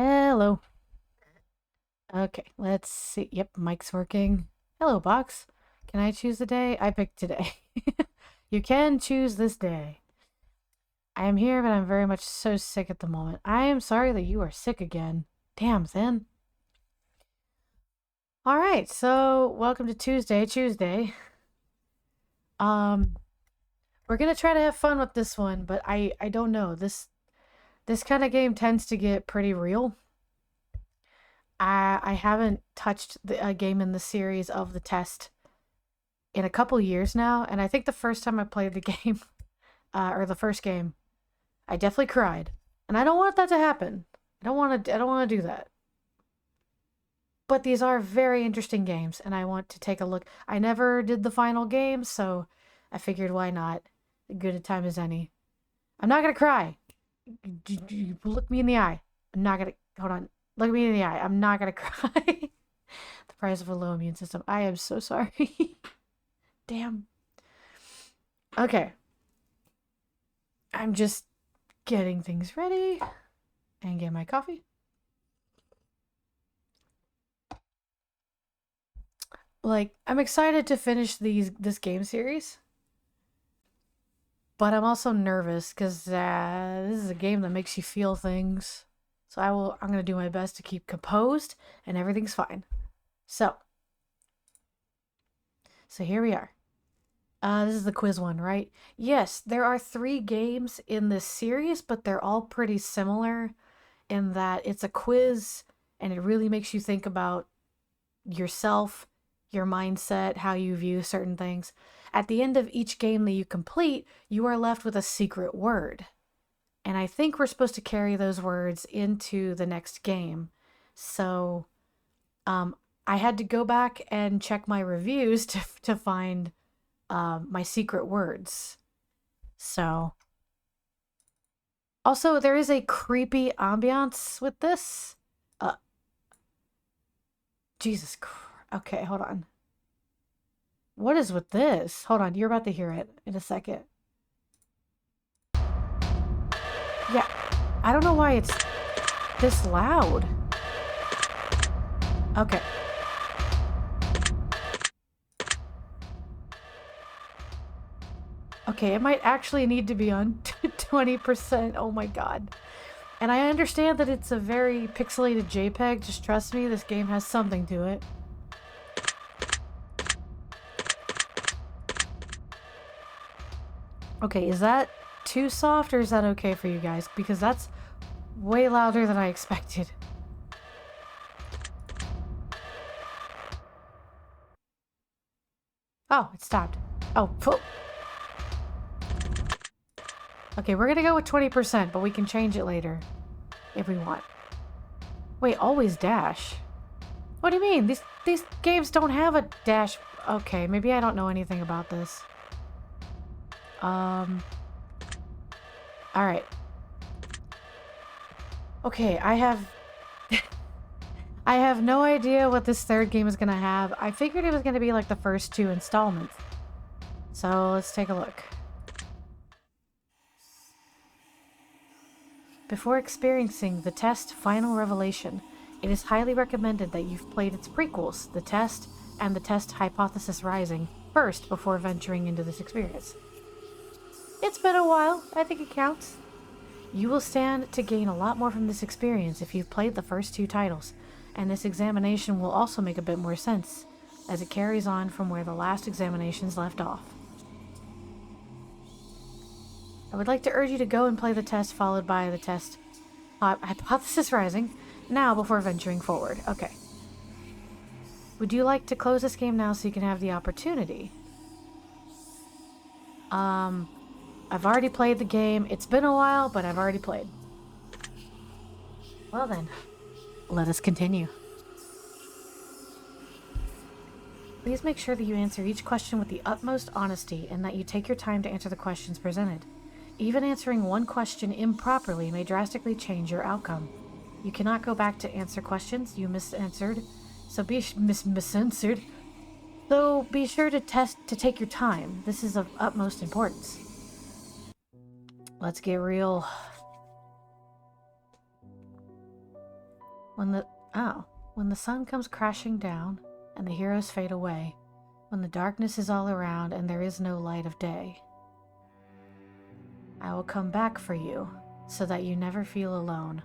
Hello. Okay, let's see. Yep, mic's working. Hello, box. Can I choose the day? I picked today. You can choose this day. I am here, but I'm very much so sick at the moment. I am sorry that you are sick again. Damn, Thin. Alright, so welcome to Tuesday. Um, we're gonna try to have fun with this one, but I don't know. This kind of game tends to get pretty real. I haven't touched a game in the series of the test in a couple years now, and I think the first time I played the game, or the first game, I definitely cried, and I don't want that to happen. I don't want to. I don't want to do that. But these are very interesting games, and I want to take a look. I never did the final game, so I figured why not? A good a time as any. I'm not gonna cry. Look me in the eye. I'm not gonna. Hold on. Look me in the eye. I'm not gonna cry. The price of a low immune system. I am so sorry. Damn. Okay. I'm just getting things ready and get my coffee. Like, I'm excited to finish this game series, but I'm also nervous because this is a game that makes you feel things. So I'm gonna do my best to keep composed, and everything's fine. So here we are. This is the quiz one, right? Yes, there are 3 games in this series, but they're all pretty similar in that it's a quiz and it really makes you think about yourself, your mindset, how you view certain things. At the end of each game that you complete, you are left with a secret word. And I think we're supposed to carry those words into the next game. So I had to go back and check my reviews to find my secret words. So also there is a creepy ambiance with this. Jesus Christ. Okay, hold on. What is with this? Hold on, you're about to hear it in a second. Yeah, I don't know why it's this loud. Okay. Okay, it might actually need to be on 20%. Oh my god. And I understand that it's a very pixelated JPEG. Just trust me, this game has something to it. Okay, is that too soft or is that okay for you guys? Because that's way louder than I expected. Oh, it stopped. Oh, okay, we're gonna go with 20%, but we can change it later if we want. Wait, always dash? What do you mean? These games don't have a dash. Okay, maybe I don't know anything about this. Alright. Okay, I have... I have no idea what this third game is gonna have. I figured it was gonna be like the first 2 installments. So, let's take a look. Before experiencing the test final revelation, it is highly recommended that you've played its prequels, The Test and The Test Hypothesis Rising, first before venturing into this experience. It's been a while. I think it counts. You will stand to gain a lot more from this experience if you've played the first 2 titles, and this examination will also make a bit more sense, as it carries on from where the last examinations left off. I would like to urge you to go and play the test followed by the test Hypothesis Rising now before venturing forward. Okay. Would you like to close this game now so you can have the opportunity? I've already played the game. It's been a while, but I've already played. Well then, let us continue. Please make sure that you answer each question with the utmost honesty and that you take your time to answer the questions presented. Even answering one question improperly may drastically change your outcome. You cannot go back to answer questions you misanswered, so be misanswered. So be sure to take your time. This is of utmost importance. Let's get real. When the sun comes crashing down and the heroes fade away, when the darkness is all around and there is no light of day, I will come back for you so that you never feel alone.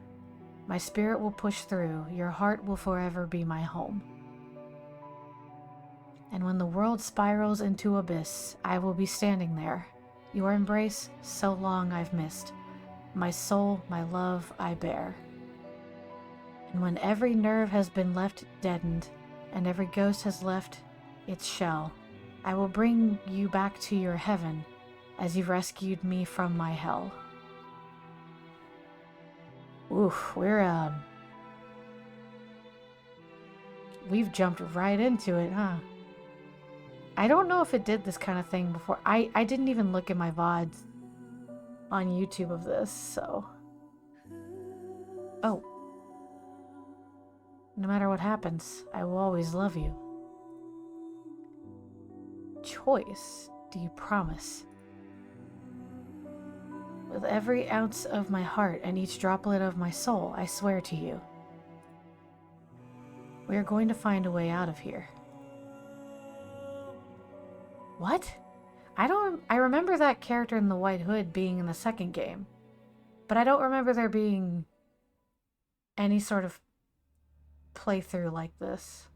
My spirit will push through, your heart will forever be my home. And when the world spirals into abyss, I will be standing there. Your embrace, so long I've missed. My soul, my love, I bear. And when every nerve has been left deadened, and every ghost has left its shell, I will bring you back to your heaven, as you've rescued me from my hell. Oof, we've jumped right into it, huh? I don't know if it did this kind of thing before. I didn't even look at my VODs on YouTube of this, so... Oh. No matter what happens, I will always love you. Choice, do you promise? With every ounce of my heart and each droplet of my soul, I swear to you. We are going to find a way out of here. What? I remember that character in the White Hood being in the second game, but I don't remember there being any sort of playthrough like this.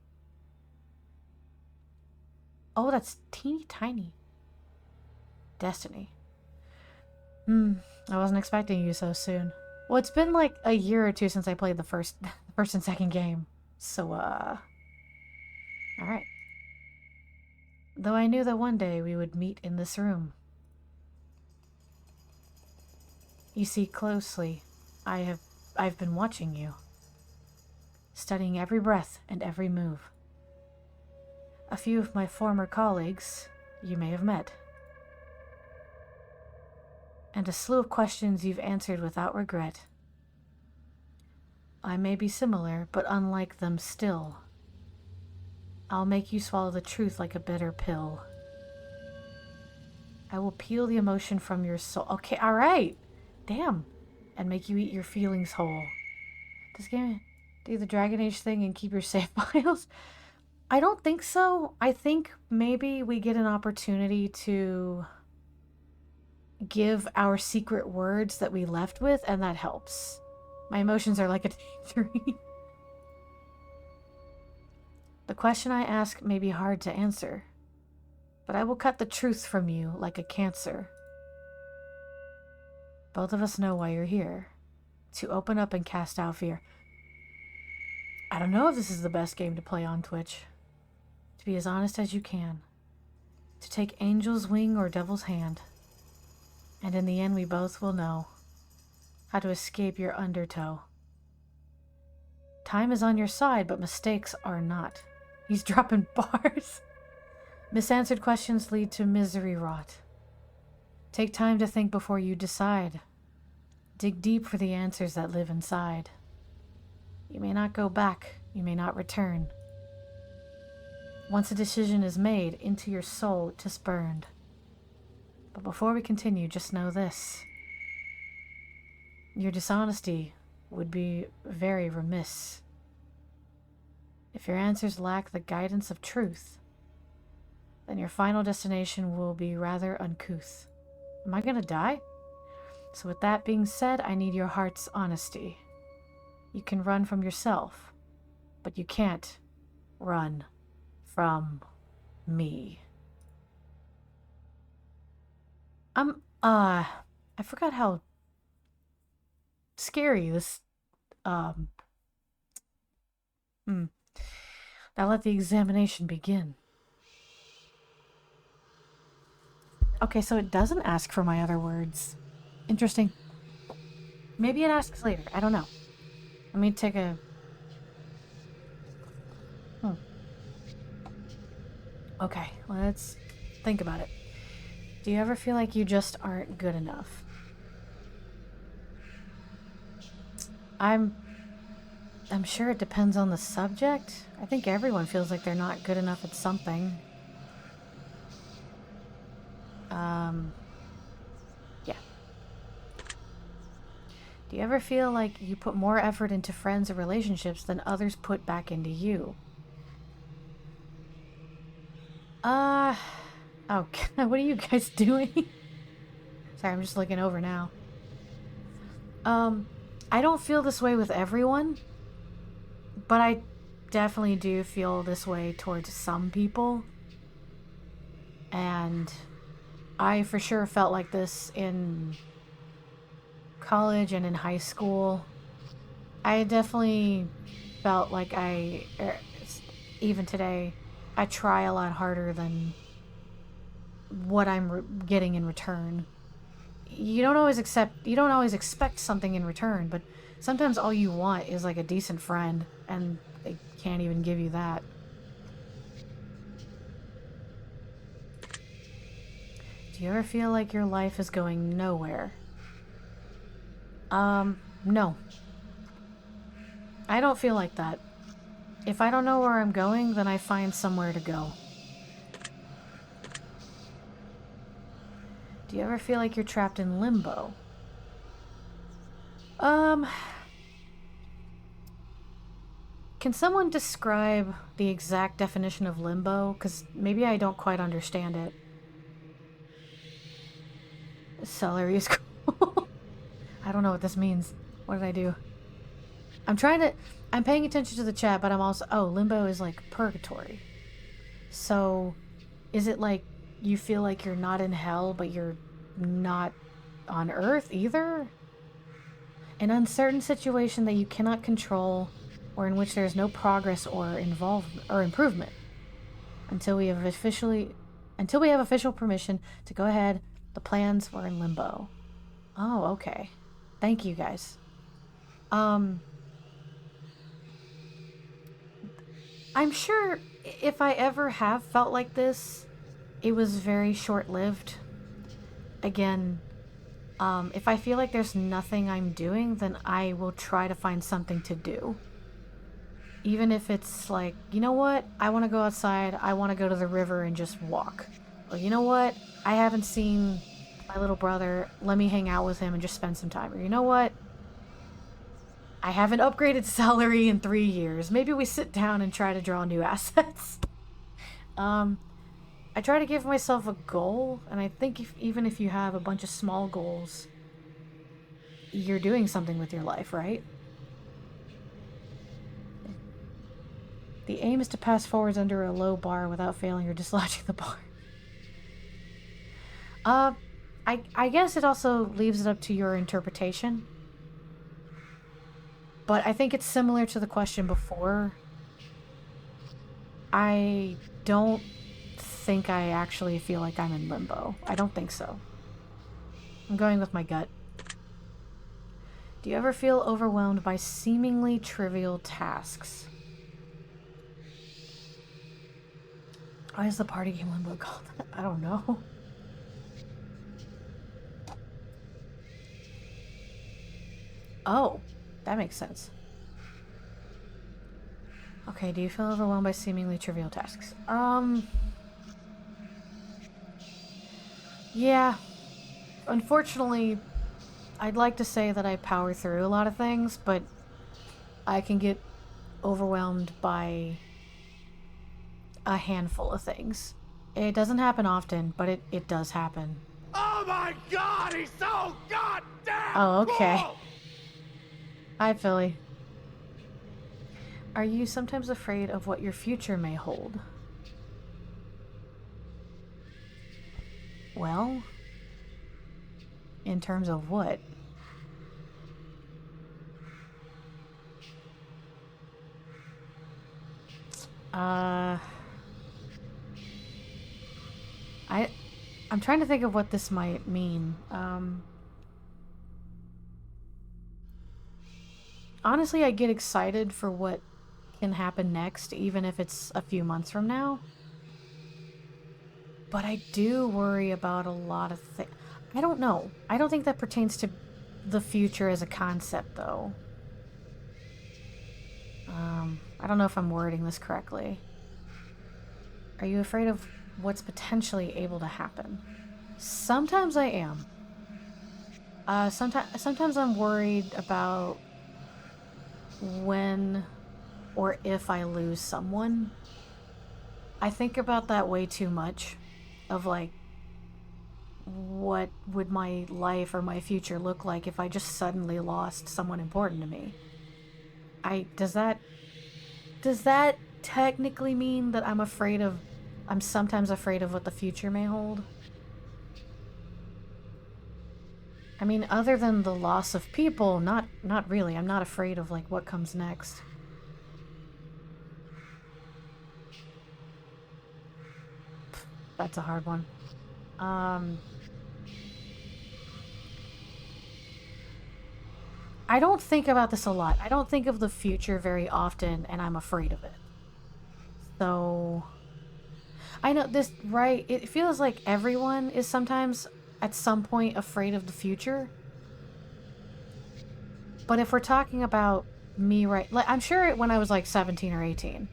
Oh, that's teeny tiny. Destiny. I wasn't expecting you so soon. Well, it's been like a year or two since I played the first and second game. So, alright. Though I knew that one day we would meet in this room. You see, closely, I've been watching you. Studying every breath and every move. A few of my former colleagues you may have met. And a slew of questions you've answered without regret. I may be similar, but unlike them still. I'll make you swallow the truth like a bitter pill. I will peel the emotion from your soul. Okay, alright! Damn! And make you eat your feelings whole. This game do the Dragon Age thing and keep your save files? I don't think so. I think maybe we get an opportunity to give our secret words that we left with, and that helps. My emotions are like a tangerine. The question I ask may be hard to answer, but I will cut the truth from you like a cancer. Both of us know why you're here. To open up and cast out fear. I don't know if this is the best game to play on Twitch. To be as honest as you can. To take angel's wing or devil's hand. And in the end we both will know how to escape your undertow. Time is on your side, but mistakes are not. He's dropping bars. Misanswered questions lead to misery wrought. Take time to think before you decide. Dig deep for the answers that live inside. You may not go back, you may not return. Once a decision is made, into your soul 'tis burned. But before we continue, just know this. Your dishonesty would be very remiss. If your answers lack the guidance of truth, then your final destination will be rather uncouth. Am I gonna die? So with that being said, I need your heart's honesty. You can run from yourself, but you can't run from me. I forgot how scary this, Now let the examination begin. Okay, so it doesn't ask for my other words. Interesting. Maybe it asks later. I don't know. Let me take a... Okay, let's think about it. Do you ever feel like you just aren't good enough? I'm sure it depends on the subject. I think everyone feels like they're not good enough at something. Yeah. Do you ever feel like you put more effort into friends or relationships than others put back into you? Oh, what are you guys doing? Sorry, I'm just looking over now. I don't feel this way with everyone, but I definitely do feel this way towards some people. And I for sure felt like this in college and in high school. I definitely felt like even today, I try a lot harder than what I'm getting in return. You don't always expect something in return, but sometimes all you want is like a decent friend, and they can't even give you that. Do you ever feel like your life is going nowhere? No. I don't feel like that. If I don't know where I'm going, then I find somewhere to go. Do you ever feel like you're trapped in limbo? Can someone describe the exact definition of limbo? Because maybe I don't quite understand it. Celery is cool. I don't know what this means. What did I do? I'm paying attention to the chat, but I'm also... Oh, limbo is like purgatory. So, is it like you feel like you're not in hell, but you're not on Earth either? An uncertain situation that you cannot control, or in which there is no progress or improvement until we have official permission to go ahead. The plans were in limbo. Oh, okay. Thank you guys. I'm sure if I ever have felt like this, it was very short-lived. Again, if I feel like there's nothing I'm doing, then I will try to find something to do. Even if it's like, you know what? I want to go outside. I want to go to the river and just walk. Or you know what? I haven't seen my little brother. Let me hang out with him and just spend some time. Or you know what? I haven't upgraded salary in 3 years. Maybe we sit down and try to draw new assets. I try to give myself a goal, and I think even if you have a bunch of small goals, you're doing something with your life, right? The aim is to pass forwards under a low bar without failing or dislodging the bar. I guess it also leaves it up to your interpretation. But I think it's similar to the question before. I don't think I actually feel like I'm in limbo. I don't think so. I'm going with my gut. Do you ever feel overwhelmed by seemingly trivial tasks? Why is the party game limbo called that? I don't know. Oh, that makes sense. Okay, do you feel overwhelmed by seemingly trivial tasks? Yeah. Unfortunately, I'd like to say that I power through a lot of things, but I can get overwhelmed by a handful of things. It doesn't happen often, but it does happen. Oh my god, he's so goddamn Oh, okay. cool! Hi, Philly. Are you sometimes afraid of what your future may hold? Well, in terms of what? I'm trying to think of what this might mean. Honestly, I get excited for what can happen next, even if it's a few months from now. But I do worry about a lot of things. I don't know. I don't think that pertains to the future as a concept, though. I don't know if I'm wording this correctly. Are you afraid of what's potentially able to happen? Sometimes I am. Sometimes I'm worried about when or if I lose someone. I think about that way too much. Of like, what would my life or my future look like if I just suddenly lost someone important to me? I does that technically mean that I'm sometimes afraid of what the future may hold? I mean, other than the loss of people, not really. I'm not afraid of like what comes next. That's a hard one. Um I don't think about this a lot. I don't think of the future very often, and I'm afraid of it. So I know this, right? It feels like everyone is sometimes at some point afraid of the future. But if we're talking about me, right, like I'm sure when I was like 17 or 18,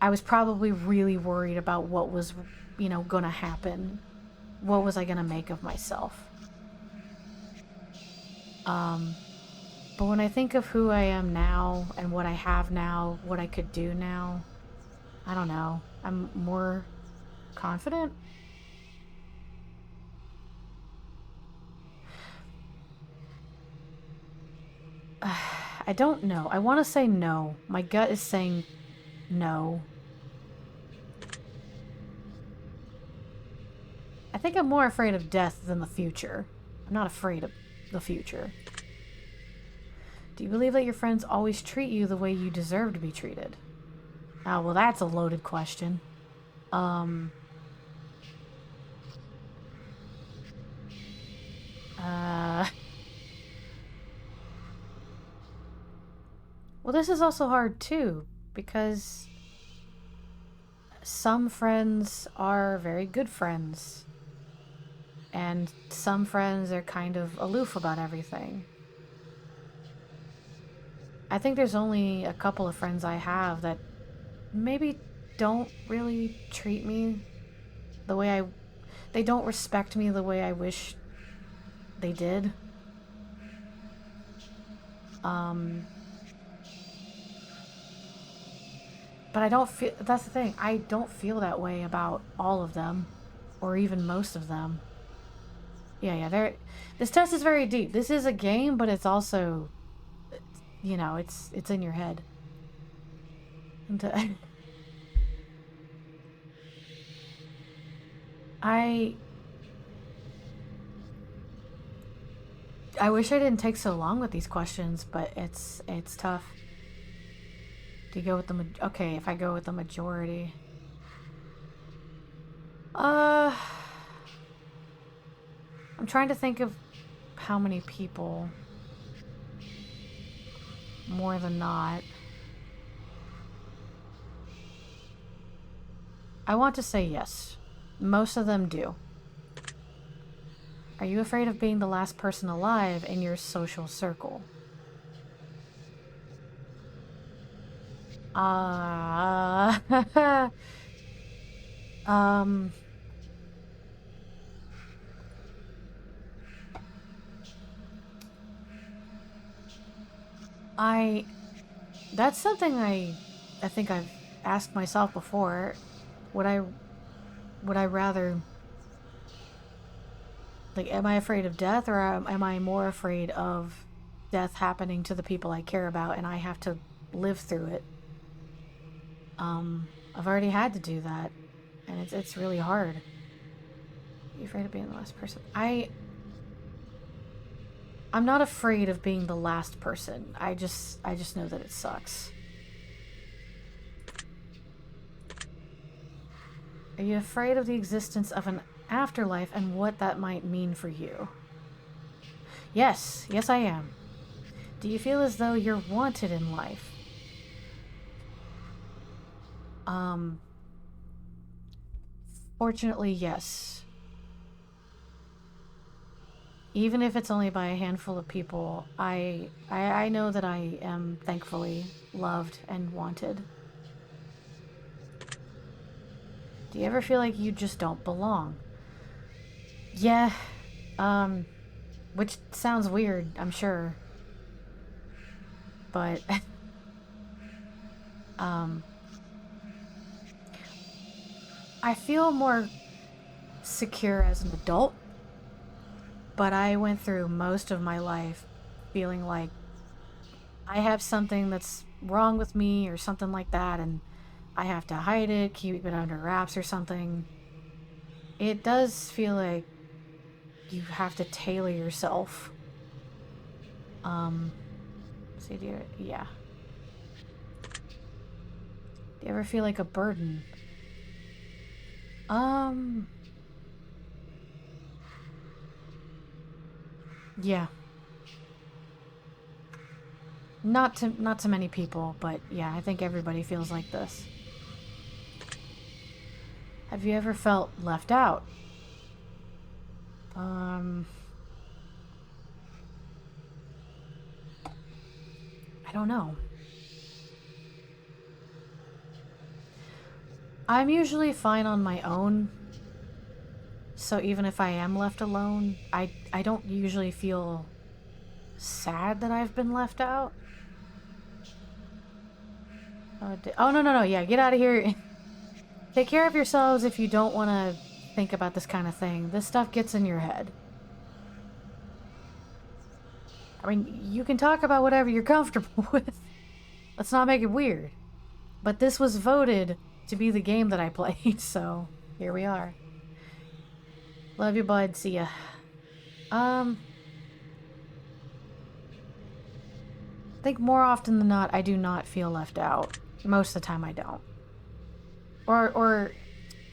I was probably really worried about what was, going to happen. What was I going to make of myself? Um, but when I think of who I am now and what I have now, what I could do now, I don't know. I'm more confident. I don't know. I want to say no. My gut is saying no. I think I'm more afraid of death than the future. I'm not afraid of the future. Do you believe that your friends always treat you the way you deserve to be treated? Oh, well, that's a loaded question. Um. Uh. Well, this is also hard too, because some friends are very good friends, and some friends are kind of aloof about everything. I think there's only a couple of friends I have that maybe don't really treat me the way I. They don't respect me the way I wish they did. Um. But I don't feel. That's the thing. I don't feel that way about all of them, or even most of them. Yeah, yeah. This test is very deep. This is a game, but it's also, it's in your head. And I I wish I didn't take so long with these questions, but it's tough. Do you go with okay? If I go with the majority, uh, I'm trying to think of how many people more than not. I want to say yes. Most of them do. Are you afraid of being the last person alive in your social circle? Uh, um, I, that's something I think I've asked myself before. Would I, would I rather, like, am I afraid of death, or am I more afraid of death happening to the people I care about and I have to live through it? I've already had to do that, and it's really hard. Are you afraid of being the last person? I'm not afraid of being the last person. I just know that it sucks. Are you afraid of the existence of an afterlife and what that might mean for you? Yes, yes I am. Do you feel as though you're wanted in life? Um Fortunately, yes. Even if it's only by a handful of people, I know that I am thankfully loved and wanted. Do you ever feel like you just don't belong? Yeah. Um Which sounds weird, I'm sure. But, I feel more secure as an adult, but I went through most of my life feeling like I have something that's wrong with me or something like that, and I have to hide it, keep it under wraps or something. It does feel like you have to tailor yourself. See, yeah. Do you ever feel like a burden? Yeah. Not to many people, but yeah, I think everybody feels like this. Have you ever felt left out? I don't know. I'm usually fine on my own, so even if I am left alone, I don't usually feel sad that I've been left out. Oh, no, yeah, get out of here. Take care of yourselves if you don't want to think about this kind of thing. This stuff gets in your head. I mean, you can talk about whatever you're comfortable with. Let's not make it weird. But this was voted to be the game that I played, so here we are. Love you, bud. See ya. I think more often than not, I do not feel left out. Most of the time, I don't. Or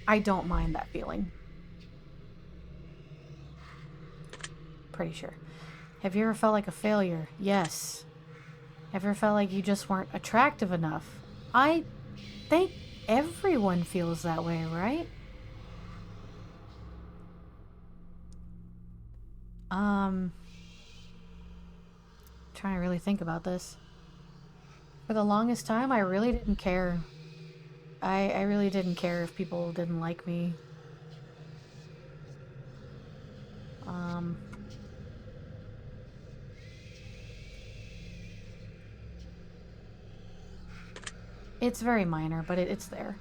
I don't mind that feeling. Pretty sure. Have you ever felt like a failure? Yes. Have you ever felt like you just weren't attractive enough? I think everyone feels that way, right? Trying to really think about this. For the longest time, I really didn't care. I really didn't care if people didn't like me. It's very minor, but it's there.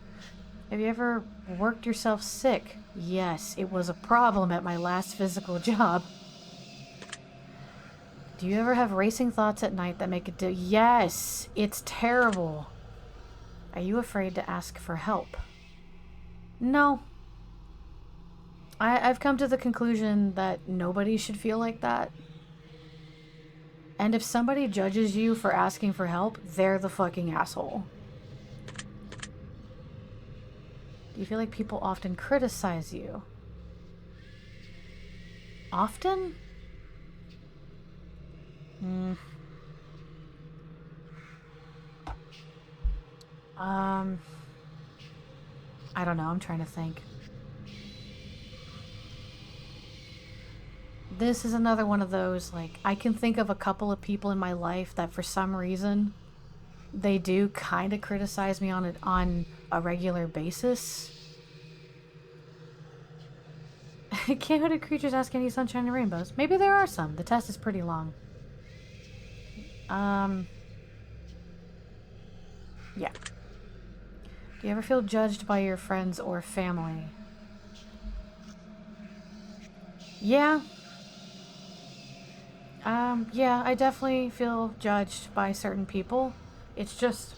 Have you ever worked yourself sick? Yes, it was a problem at my last physical job. Do you ever have racing thoughts at night that make it Yes, it's terrible. Are you afraid to ask for help? No. I've come to the conclusion that nobody should feel like that. And if somebody judges you for asking for help, they're the fucking asshole. Do you feel like people often criticize you? Often? I don't know, I'm trying to think. This is another one of those, like, I can think of a couple of people in my life that for some reason they do kind of criticize me on a regular basis. Can't creatures ask any sunshine and rainbows? Maybe there are some. The test is pretty long. Yeah. Do you ever feel judged by your friends or family? Yeah. Yeah, I definitely feel judged by certain people. It's just,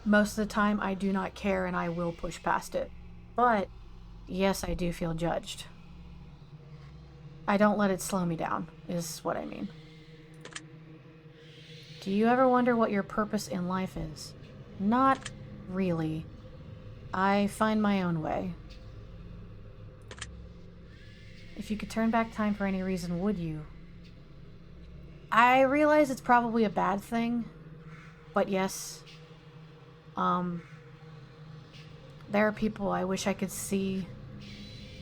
most of the time I do not care and I will push past it. But, yes, I do feel judged. I don't let it slow me down, is what I mean. Do you ever wonder what your purpose in life is? Not really. I find my own way. If you could turn back time for any reason, would you? I realize it's probably a bad thing, but yes. There are people I wish I could see,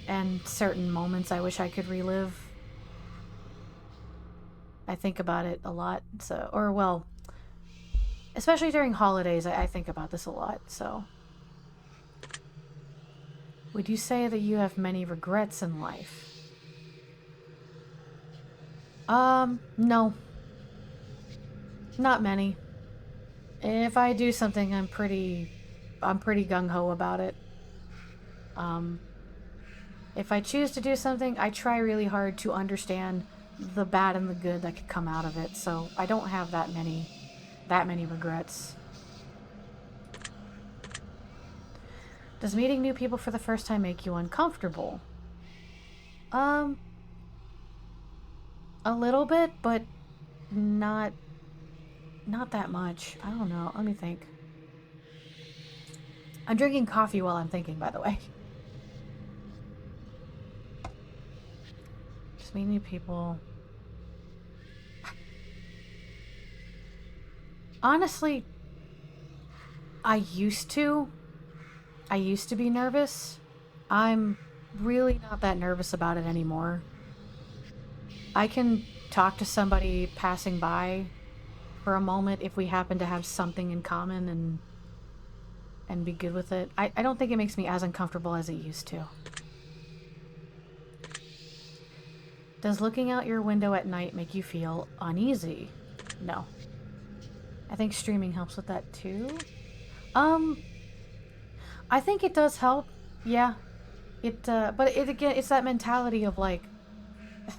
and certain moments I wish I could relive. I think about it a lot, so, or well, especially during holidays, I think about this a lot, so. Would you say that you have many regrets in life? No. Not many. If I do something, I'm pretty gung-ho about it. Um, if I choose to do something, I try really hard to understand the bad and the good that could come out of it, so I don't have that many regrets. Does meeting new people for the first time make you uncomfortable? Um, a little bit, but not that much. I don't know. Let me think. I'm drinking coffee while I'm thinking, by the way. Just meeting new people. Honestly, I used to. I used to be nervous. I'm really not that nervous about it anymore. I can talk to somebody passing by for a moment if we happen to have something in common and be good with it. I don't think it makes me as uncomfortable as it used to. Does looking out your window at night make you feel uneasy? No. I think streaming helps with that too. I think it does help. Yeah. But again, it's that mentality of like,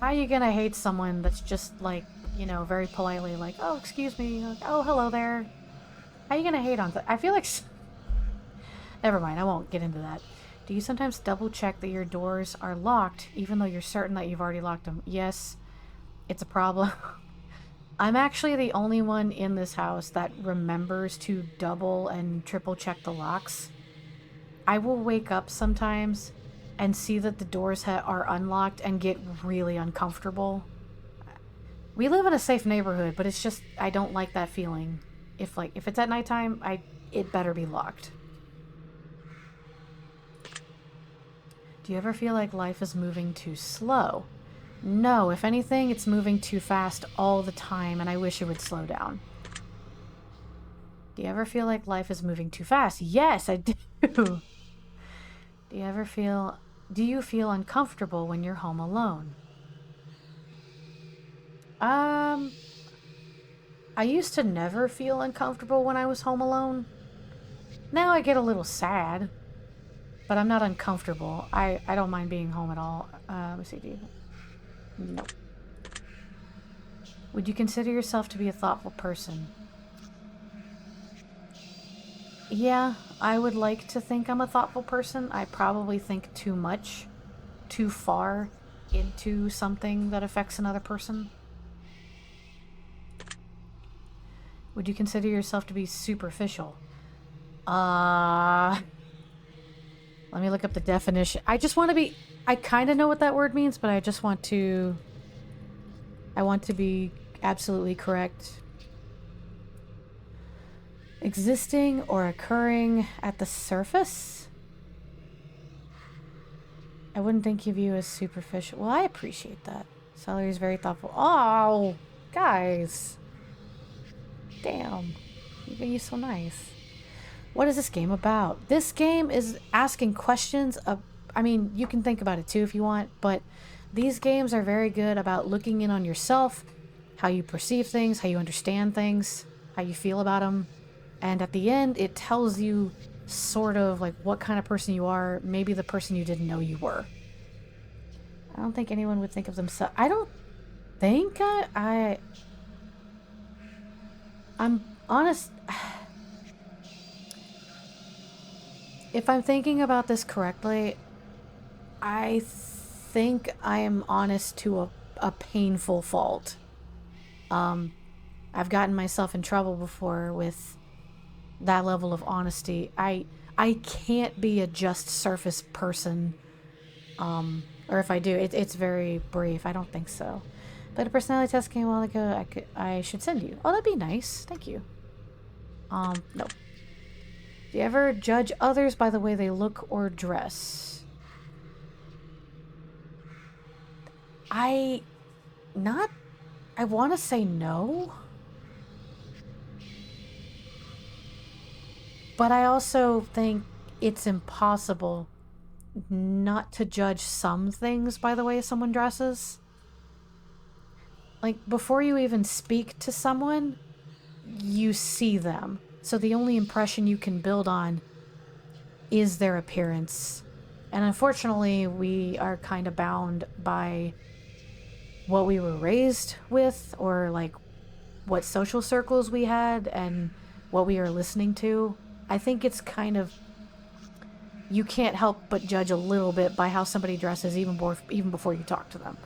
how are you gonna hate someone that's just like, you know, very politely like, oh, excuse me, like, oh, hello there. How are you gonna hate on that? I feel like... Never mind, I won't get into that. Do you sometimes double check that your doors are locked, even though you're certain that you've already locked them? Yes, it's a problem. I'm actually the only one in this house that remembers to double and triple check the locks. I will wake up sometimes and see that the doors are unlocked and get really uncomfortable. We live in a safe neighborhood, but it's just I don't like that feeling. If it's at nighttime, it better be locked. Do you ever feel like life is moving too slow? No, if anything, it's moving too fast all the time, and I wish it would slow down. Do you ever feel like life is moving too fast? Yes, I do. Do you feel uncomfortable when you're home alone? I used to never feel uncomfortable when I was home alone. Now I get a little sad, but I'm not uncomfortable. I don't mind being home at all. Let me see. No. Would you consider yourself to be a thoughtful person? Yeah, I would like to think I'm a thoughtful person. I probably think too much, too far into something that affects another person. Would you consider yourself to be superficial? Let me look up the definition. I just want to be... I kind of know what that word means, but I just want to... I want to be absolutely correct. Existing or occurring at the surface? I wouldn't think of you as superficial. Well, I appreciate that. Celery is very thoughtful. Oh, guys. Damn. You're so nice. What is this game about? This game is asking questions of... I mean, you can think about it too if you want, but these games are very good about looking in on yourself, how you perceive things, how you understand things, how you feel about them. And at the end, it tells you sort of like what kind of person you are, maybe the person you didn't know you were. I don't think anyone would think of themselves... I don't think I'm honest... If I'm thinking about this correctly, I think I am honest to a painful fault. I've gotten myself in trouble before with that level of honesty. I can't be a just surface person. Or if I do, it's very brief. I don't think so. But a personality test came a while ago. I should send you. Oh, that'd be nice. Thank you. No. Do you ever judge others by the way they look or dress? I want to say no. But I also think it's impossible not to judge some things by the way someone dresses. like, before you even speak to someone, you see them. So the only impression you can build on is their appearance. And unfortunately, we are kind of bound by what we were raised with, or like what social circles we had and what we are listening to. I think it's kind of, you can't help but judge a little bit by how somebody dresses even before you talk to them.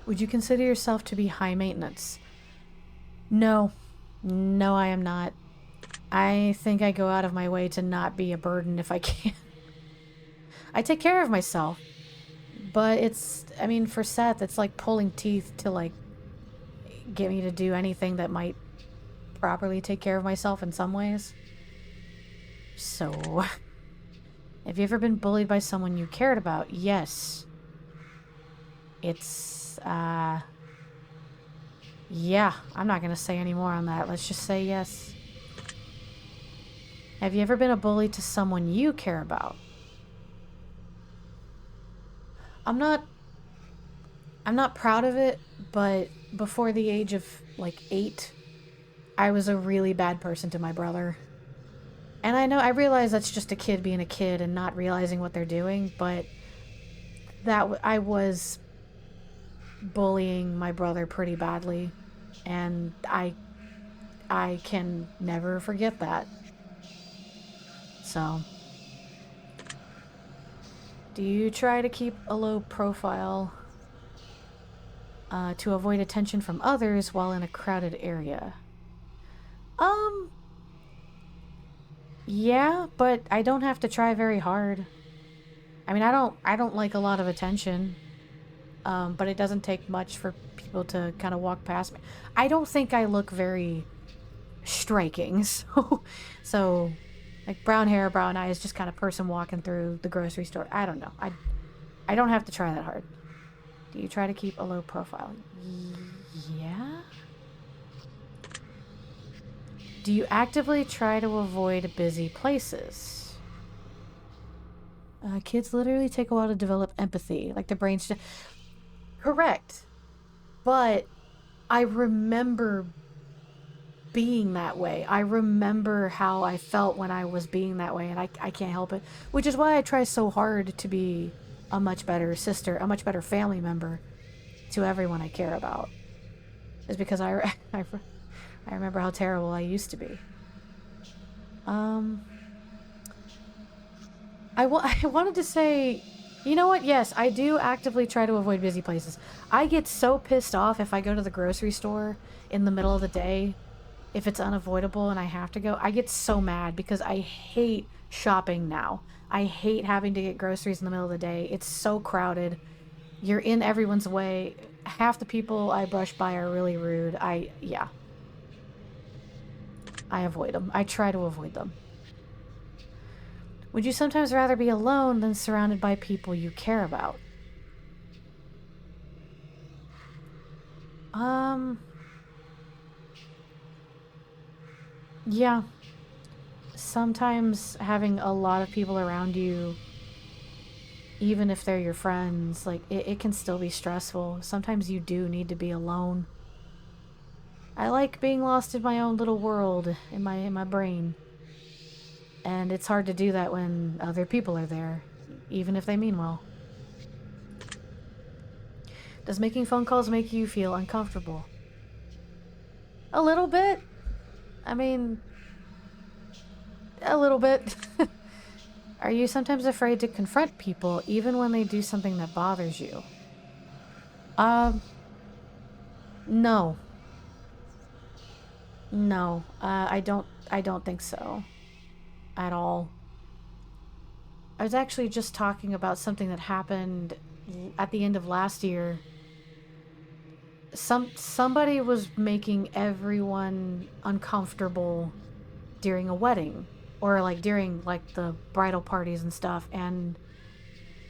Would you consider yourself to be high maintenance? No. No, I am not. I think I go out of my way to not be a burden if I can. I take care of myself. But it's, I mean, for Seth, it's like pulling teeth to, like, get me to do anything that might properly take care of myself in some ways. So, have you ever been bullied by someone you cared about? Yes. It's, yeah, I'm not gonna say any more on that. Let's just say yes. Have you ever been a bully to someone you care about? I'm not proud of it, but before the age of, like, 8, I was a really bad person to my brother. And I realize that's just a kid being a kid and not realizing what they're doing, but I was bullying my brother pretty badly, and I can never forget that. So, do you try to keep a low profile to avoid attention from others while in a crowded area? Yeah, but I don't have to try very hard. I mean, I don't like a lot of attention. But it doesn't take much for people to kind of walk past me. I don't think I look very striking, so like brown hair, brown eyes, just kind of person walking through the grocery store. I don't know. I don't have to try that hard. Do you try to keep a low profile? Yeah. Do you actively try to avoid busy places? Kids literally take a while to develop empathy, like their brains just... Correct. But I remember being that way. I remember how I felt when I was being that way, and I can't help it. Which is why I try so hard to be a much better sister, a much better family member to everyone I care about. Is because I remember how terrible I used to be. I wanted to say, you know what? Yes, I do actively try to avoid busy places. I get so pissed off if I go to the grocery store in the middle of the day, if it's unavoidable and I have to go. I get so mad because I hate shopping now. I hate having to get groceries in the middle of the day. It's so crowded. You're in everyone's way. Half the people I brush by are really rude. Yeah. I avoid them. I try to avoid them. Would you sometimes rather be alone than surrounded by people you care about? Yeah. Sometimes having a lot of people around you, even if they're your friends, like, it can still be stressful. Sometimes you do need to be alone. I like being lost in my own little world, in my brain. And it's hard to do that when other people are there, even if they mean well. Does making phone calls make you feel uncomfortable? A little bit. I mean, a little bit. Are you sometimes afraid to confront people even when they do something that bothers you? No. No. I don't think so. At all. I was actually just talking about something that happened at the end of last year. Somebody was making everyone uncomfortable during a wedding, or like during like the bridal parties and stuff, and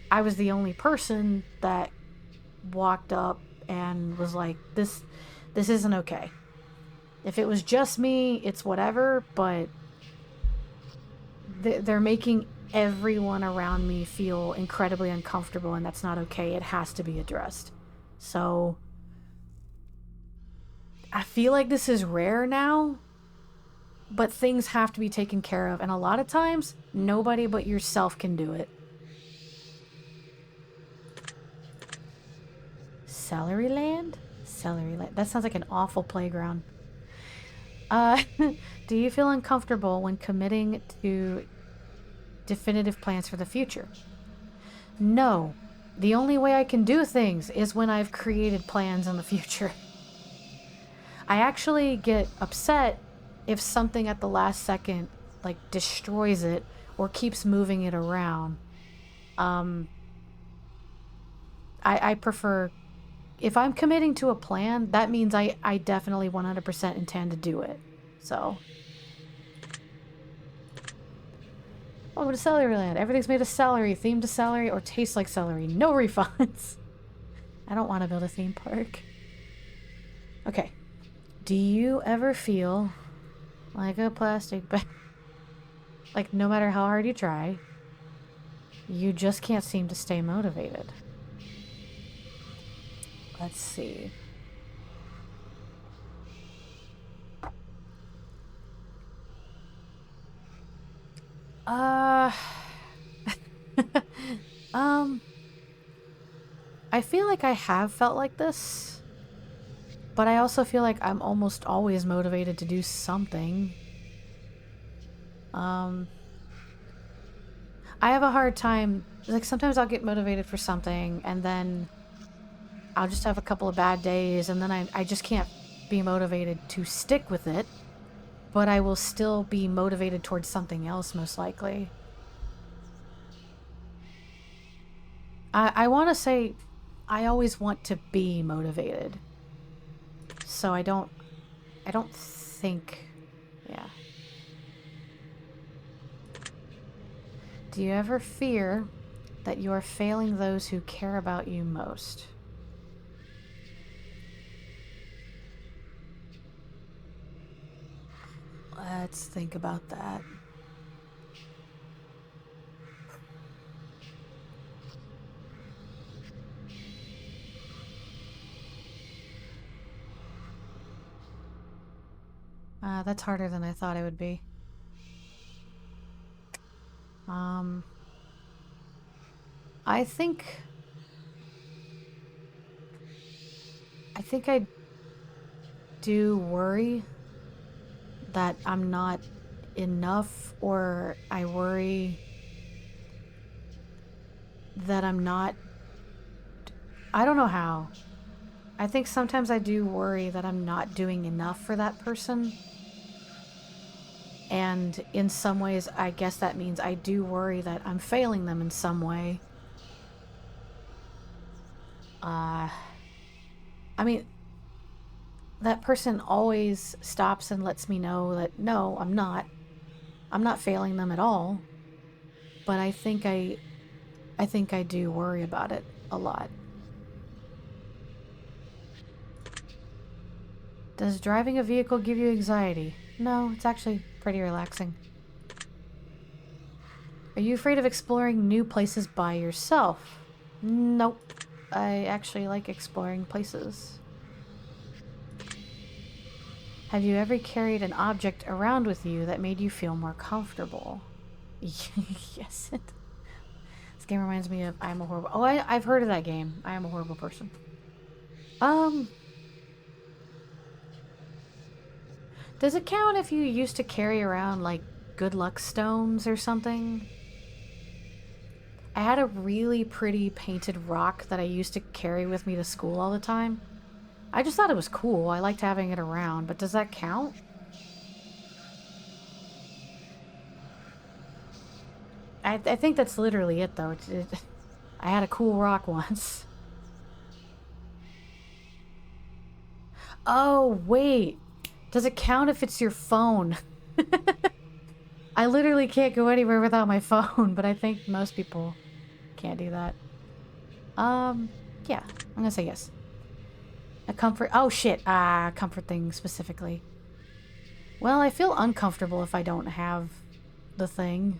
I was the only person that walked up and was like, this isn't okay. If it was just me, it's whatever, but they're making everyone around me feel incredibly uncomfortable, and that's not okay. It has to be addressed. So I feel like this is rare now, but things have to be taken care of, and a lot of times nobody but yourself can do it. Celeryland? Celeryland. That sounds like an awful playground. Do you feel uncomfortable when committing to definitive plans for the future? No. The only way I can do things is when I've created plans in the future. I actually get upset if something at the last second, like, destroys it or keeps moving it around. I prefer... If I'm committing to a plan, that means I definitely 100% intend to do it. So... Welcome to Celeryland. Everything's made of celery, themed to celery, or tastes like celery. No refunds. I don't want to build a theme park. Okay. Do you ever feel like a plastic bag? Like, no matter how hard you try, you just can't seem to stay motivated. Let's see. I feel like I have felt like this, but I also feel like I'm almost always motivated to do something. I have a hard time, like, sometimes I'll get motivated for something, and then I'll just have a couple of bad days, and then I just can't be motivated to stick with it, but I will still be motivated towards something else, most likely. I want to say I always want to be motivated. So I don't think, yeah. Do you ever fear that you are failing those who care about you most? Let's think about that. That's harder than I thought it would be. I think I do worry that I'm not enough, or I worry that I'm not... I don't know how. I think sometimes I do worry that I'm not doing enough for that person. And in some ways, I guess that means I do worry that I'm failing them in some way. I mean, that person always stops and lets me know that, no, I'm not. I'm not failing them at all. But I think I do worry about it a lot. Does driving a vehicle give you anxiety? No, it's actually pretty relaxing. Are you afraid of exploring new places by yourself? Nope. I actually like exploring places. Have you ever carried an object around with you that made you feel more comfortable? Yes. This game reminds me of I Am a Horrible... Oh, I've heard of that game. I Am a Horrible Person. Does it count if you used to carry around, like, good luck stones or something? I had a really pretty painted rock that I used to carry with me to school all the time. I just thought it was cool. I liked having it around, but does that count? I think that's literally it, though. I had a cool rock once. Oh, wait. Does it count if it's your phone? I literally can't go anywhere without my phone, but I think most people can't do that. Yeah, I'm gonna say yes. A comfort... Oh, shit. Comfort thing specifically. Well, I feel uncomfortable if I don't have the thing.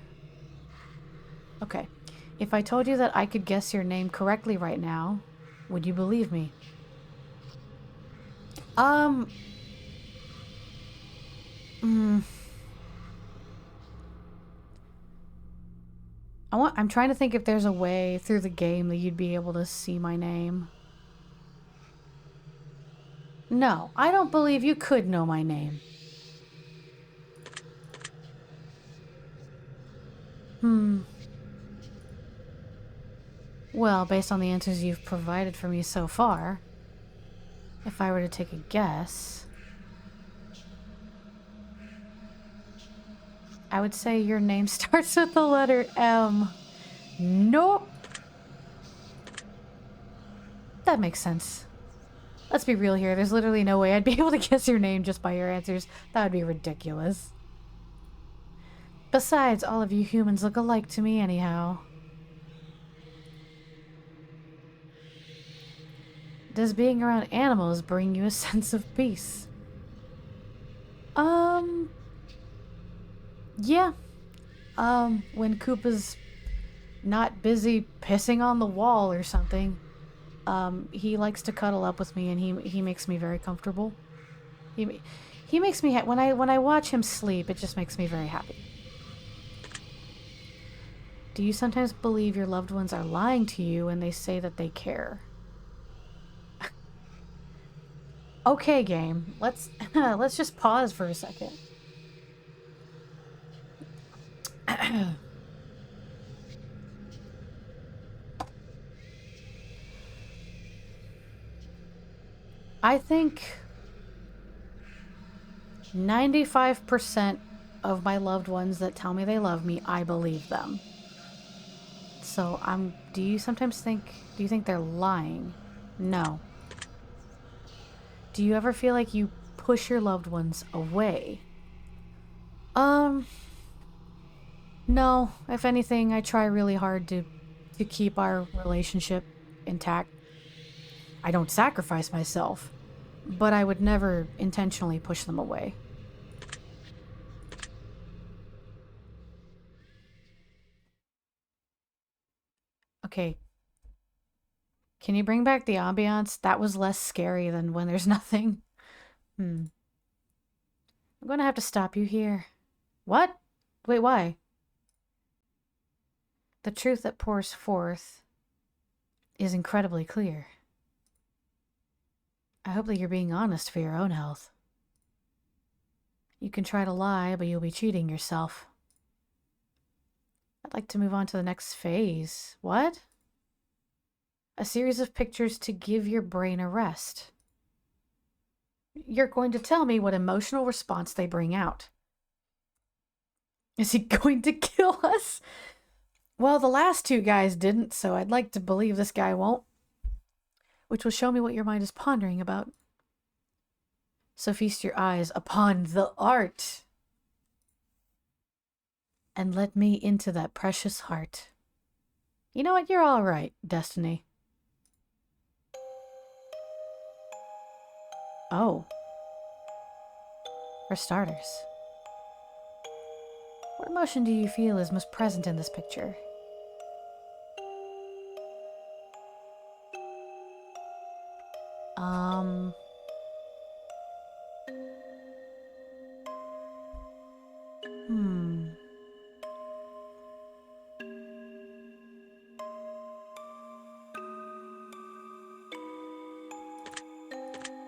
Okay. If I told you that I could guess your name correctly right now, would you believe me? Um... Mm, I'm trying to think if there's a way through the game that you'd be able to see my name. No, I don't believe you could know my name. Well, based on the answers you've provided for me so far, if I were to take a guess, I would say your name starts with the letter M. Nope. That makes sense. Let's be real here. There's literally no way I'd be able to guess your name just by your answers. That would be ridiculous. Besides, all of you humans look alike to me anyhow. Does being around animals bring you a sense of peace? Yeah. When Koopa's not busy pissing on the wall or something, he likes to cuddle up with me, and he makes me very comfortable. He makes me when I watch him sleep, it just makes me very happy. Do you sometimes believe your loved ones are lying to you when they say that they care? Okay, game. Let's let's just pause for a second. I think 95% of my loved ones that tell me they love me, I believe them. So do you think they're lying? No. Do you ever feel like you push your loved ones away? No. If anything, I try really hard to keep our relationship intact. I don't sacrifice myself, but I would never intentionally push them away. Okay. Can you bring back the ambiance? That was less scary than when there's nothing. I'm gonna have to stop you here. What? Wait, why? The truth that pours forth is incredibly clear. I hope that you're being honest for your own health. You can try to lie, but you'll be cheating yourself. I'd like to move on to the next phase. What? A series of pictures to give your brain a rest. You're going to tell me what emotional response they bring out. Is he going to kill us? Well, the last two guys didn't, so I'd like to believe this guy won't. Which will show me what your mind is pondering about. So feast your eyes upon the art. And let me into that precious heart. You know what? You're all right, Destiny. Oh. For starters. What emotion do you feel is most present in this picture?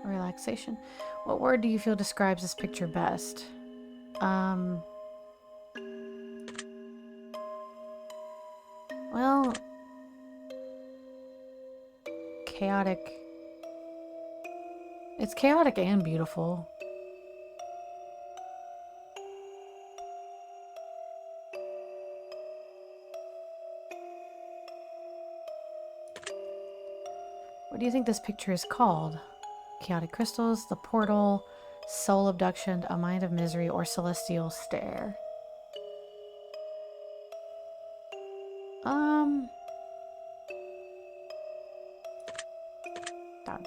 Relaxation. What word do you feel describes this picture best? Well, chaotic. It's chaotic and beautiful. What do you think this picture is called? Chaotic crystals, the portal, soul abduction, a mind of misery, or celestial stare? Darn.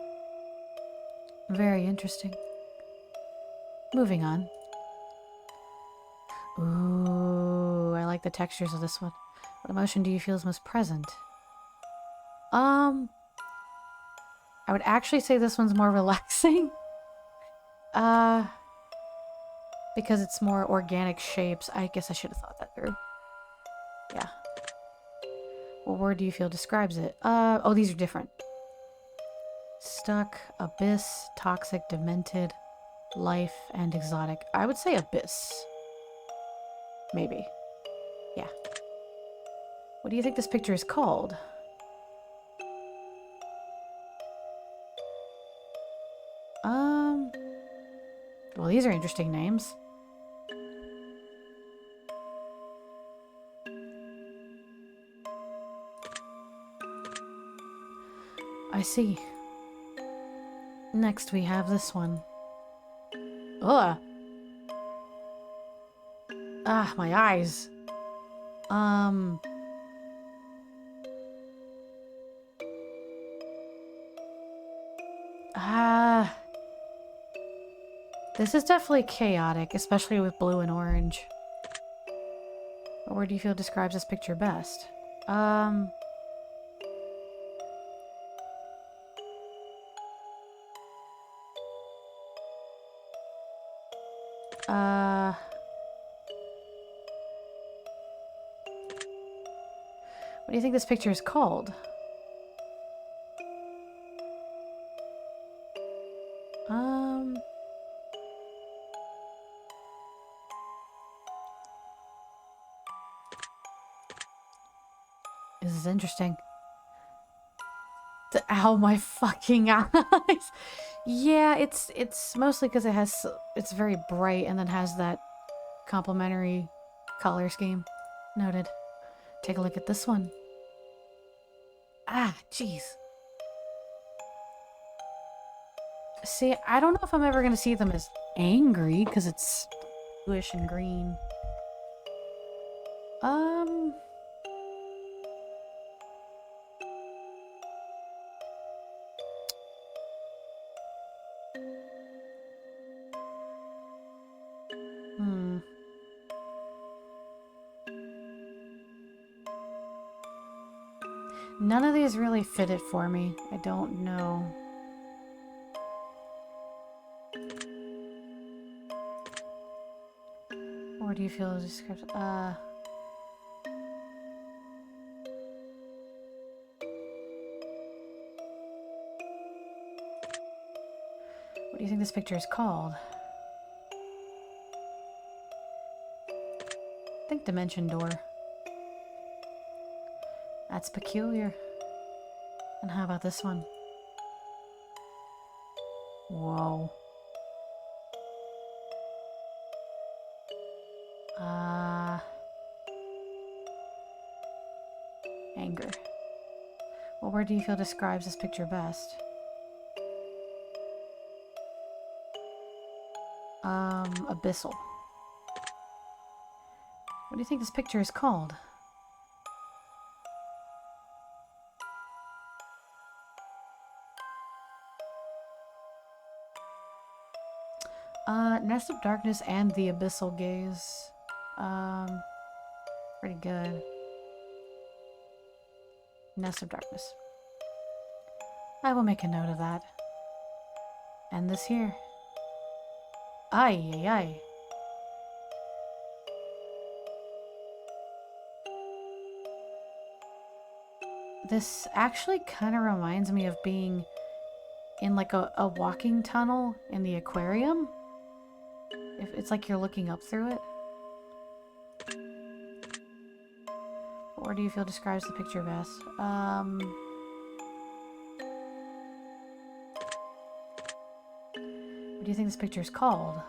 Very interesting. Moving on. Ooh, I like the textures of this one. What emotion do you feel is most present? I would actually say this one's more relaxing. Because it's more organic shapes. I guess I should have thought that through. Yeah. What word do you feel describes it? Oh, these are different. Stuck, abyss, toxic, demented, life, and exotic. I would say abyss. Maybe. Yeah. What do you think this picture is called? Well, these are interesting names. I see. Next we have this one. Ugh. Ah, my eyes. Ah. This is definitely chaotic, especially with blue and orange. What word do you feel describes this picture best? What do you think this picture is called? This is interesting. Ow, my fucking eyes. Yeah, it's mostly because it's very bright and then has that complementary color scheme. Noted. Take a look at this one. Ah, jeez. See, I don't know if I'm ever gonna see them as angry because it's bluish and green. None of these really fit it for me. I don't know. Or do you feel the description? What do you think this picture is called? I think Dimension Door. That's peculiar. And how about this one? Whoa. Anger. What word do you feel describes this picture best? Abyssal. What do you think this picture is called? Nest of Darkness and the Abyssal Gaze. Pretty good. Nest of Darkness. I will make a note of that. And this here. Ay, ay, ay. This actually kind of reminds me of being in like a walking tunnel in the aquarium. If it's like you're looking up through it. Or do you feel describes the picture best? What do you think this picture is called?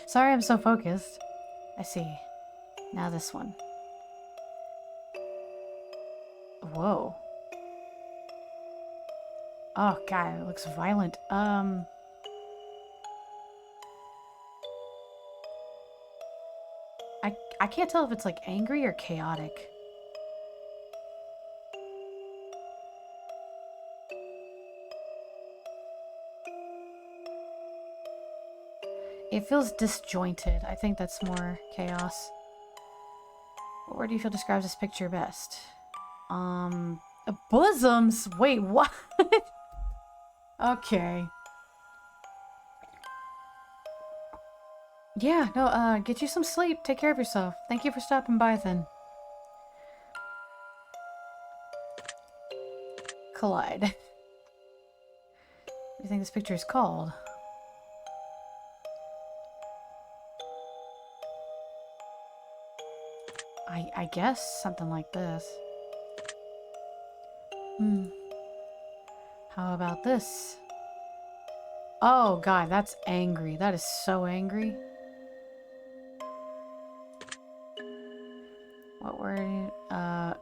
Sorry I'm so focused. I see. Now this one. Whoa. Oh god, it looks violent. I can't tell if it's like angry or chaotic. It feels disjointed. I think that's more chaos. What word do you feel describes this picture best? Bosoms? Wait, what? Okay. Yeah, no, get you some sleep. Take care of yourself. Thank you for stopping by then. Collide. What do you think this picture is called? I guess something like this. How about this? Oh god, that's angry. That is so angry. What word? I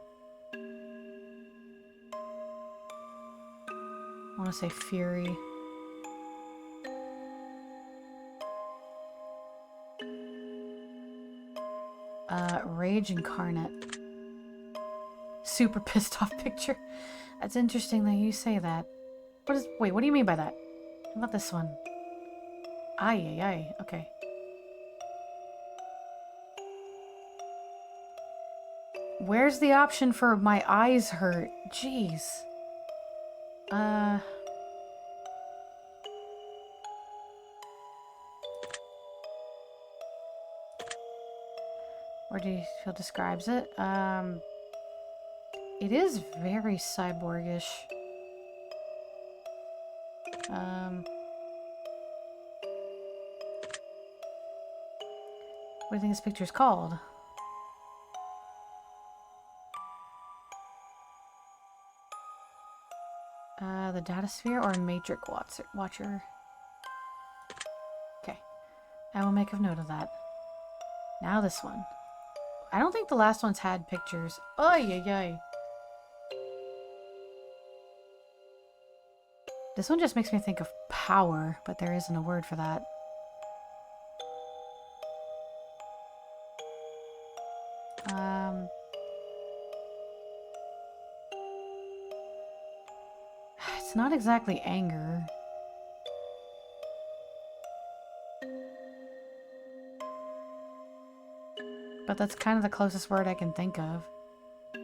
want to say fury. Rage incarnate. Super pissed off picture. That's interesting that you say that. Wait, what do you mean by that? How about this one? Ay. Okay. Where's the option for my eyes hurt? Jeez. Where do you feel describes it? It is very cyborgish. What do you think this picture is called? The data sphere or matrix watcher? Okay. I will make a note of that. Now this one. I don't think the last one's had pictures. Ay. This one just makes me think of power, but there isn't a word for that. It's not exactly anger. But that's kind of the closest word I can think of.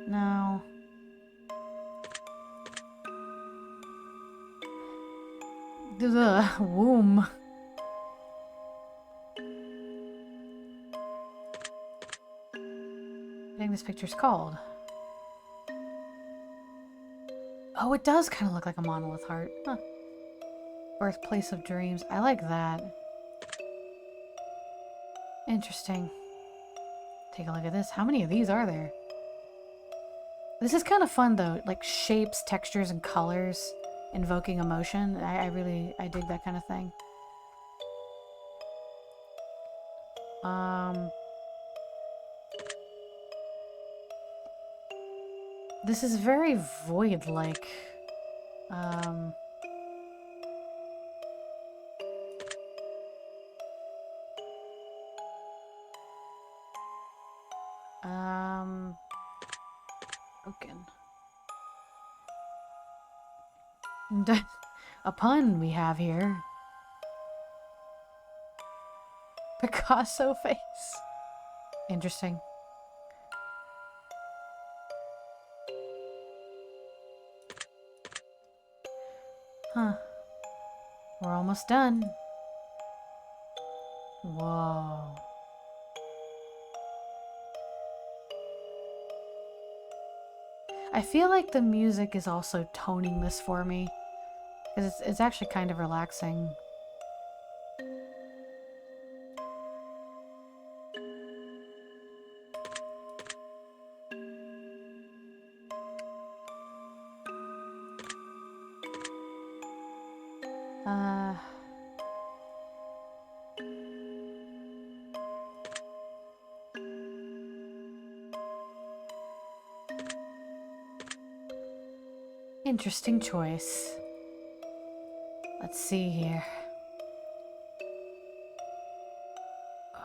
No. The womb. I think this picture's called. Oh, it does kind of look like a monolith heart. Huh. Birthplace of dreams. I like that. Interesting. Take a look at this. How many of these are there? This is kind of fun though. Like shapes, textures, and colors invoking emotion. I dig that kind of thing. This is very void-like. Broken. A pun we have here. Picasso face. Interesting. Huh. We're almost done. Whoa. I feel like the music is also toning this for me. Because it's actually kind of relaxing. Interesting choice. Let's see here.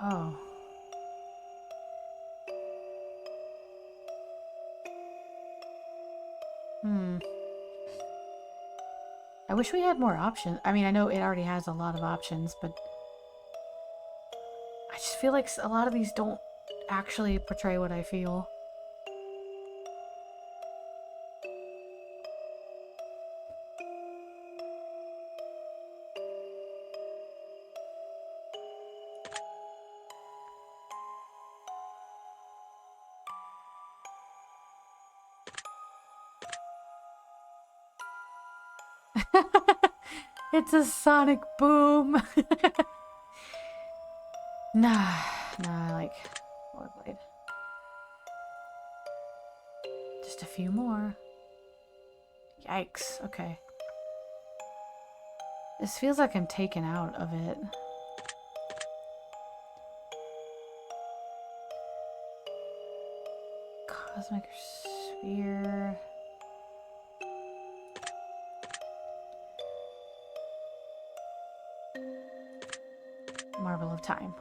Oh. I wish we had more options. I mean, I know it already has a lot of options, but feel like a lot of these don't actually portray what I feel. It's a sonic boom. Nah, I like rollerblade. Just a few more. Yikes, okay. This feels like I'm taken out of it. Cosmic sphere. Marble of time.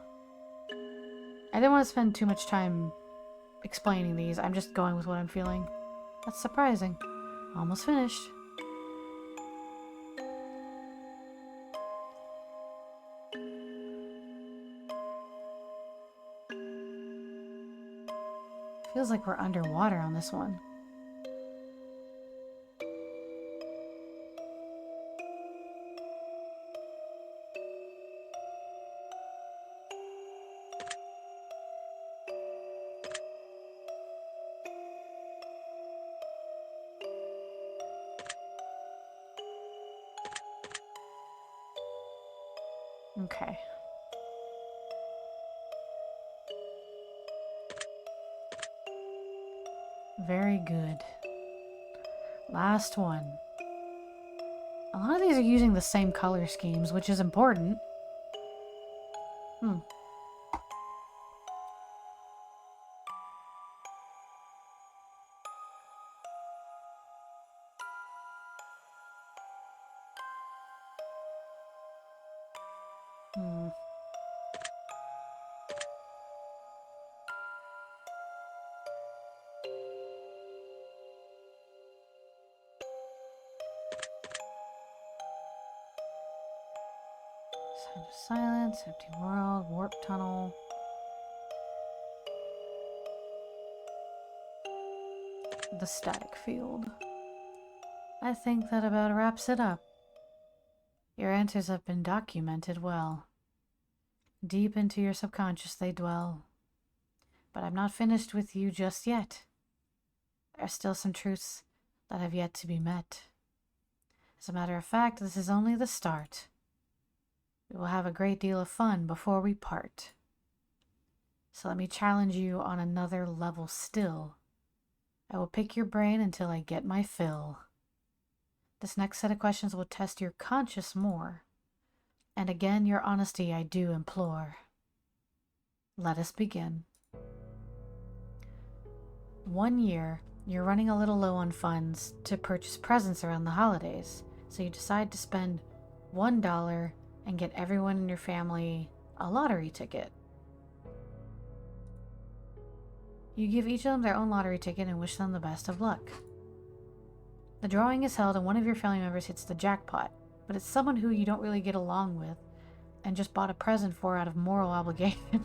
I didn't want to spend too much time explaining these. I'm just going with what I'm feeling. That's surprising. Almost finished. Feels like we're underwater on this one. Okay. Very good. Last one. A lot of these are using the same color schemes, which is important. Sound of silence, empty world, warp tunnel. The static field. I think that about wraps it up. Your answers have been documented well. Deep into your subconscious they dwell. But I'm not finished with you just yet. There are still some truths that have yet to be met. As a matter of fact, this is only the start. We will have a great deal of fun before we part. So let me challenge you on another level still. I will pick your brain until I get my fill. This next set of questions will test your conscience more. And again, your honesty I do implore. Let us begin. 1 year, you're running a little low on funds to purchase presents around the holidays, so you decide to spend $1 and get everyone in your family a lottery ticket. You give each of them their own lottery ticket and wish them the best of luck. The drawing is held and one of your family members hits the jackpot, but it's someone who you don't really get along with and just bought a present for out of moral obligation.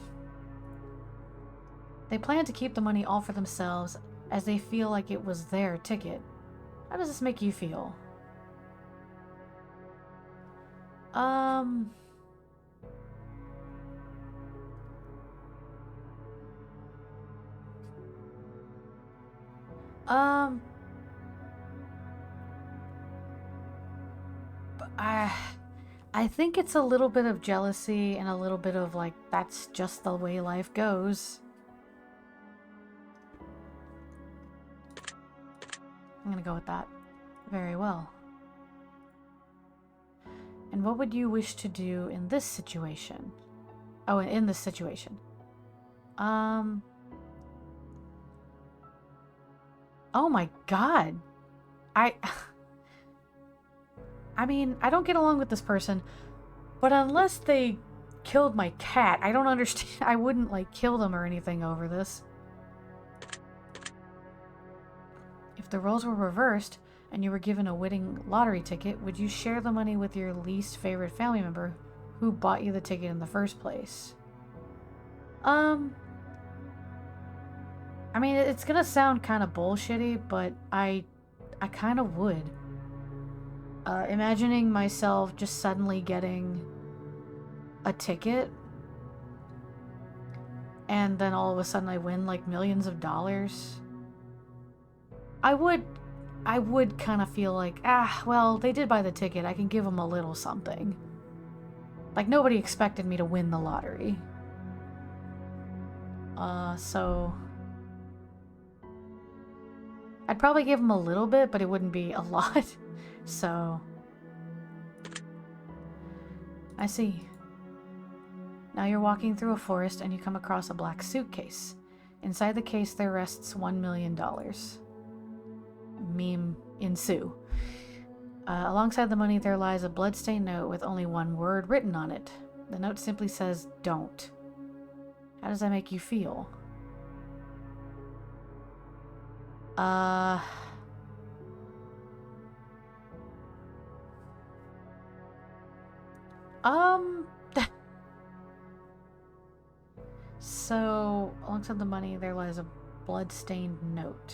They plan to keep the money all for themselves as they feel like it was their ticket. How does this make you feel? I think it's a little bit of jealousy and a little bit of like, that's just the way life goes. I'm gonna go with that. Very well. And what would you wish to do in this situation? Oh, in this situation. Oh my god. I mean, I don't get along with this person, but unless they killed my cat, I don't understand. I wouldn't, like, kill them or anything over this. If the roles were reversed and you were given a winning lottery ticket, would you share the money with your least favorite family member who bought you the ticket in the first place? I mean, it's gonna sound kind of bullshitty, but I kind of would. Imagining myself just suddenly getting a ticket, and then all of a sudden I win like millions of dollars. I would kind of feel like, well, they did buy the ticket. I can give them a little something. Like, nobody expected me to win the lottery. So I'd probably give them a little bit, but it wouldn't be a lot. So I see. Now you're walking through a forest and you come across a black suitcase. Inside the case there rests $1 million. Meme ensue. Alongside the money there lies a bloodstained note with only one word written on it. The note simply says, "Don't." How does that make you feel? So, alongside the money, there lies a blood-stained note.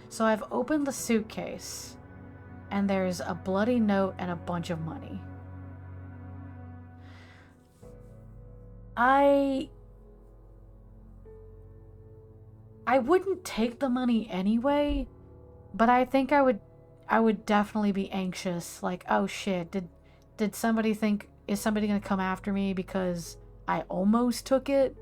So I've opened the suitcase, and there's a bloody note and a bunch of money. I wouldn't take the money anyway, but I think I would definitely be anxious. Like, oh shit, did somebody think, is somebody gonna come after me because I almost took it?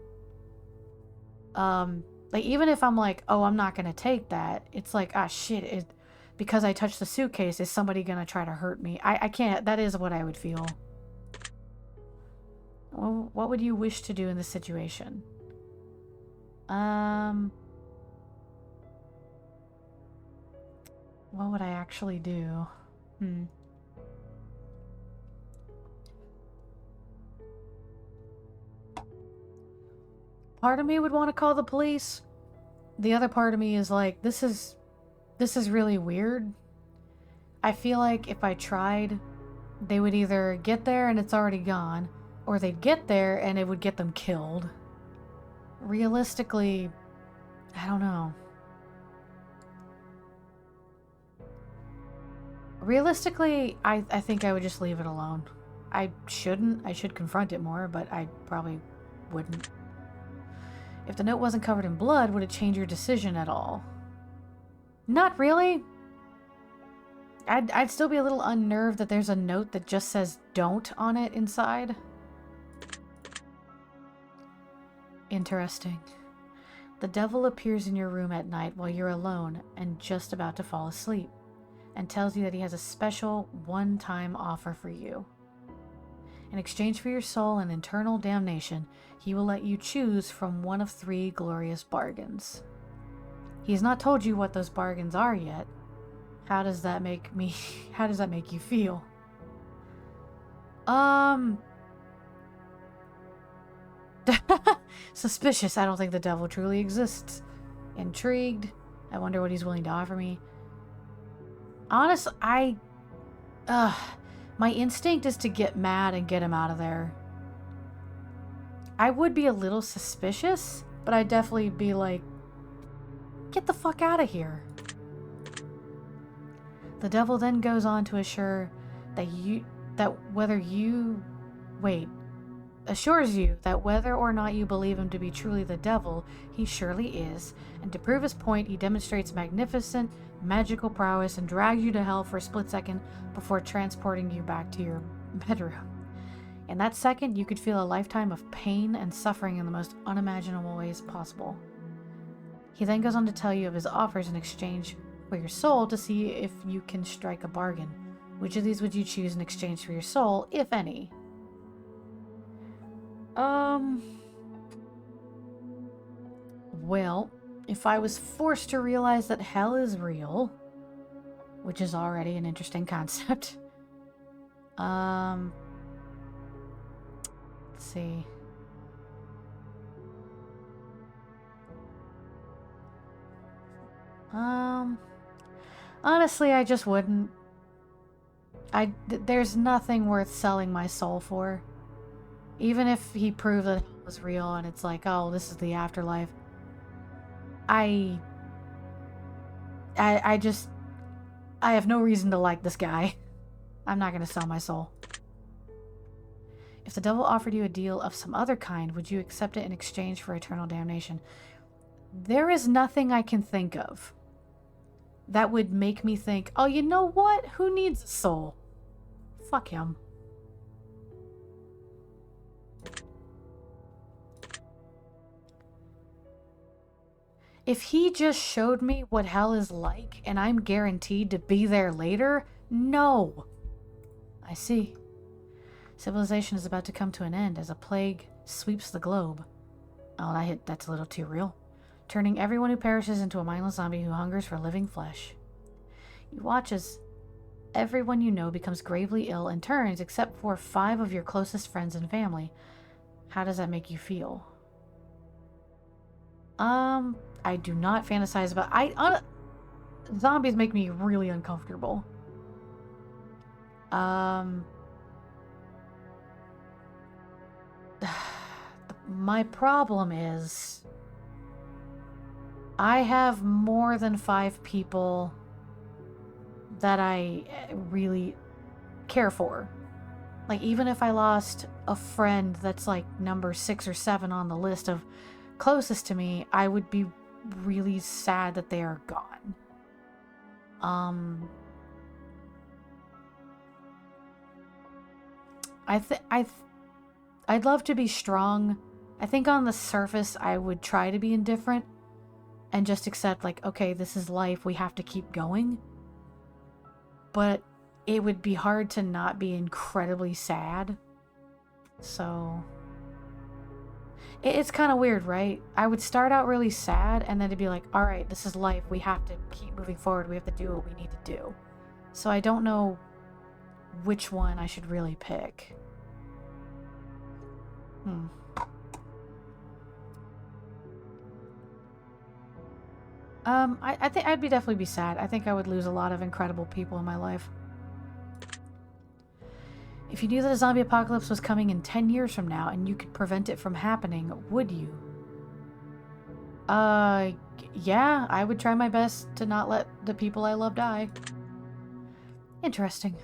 Like, even if I'm like, oh, I'm not gonna take that, it's like, ah shit, because I touched the suitcase, is somebody gonna try to hurt me? I can't, that is what I would feel. Well, what would you wish to do in this situation? What would I actually do? Part of me would want to call the police. The other part of me is like, this is really weird. I feel like if I tried, they would either get there and it's already gone, or they'd get there and it would get them killed. Realistically, I don't know. Realistically, I think I would just leave it alone. I shouldn't. I should confront it more, but I probably wouldn't. If the note wasn't covered in blood, would it change your decision at all? Not really. I'd still be a little unnerved that there's a note that just says "don't" on it inside. Interesting. The devil appears in your room at night while you're alone and just about to fall asleep, and tells you that he has a special one-time offer for you. In exchange for your soul and eternal damnation, he will let you choose from one of 3 glorious bargains. He has not told you what those bargains are yet. How does that make you feel? Suspicious. I don't think the devil truly exists. Intrigued. I wonder what he's willing to offer me. Honestly, my instinct is to get mad and get him out of there. I would be a little suspicious, but I'd definitely be like, get the fuck out of here. The devil then goes on to assures you that whether or not you believe him to be truly the devil, he surely is, and to prove his point, he demonstrates magnificent magical prowess and drags you to hell for a split second before transporting you back to your bedroom. In that second, you could feel a lifetime of pain and suffering in the most unimaginable ways possible. He then goes on to tell you of his offers in exchange for your soul to see if you can strike a bargain. Which of these would you choose in exchange for your soul, if any? Well, if I was forced to realize that hell is real, which is already an interesting concept. Let's see. Honestly, I just wouldn't. There's nothing worth selling my soul for. Even if he proved that was real and it's like, oh, this is the afterlife. I just, I have no reason to like this guy. I'm not going to sell my soul. If the devil offered you a deal of some other kind, would you accept it in exchange for eternal damnation? There is nothing I can think of that would make me think, oh, you know what? Who needs a soul? Fuck him. If he just showed me what hell is like and I'm guaranteed to be there later, no. I see. Civilization is about to come to an end as a plague sweeps the globe. Oh, that's a little too real. Turning everyone who perishes into a mindless zombie who hungers for living flesh. You watch as everyone you know becomes gravely ill and turns, except for 5 of your closest friends and family. How does that make you feel? I do not fantasize about... zombies make me really uncomfortable. My problem is I have more than 5 people that I really care for. Like, even if I lost a friend that's like number 6 or 7 on the list of closest to me, I would be really sad that they are gone. I'd love to be strong. I think on the surface I would try to be indifferent and just accept, like, okay, this is life, we have to keep going. But it would be hard to not be incredibly sad. So it's kind of weird, right? I would start out really sad and then to be like, all right, this is life, we have to keep moving forward, we have to do what we need to do. So I don't know which one I should really pick. I think I'd definitely be sad. I think I would lose a lot of incredible people in my life. If you knew that a zombie apocalypse was coming in 10 years from now and you could prevent it from happening, would you? Yeah, I would try my best to not let the people I love die. Interesting.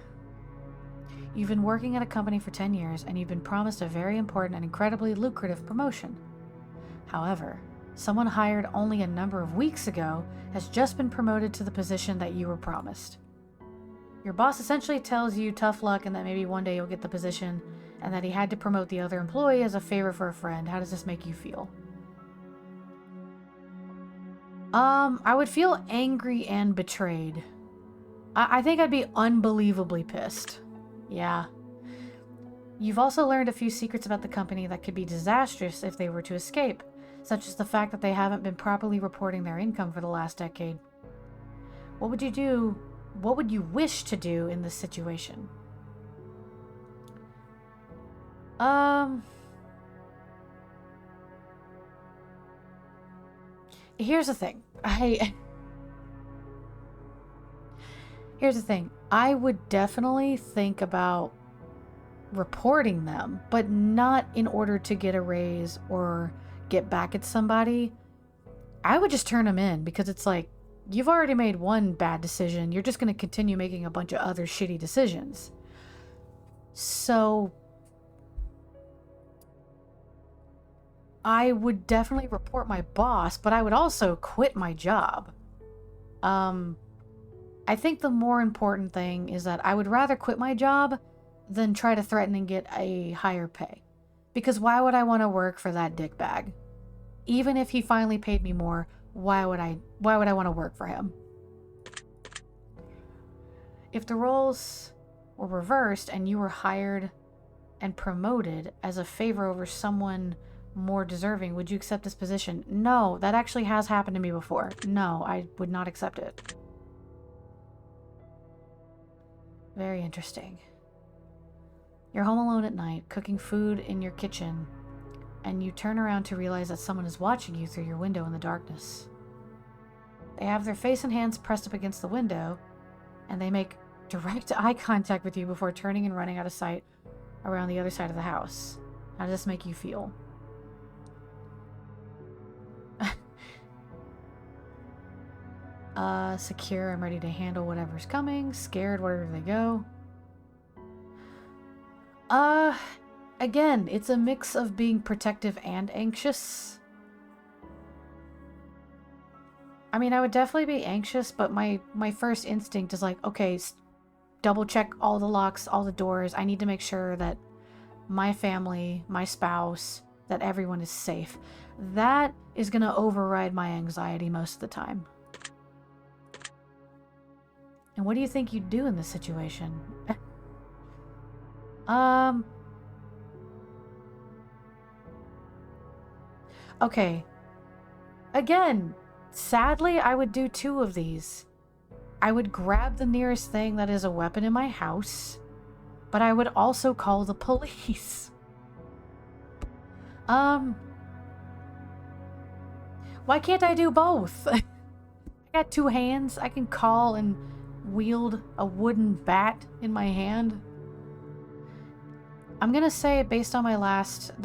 You've been working at a company for 10 years and you've been promised a very important and incredibly lucrative promotion. However, someone hired only a number of weeks ago has just been promoted to the position that you were promised. Your boss essentially tells you tough luck and that maybe one day you'll get the position, and that he had to promote the other employee as a favor for a friend. How does this make you feel? I would feel angry and betrayed. I think I'd be unbelievably pissed. Yeah. You've also learned a few secrets about the company that could be disastrous if they were to escape, such as the fact that they haven't been properly reporting their income for the last decade. What would you do? What would you wish to do in this situation? Here's the thing. Here's the thing. I would definitely think about reporting them, but not in order to get a raise or get back at somebody. I would just turn them in, because it's like, you've already made one bad decision. You're just going to continue making a bunch of other shitty decisions. So I would definitely report my boss, but I would also quit my job. I think the more important thing is that I would rather quit my job than try to threaten and get a higher pay. Because why would I want to work for that dickbag? Even if he finally paid me more, why would I want to work for him? If the roles were reversed and you were hired and promoted as a favor over someone more deserving, would you accept this position? No, that actually has happened to me before. No, I would not accept it. Very interesting. You're home alone at night, cooking food in your kitchen, and you turn around to realize that someone is watching you through your window in the darkness. They have their face and hands pressed up against the window, and they make direct eye contact with you before turning and running out of sight around the other side of the house. How does this make you feel? Secure, I'm ready to handle whatever's coming. Scared, wherever they go. Again, it's a mix of being protective and anxious. I mean, I would definitely be anxious, but my first instinct is like, okay, double check all the locks, all the doors. I need to make sure that my family, my spouse, that everyone is safe. That is going to override my anxiety most of the time. And what do you think you'd do in this situation? Okay. Again, sadly, I would do 2 of these. I would grab the nearest thing that is a weapon in my house, but I would also call the police. Why can't I do both? I got 2 hands. I can call and wield a wooden bat in my hand. I'm gonna say, based on the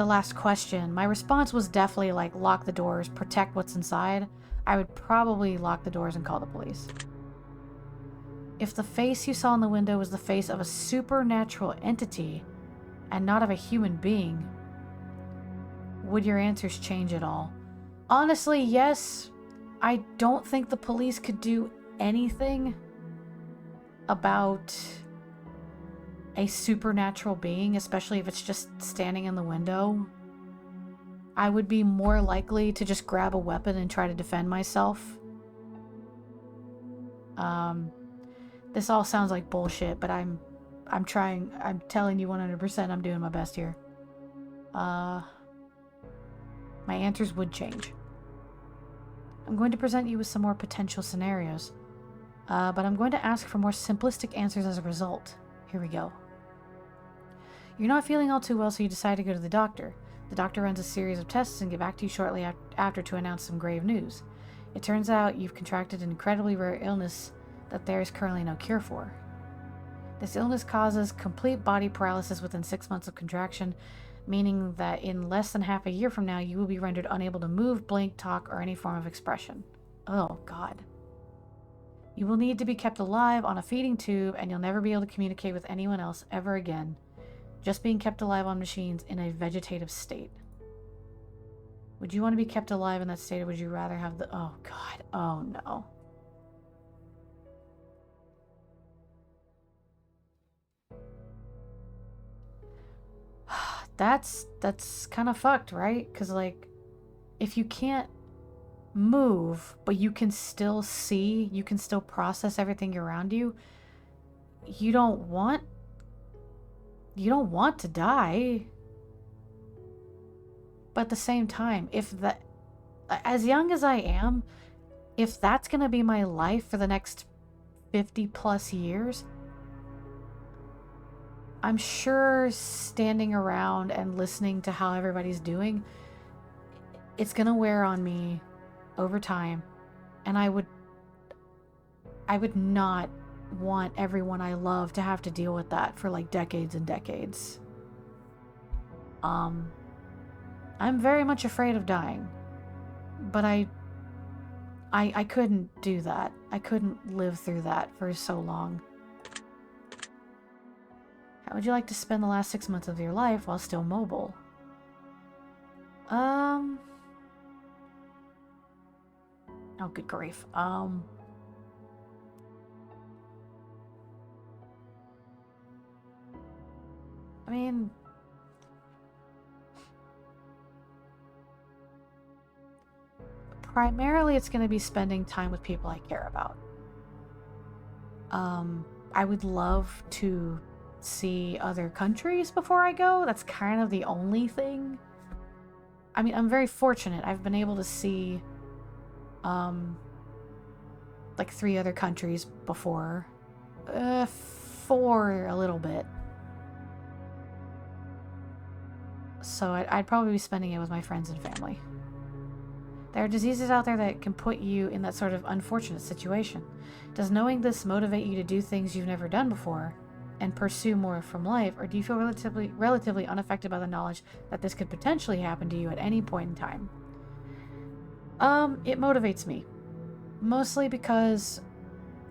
last question, my response was definitely like, lock the doors, protect what's inside. I would probably lock the doors and call the police. If the face you saw in the window was the face of a supernatural entity and not of a human being, would your answers change at all? Honestly, yes. I don't think the police could do anything about a supernatural being, especially if it's just standing in the window. I would be more likely to just grab a weapon and try to defend myself. This all sounds like bullshit, but I'm trying, I'm telling you 100% I'm doing my best here. My answers would change. I'm going to present you with some more potential scenarios, but I'm going to ask for more simplistic answers as a result. Here we go. You're not feeling all too well, so you decide to go to the doctor. The doctor runs a series of tests and get back to you shortly after to announce some grave news. It turns out you've contracted an incredibly rare illness that there is currently no cure for. This illness causes complete body paralysis within 6 months of contraction, meaning that in less than half a year from now, you will be rendered unable to move, blink, talk, or any form of expression. Oh, God. You will need to be kept alive on a feeding tube, and you'll never be able to communicate with anyone else ever again. Just being kept alive on machines in a vegetative state. Would you want to be kept alive in that state, or would you rather have the... Oh, God. Oh, no. That's kind of fucked, right? Because, like, if you can't move, but you can still see, you can still process everything around you, you don't want to die. But at the same time, as young as I am, if that's gonna be my life for the next 50 plus years, I'm sure standing around and listening to how everybody's doing, it's gonna wear on me over time, and I would not want everyone I love to have to deal with that for like decades and decades. I'm very much afraid of dying, but I couldn't do that. I couldn't live through that for so long. How would you like to spend the last 6 months of your life while still mobile? Oh, good grief. I mean... primarily it's going to be spending time with people I care about. I would love to see other countries before I go. That's kind of the only thing. I mean, I'm very fortunate. I've been able to see like 3 other countries before. 4 a little bit. So I'd probably be spending it with my friends and family. There are diseases out there that can put you in that sort of unfortunate situation. Does knowing this motivate you to do things you've never done before and pursue more from life, or do you feel relatively unaffected by the knowledge that this could potentially happen to you at any point in time? It motivates me. Mostly because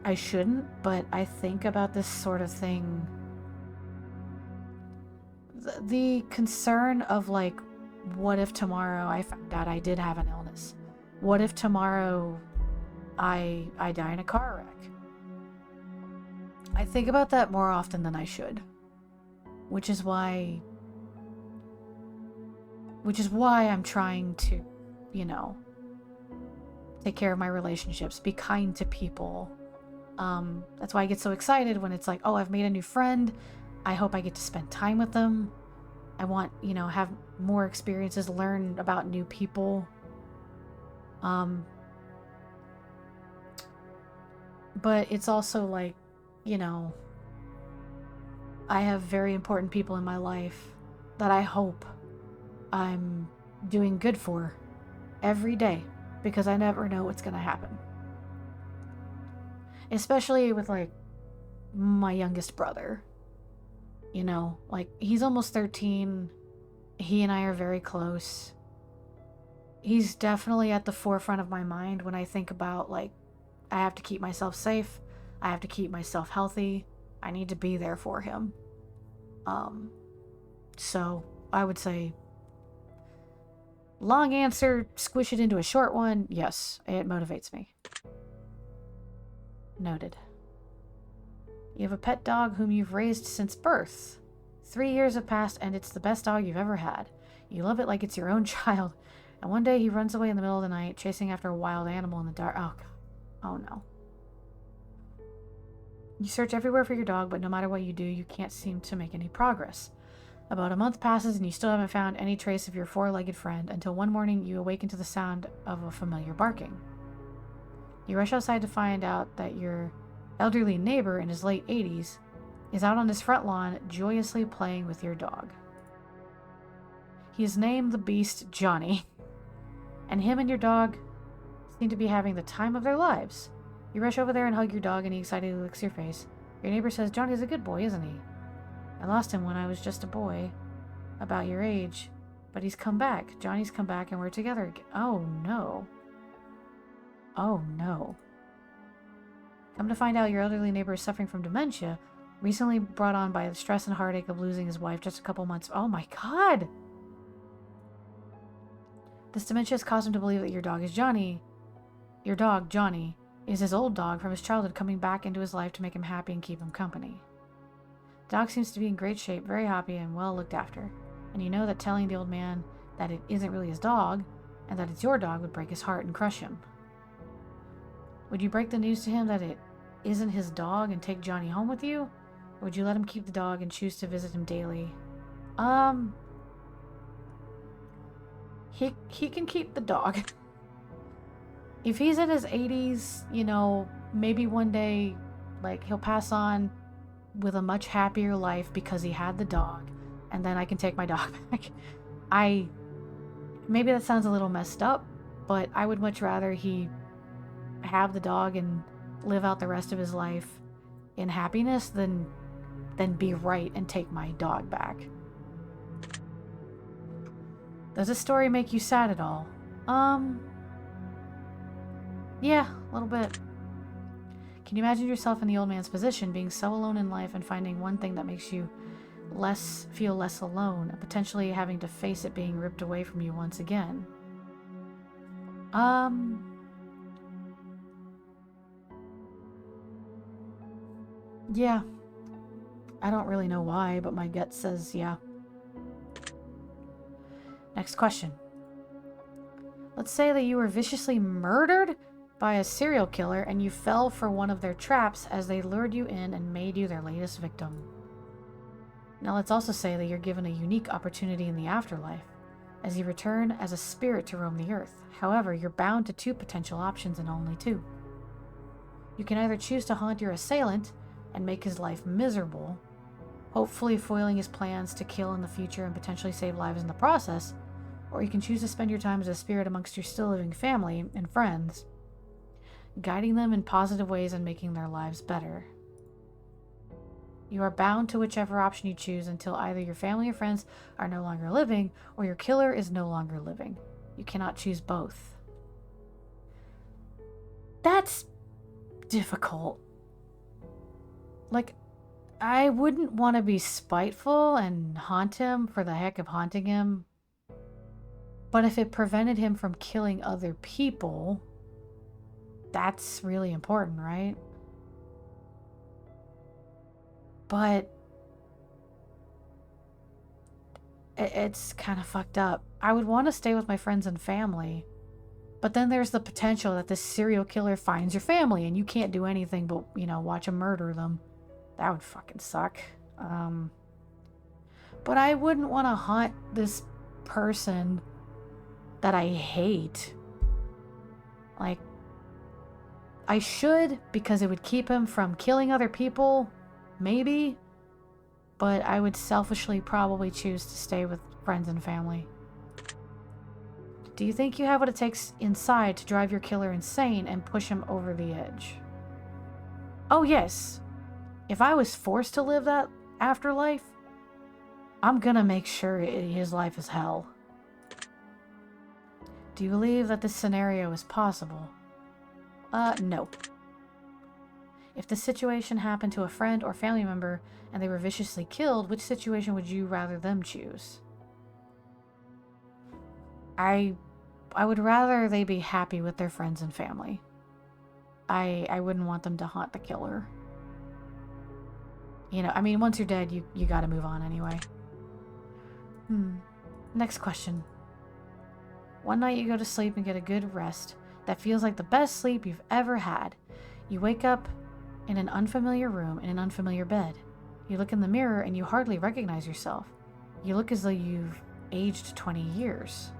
I shouldn't, but I think about this sort of thing. The concern of, like, what if tomorrow I found out I did have an illness? What if tomorrow I die in a car wreck? I think about that more often than I should. Which is why I'm trying to, take care of my relationships, be kind to people. That's why I get so excited when it's like, oh, I've made a new friend. I hope I get to spend time with them. I want, have more experiences, learn about new people. But it's also like, I have very important people in my life that I hope I'm doing good for every day, because I never know what's going to happen. Especially with, like, my youngest brother. Like, he's almost 13. He and I are very close. He's definitely at the forefront of my mind when I think about, like, I have to keep myself safe. I have to keep myself healthy. I need to be there for him. So I would say, long answer, squish it into a short one. Yes, it motivates me. Noted. You have a pet dog whom you've raised since birth. 3 years have passed and it's the best dog you've ever had. You love it like it's your own child. And one day he runs away in the middle of the night, chasing after a wild animal in the dark. Oh, God. Oh, no. You search everywhere for your dog, but no matter what you do, you can't seem to make any progress. About a month passes and you still haven't found any trace of your four-legged friend until one morning you awaken to the sound of a familiar barking. You rush outside to find out that your elderly neighbor in his late 80s is out on his front lawn joyously playing with your dog. He is named the Beast Johnny, and him and your dog seem to be having the time of their lives. You rush over there and hug your dog, and he excitedly licks your face. Your neighbor says, "Johnny's a good boy, isn't he? I lost him when I was just a boy, about your age, but he's come back. Johnny's come back and we're together again." Oh no. Oh no. Come to find out, your elderly neighbor is suffering from dementia, recently brought on by the stress and heartache of losing his wife just a couple months. Oh my God! This dementia has caused him to believe that your dog, Johnny, is his old dog from his childhood coming back into his life to make him happy and keep him company. The dog seems to be in great shape, very happy and well looked after, and you know that telling the old man that it isn't really his dog, and that it's your dog, would break his heart and crush him. Would you break the news to him that it isn't his dog and take Johnny home with you? Or would you let him keep the dog and choose to visit him daily? He can keep the dog. If he's in his 80s, maybe one day, like, he'll pass on with a much happier life because he had the dog, and then I can take my dog back. Maybe that sounds a little messed up, but I would much rather he have the dog and live out the rest of his life in happiness than be right and take my dog back. Does this story make you sad at all? Yeah, a little bit. Can you imagine yourself in the old man's position, being so alone in life and finding one thing that makes you feel less alone, and potentially having to face it being ripped away from you once again? Yeah. I don't really know why, but my gut says yeah. Next question. Let's say that you were viciously murdered by a serial killer and you fell for one of their traps as they lured you in and made you their latest victim. Now let's also say that you're given a unique opportunity in the afterlife, as you return as a spirit to roam the earth. However, you're bound to two potential options and only two. You can either choose to haunt your assailant and make his life miserable, hopefully foiling his plans to kill in the future and potentially save lives in the process, or you can choose to spend your time as a spirit amongst your still living family and friends, guiding them in positive ways and making their lives better. You are bound to whichever option you choose until either your family or friends are no longer living or your killer is no longer living. You cannot choose both. That's difficult. Like, I wouldn't want to be spiteful and haunt him for the heck of haunting him. But if it prevented him from killing other people, that's really important, right? But it's kind of fucked up. I would want to stay with my friends and family, but then there's the potential that this serial killer finds your family and you can't do anything but, you know, watch him murder them. That would fucking suck. But I wouldn't want to haunt this person that I hate. Like, I should, because it would keep him from killing other people, maybe, but I would selfishly probably choose to stay with friends and family. Do you think you have what it takes inside to drive your killer insane and push him over the edge? Oh yes. If I was forced to live that afterlife, I'm gonna make sure his life is hell. Do you believe that this scenario is possible? No. If this situation happened to a friend or family member and they were viciously killed, which situation would you rather them choose? I would rather they be happy with their friends and family. I wouldn't want them to haunt the killer. You know, I mean, once you're dead, you gotta move on anyway. Next question. One night you go to sleep and get a good rest that feels like the best sleep you've ever had. You wake up in an unfamiliar room in an unfamiliar bed. You look in the mirror and you hardly recognize yourself. You look as though you've aged 20 years.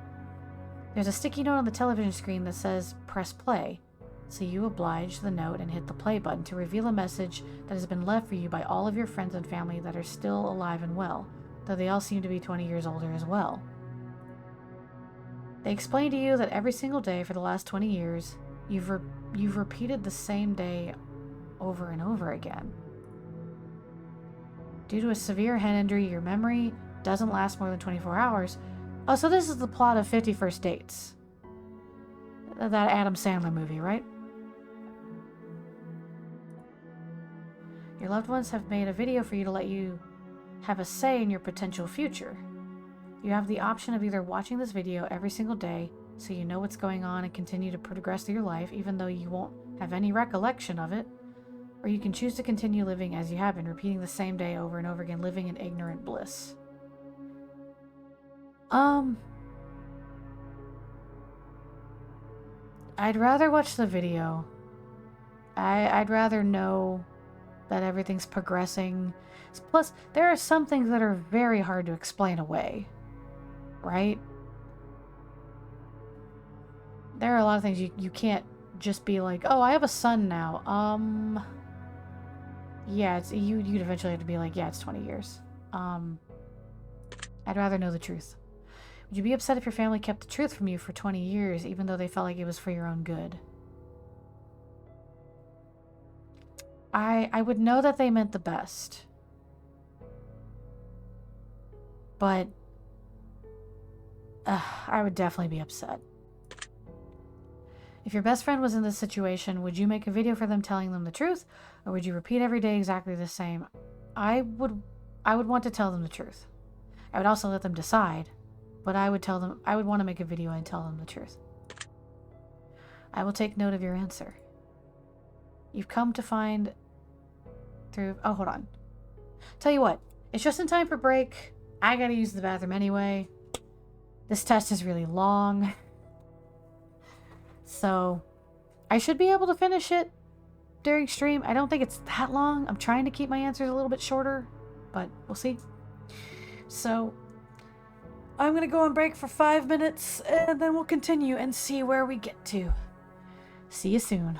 There's a sticky note on the television screen that says, "Press play." So you oblige the note and hit the play button to reveal a message that has been left for you by all of your friends and family that are still alive and well, though they all seem to be 20 years older as well. They explain to you that every single day for the last 20 years, you've repeated the same day over and over again. Due to a severe head injury, your memory doesn't last more than 24 hours. Oh, so this is the plot of 50 First Dates. That Adam Sandler movie, right? Your loved ones have made a video for you to let you have a say in your potential future. You have the option of either watching this video every single day so you know what's going on and continue to progress through your life even though you won't have any recollection of it, or you can choose to continue living as you have been, repeating the same day over and over again, living in ignorant bliss. I'd rather watch the video. I'd rather know that everything's progressing. Plus, there are some things that are very hard to explain away, right? There are a lot of things you can't just be like, oh, I have a son now. Yeah, you'd eventually have to be like, yeah, it's 20 years. I'd rather know the truth. Would you be upset if your family kept the truth from you for 20 years, even though they felt like it was for your own good? I would know that they meant the best. But I would definitely be upset. If your best friend was in this situation, would you make a video for them telling them the truth, or would you repeat every day exactly the same? I would want to tell them the truth. I would also let them decide, but I would want to make a video and tell them the truth. I will take note of your answer. You've come to find through... Oh, hold on. Tell you what, it's just in time for break. I gotta use the bathroom anyway. This test is really long. So, I should be able to finish it during stream. I don't think it's that long. I'm trying to keep my answers a little bit shorter, but we'll see. So, I'm gonna go on break for 5 minutes, and then we'll continue and see where we get to. See you soon.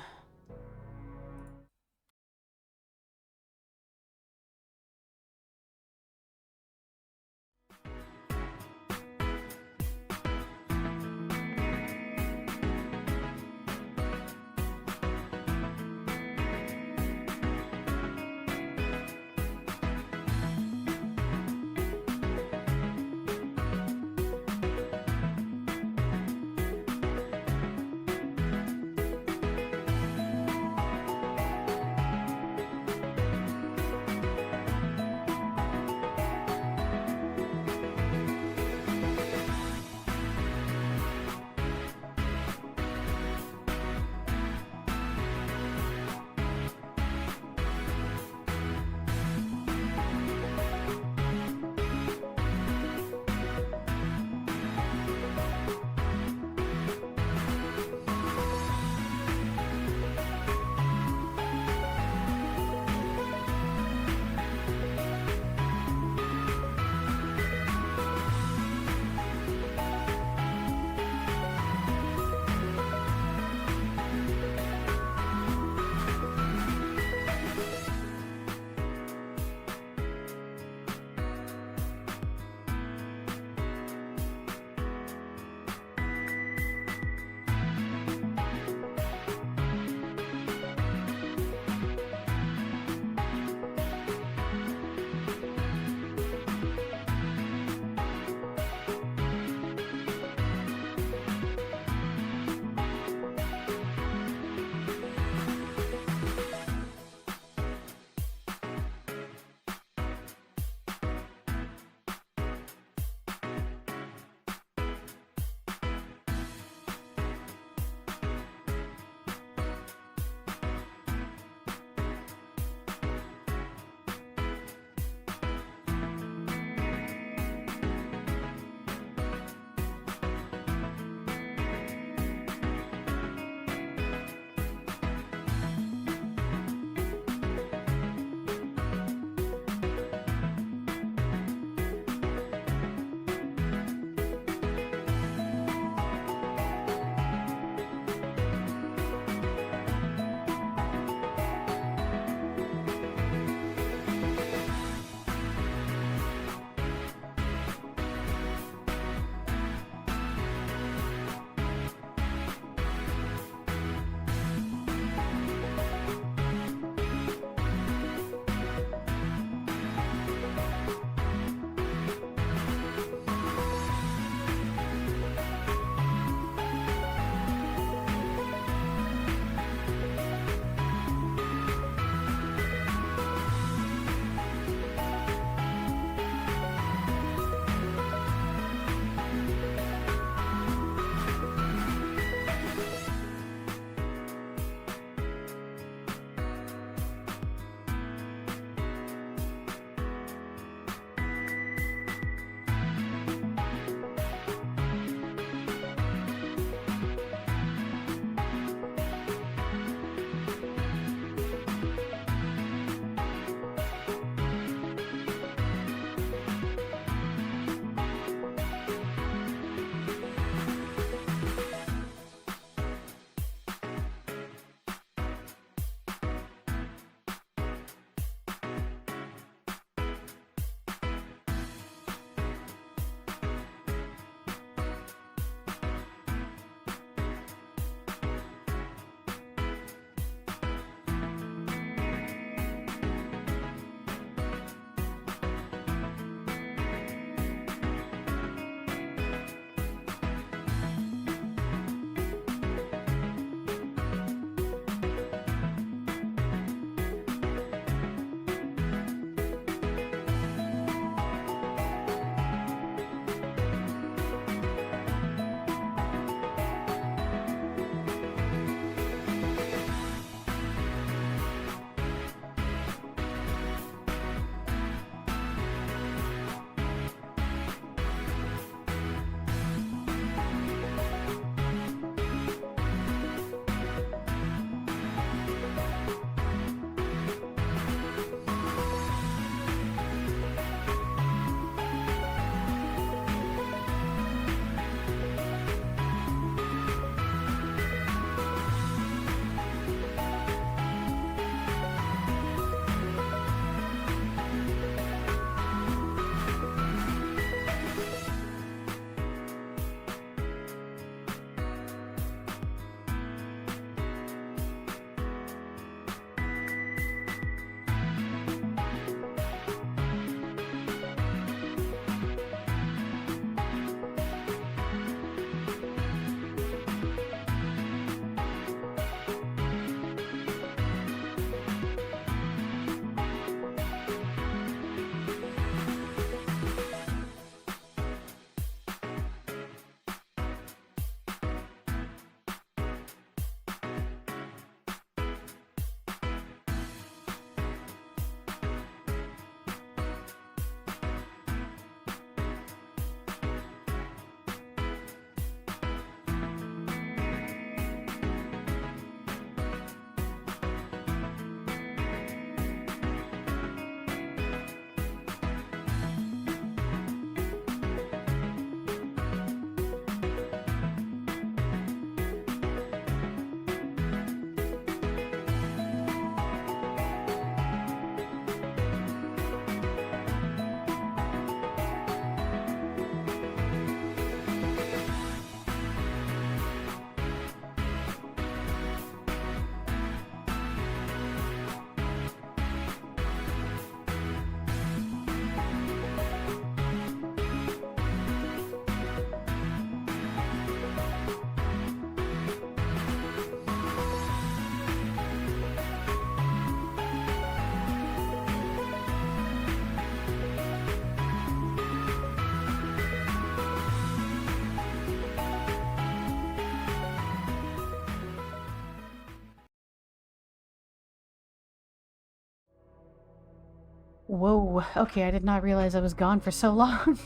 Whoa, okay, I did not realize I was gone for so long.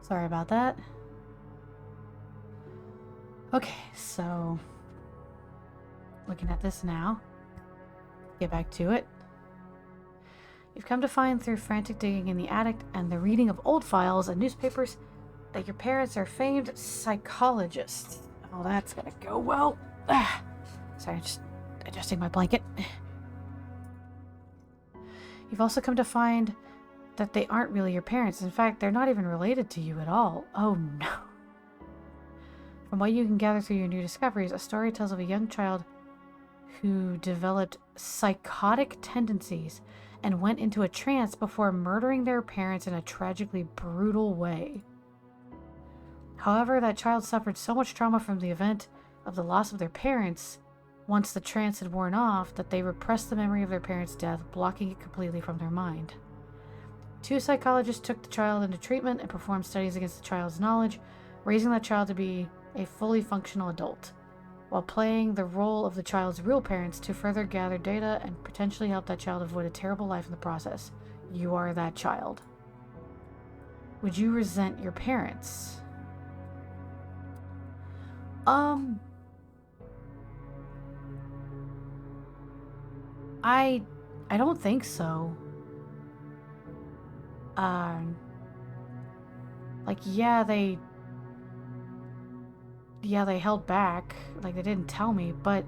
Sorry about that. Okay, so looking at this now. Get back to it. You've come to find through frantic digging in the attic and the reading of old files and newspapers that your parents are famed psychologists. Oh, that's gonna go well. Sorry, just adjusting my blanket. You've also come to find that they aren't really your parents. In fact, they're not even related to you at all. Oh no. From what you can gather through your new discoveries, a story tells of a young child who developed psychotic tendencies and went into a trance before murdering their parents in a tragically brutal way. However, that child suffered so much trauma from the event of the loss of their parents once the trance had worn off that they repressed the memory of their parents' death, blocking it completely from their mind. 2 psychologists took the child into treatment and performed studies against the child's knowledge, raising that child to be a fully functional adult, while playing the role of the child's real parents to further gather data and potentially help that child avoid a terrible life in the process. You are that child. Would you resent your parents? I don't think so. Like, yeah, they held back. Like, they didn't tell me, but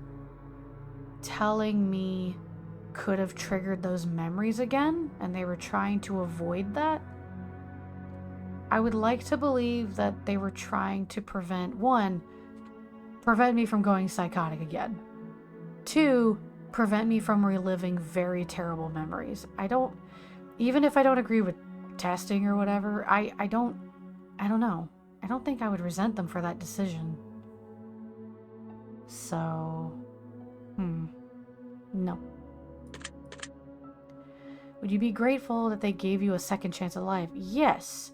telling me could have triggered those memories again, and they were trying to avoid that. I would like to believe that they were trying to prevent me from going psychotic again. 2, prevent me from reliving very terrible memories. Even if I don't agree with testing or whatever, I don't know. I don't think I would resent them for that decision. So, no. Would you be grateful that they gave you a second chance at life? Yes.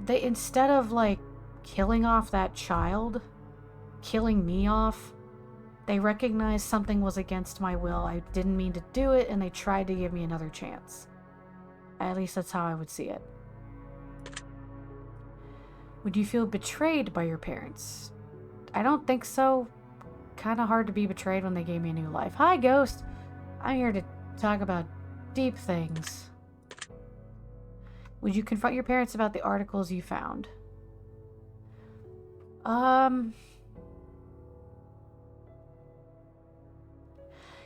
They, instead of like killing off that child, killing me off, they recognized something was against my will. I didn't mean to do it, and they tried to give me another chance. At least that's how I would see it. Would you feel betrayed by your parents? I don't think so. Kind of hard to be betrayed when they gave me a new life. Hi, Ghost. I'm here to talk about deep things. Would you confront your parents about the articles you found?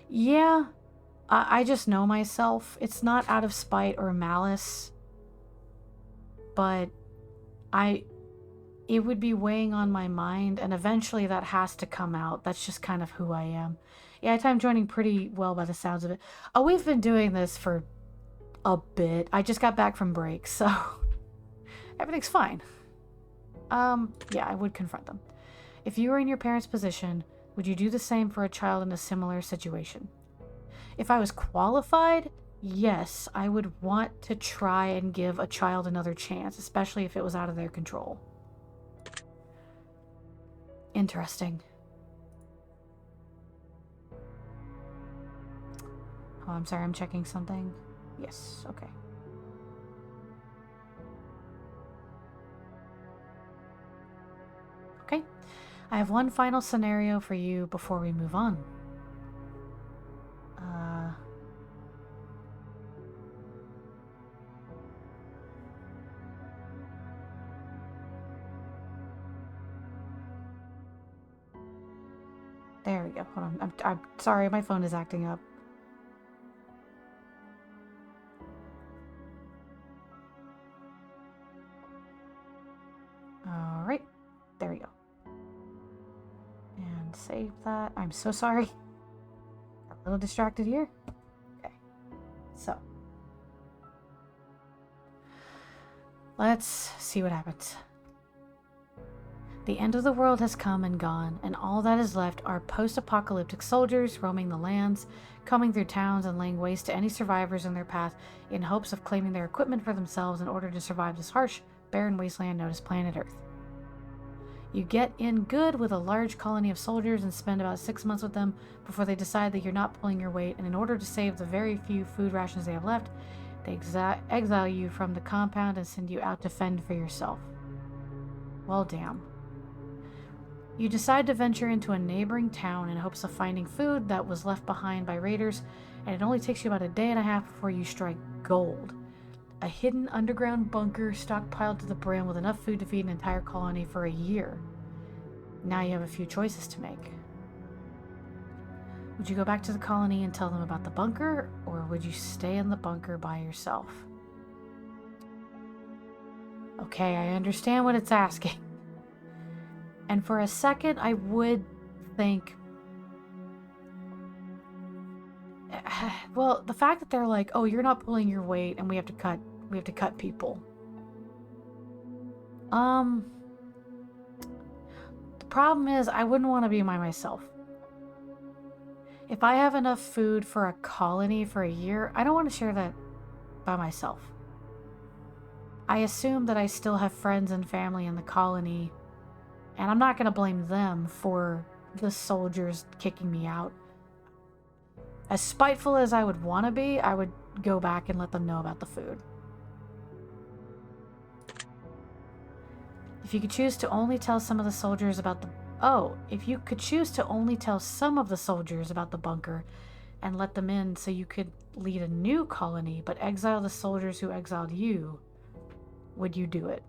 Yeah. I just know myself. It's not out of spite or malice. But it would be weighing on my mind, and eventually that has to come out. That's just kind of who I am. Yeah, I'm joining pretty well by the sounds of it. Oh, we've been doing this for a bit. I just got back from break, so everything's fine. Yeah, I would confront them. If you were in your parents' position, would you do the same for a child in a similar situation? If I was qualified, yes, I would want to try and give a child another chance, especially if it was out of their control. Interesting. Oh, I'm sorry, I'm checking something. Yes, okay. Okay, I have one final scenario for you before we move on. There we go. Hold on. I'm sorry, my phone is acting up. All right. There we go. And save that. I'm so sorry. A little distracted here. Okay. So. Let's see what happens. The end of the world has come and gone, and all that is left are post-apocalyptic soldiers roaming the lands, combing through towns and laying waste to any survivors in their path in hopes of claiming their equipment for themselves in order to survive this harsh, barren wasteland known as planet Earth. You get in good with a large colony of soldiers and spend about 6 months with them before they decide that you're not pulling your weight, and in order to save the very few food rations they have left, they exile you from the compound and send you out to fend for yourself. Well, damn. You decide to venture into a neighboring town in hopes of finding food that was left behind by raiders, and it only takes you about a day and a half before you strike gold. A hidden underground bunker stockpiled to the brim with enough food to feed an entire colony for a year. Now you have a few choices to make. Would you go back to the colony and tell them about the bunker, or would you stay in the bunker by yourself? Okay, I understand what it's asking. And for a second, I would think... Well, the fact that they're like, oh, you're not pulling your weight and we have to cut people. The problem is I wouldn't want to be by myself. If I have enough food for a colony for a year, I don't want to share that by myself. I assume that I still have friends and family in the colony, and I'm not going to blame them for the soldiers kicking me out. As spiteful as I would want to be, I would go back and let them know about the food. If you could choose to only tell some of the soldiers about the... if you could choose to only tell some of the soldiers about the bunker and let them in so you could lead a new colony but exile the soldiers who exiled you, would you do it?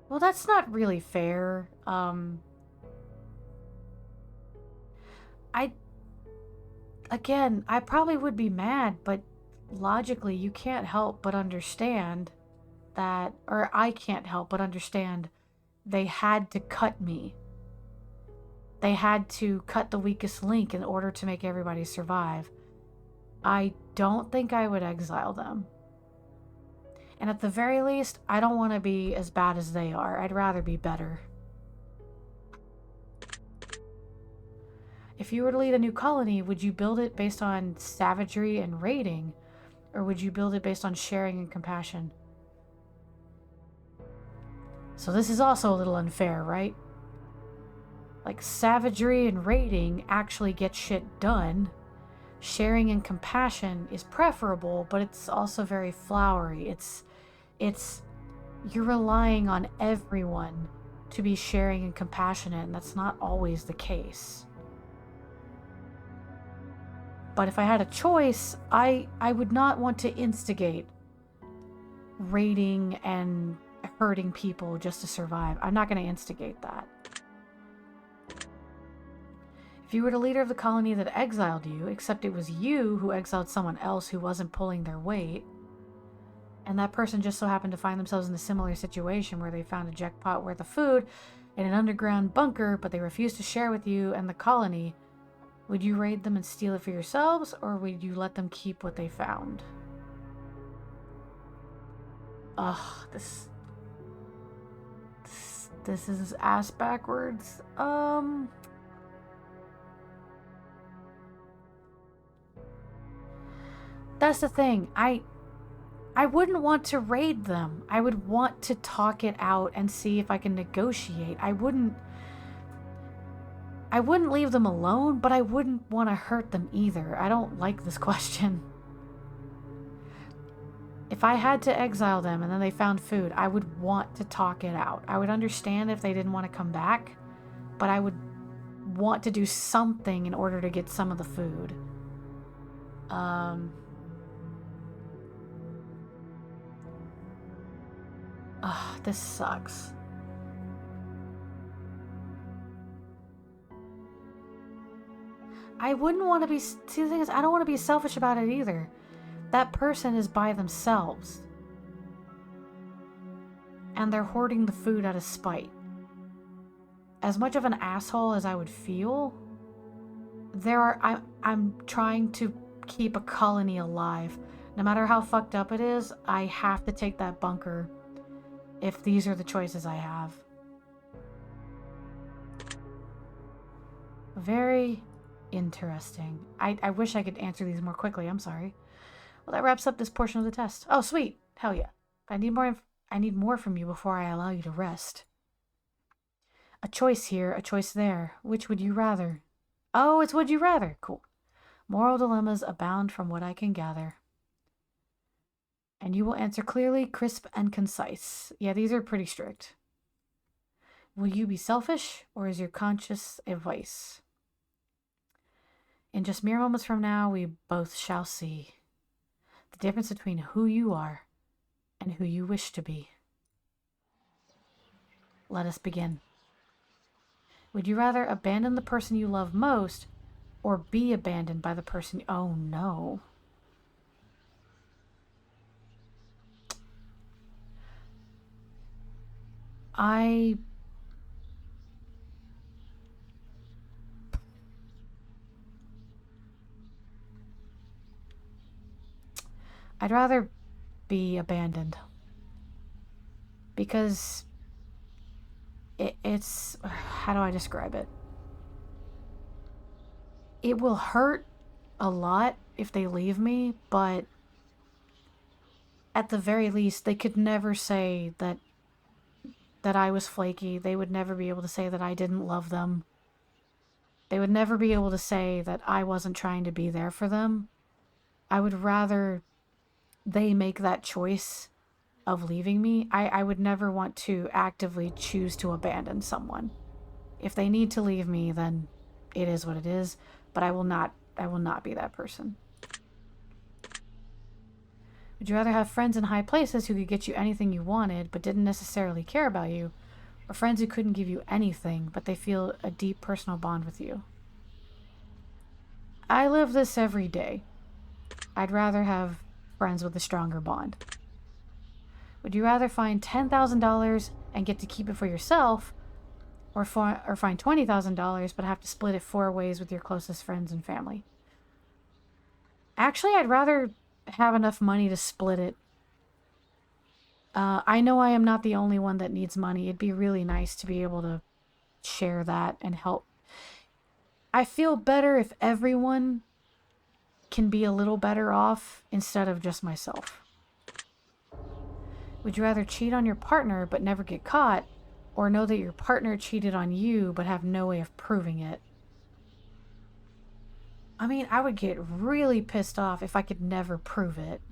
Well, that's not really fair. I probably would be mad, but logically you can't help but understand that, or I can't help but understand they had to cut me. They had to cut the weakest link in order to make everybody survive. I don't think I would exile them. And at the very least, I don't want to be as bad as they are. I'd rather be better. If you were to lead a new colony, would you build it based on savagery and raiding? Or would you build it based on sharing and compassion? So this is also a little unfair, right? Like, savagery and raiding actually get shit done. Sharing and compassion is preferable, but it's also very flowery. It's you're relying on everyone to be sharing and compassionate, and that's not always the case. But if I had a choice, I would not want to instigate raiding and hurting people just to survive. I'm not going to instigate that. If you were the leader of the colony that exiled you, except it was you who exiled someone else who wasn't pulling their weight, and that person just so happened to find themselves in a similar situation where they found a jackpot worth of food in an underground bunker, but they refused to share with you and the colony, would you raid them and steal it for yourselves, or would you let them keep what they found? Ugh, this is ass backwards. That's the thing. I wouldn't want to raid them. I would want to talk it out and see if I can negotiate. I wouldn't leave them alone, but I wouldn't want to hurt them either. I don't like this question. If I had to exile them and then they found food, I would want to talk it out. I would understand if they didn't want to come back, but I would want to do something in order to get some of the food. This sucks. I wouldn't want to be... See, the thing is, I don't want to be selfish about it either. That person is by themselves. And they're hoarding the food out of spite. As much of an asshole as I would feel, I'm trying to keep a colony alive. No matter how fucked up it is, I have to take that bunker if these are the choices I have. Very interesting. I wish I could answer these more quickly. I'm sorry. Well, that wraps up this portion of the test. Oh, sweet. Hell yeah. If I need more I need more from you before I allow you to rest. A choice here, a choice there. Which would you rather? Oh, it's would you rather. Cool. Moral dilemmas abound from what I can gather. And you will answer clearly, crisp, and concise. Yeah, these are pretty strict. Will you be selfish, or is your conscience a vice? In just mere moments from now, we both shall see the difference between who you are and who you wish to be. Let us begin. Would you rather abandon the person you love most, or be abandoned by the person... Oh, no. I'd rather be abandoned. Because it's... How do I describe it? It will hurt a lot if they leave me, but at the very least, they could never say that I was flaky. They would never be able to say that I didn't love them. They would never be able to say that I wasn't trying to be there for them. I would rather they make that choice of leaving me. I would never want to actively choose to abandon someone. If they need to leave me, then it is what it is, but I will not be that person. Would you rather have friends in high places who could get you anything you wanted but didn't necessarily care about you, or friends who couldn't give you anything but they feel a deep personal bond with you? I live this every day. I'd rather have friends with a stronger bond. Would you rather find $10,000 and get to keep it for yourself, or find $20,000 but have to split it 4 ways with your closest friends and family? Actually, I'd rather have enough money to split it. I know I am not the only one that needs money. It'd be really nice to be able to share that and help. I feel better if everyone can be a little better off instead of just myself. Would you rather cheat on your partner but never get caught, or know that your partner cheated on you but have no way of proving it? I mean, I would get really pissed off if I could never prove it.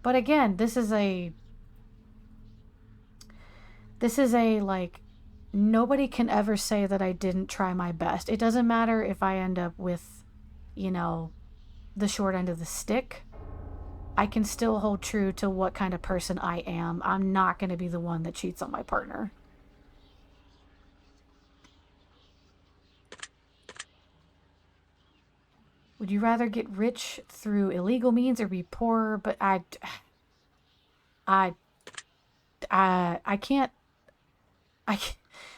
But again, this is a like, nobody can ever say that I didn't try my best. It doesn't matter if I end up with, you know, the short end of the stick. I can still hold true to what kind of person I am. I'm not going to be the one that cheats on my partner. Would you rather get rich through illegal means or be poor? But I can't.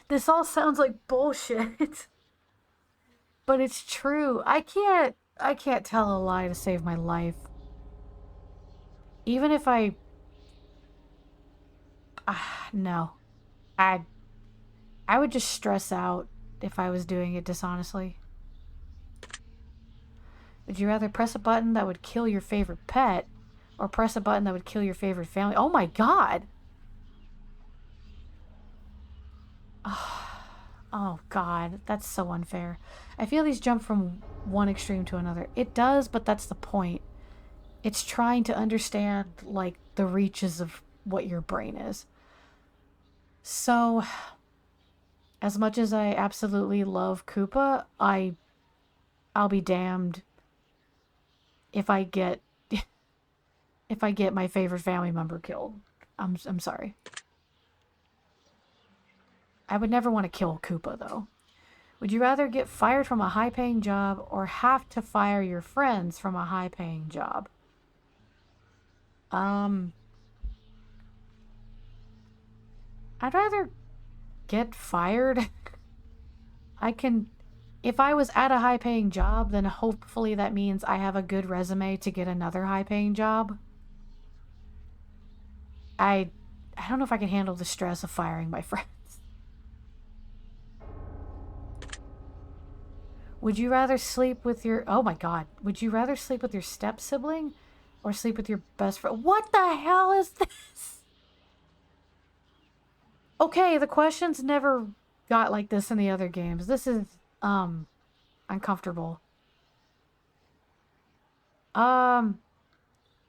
This all sounds like bullshit, but it's true. I can't tell a lie to save my life. Even if no, I would just stress out if I was doing it dishonestly. Would you rather press a button that would kill your favorite pet, or press a button that would kill your favorite family? Oh my god! Oh god, that's so unfair. I feel these jump from one extreme to another. It does, but that's the point. It's trying to understand, like, the reaches of what your brain is. So, as much as I absolutely love Koopa, I'll be damned if I get my favorite family member killed. I'm sorry. I would never want to kill Koopa, though. Would you rather get fired from a high-paying job or have to fire your friends from a high-paying job? I'd rather get fired. If I was at a high-paying job, then hopefully that means I have a good resume to get another high-paying job. I don't know if I can handle the stress of firing my friends. Would you rather sleep with your... Oh my god. Would you rather sleep with your step-sibling or sleep with your best friend? What the hell is this? Okay, the questions never got like this in the other games. This is uncomfortable. Um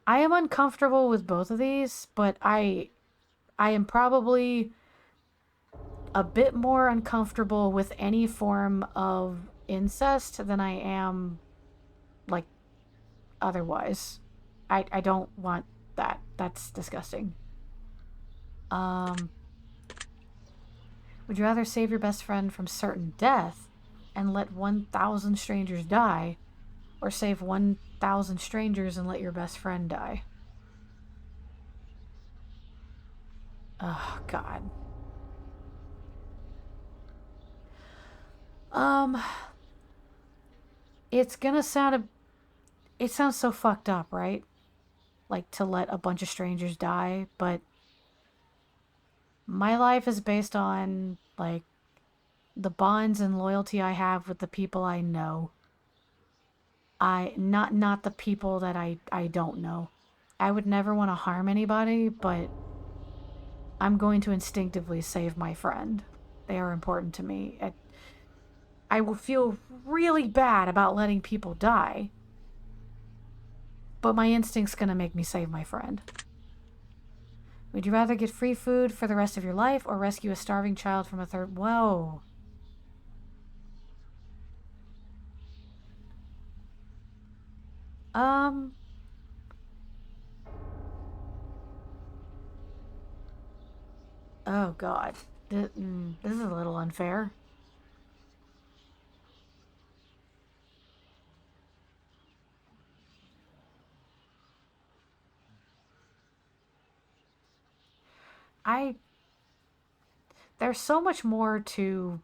I am uncomfortable with both of these, but I am probably a bit more uncomfortable with any form of incest than I am like otherwise. I don't want that. That's disgusting. Um would you rather save your best friend from certain death and let 1,000 strangers die, or save 1,000 strangers and let your best friend die? Oh god. Um it's gonna sound it sounds so fucked up, right? Like to let a bunch of strangers die, but my life is based on like the bonds and loyalty I have with the people I know. I not the people that I don't know. I would never want to harm anybody, but I'm going to instinctively save my friend. They are important to me. I will feel really bad about letting people die, but my instinct's going to make me save my friend. Would you rather get free food for the rest of your life or rescue a starving child from a third? Whoa. Um, oh god. This is a little unfair. I There's so much more to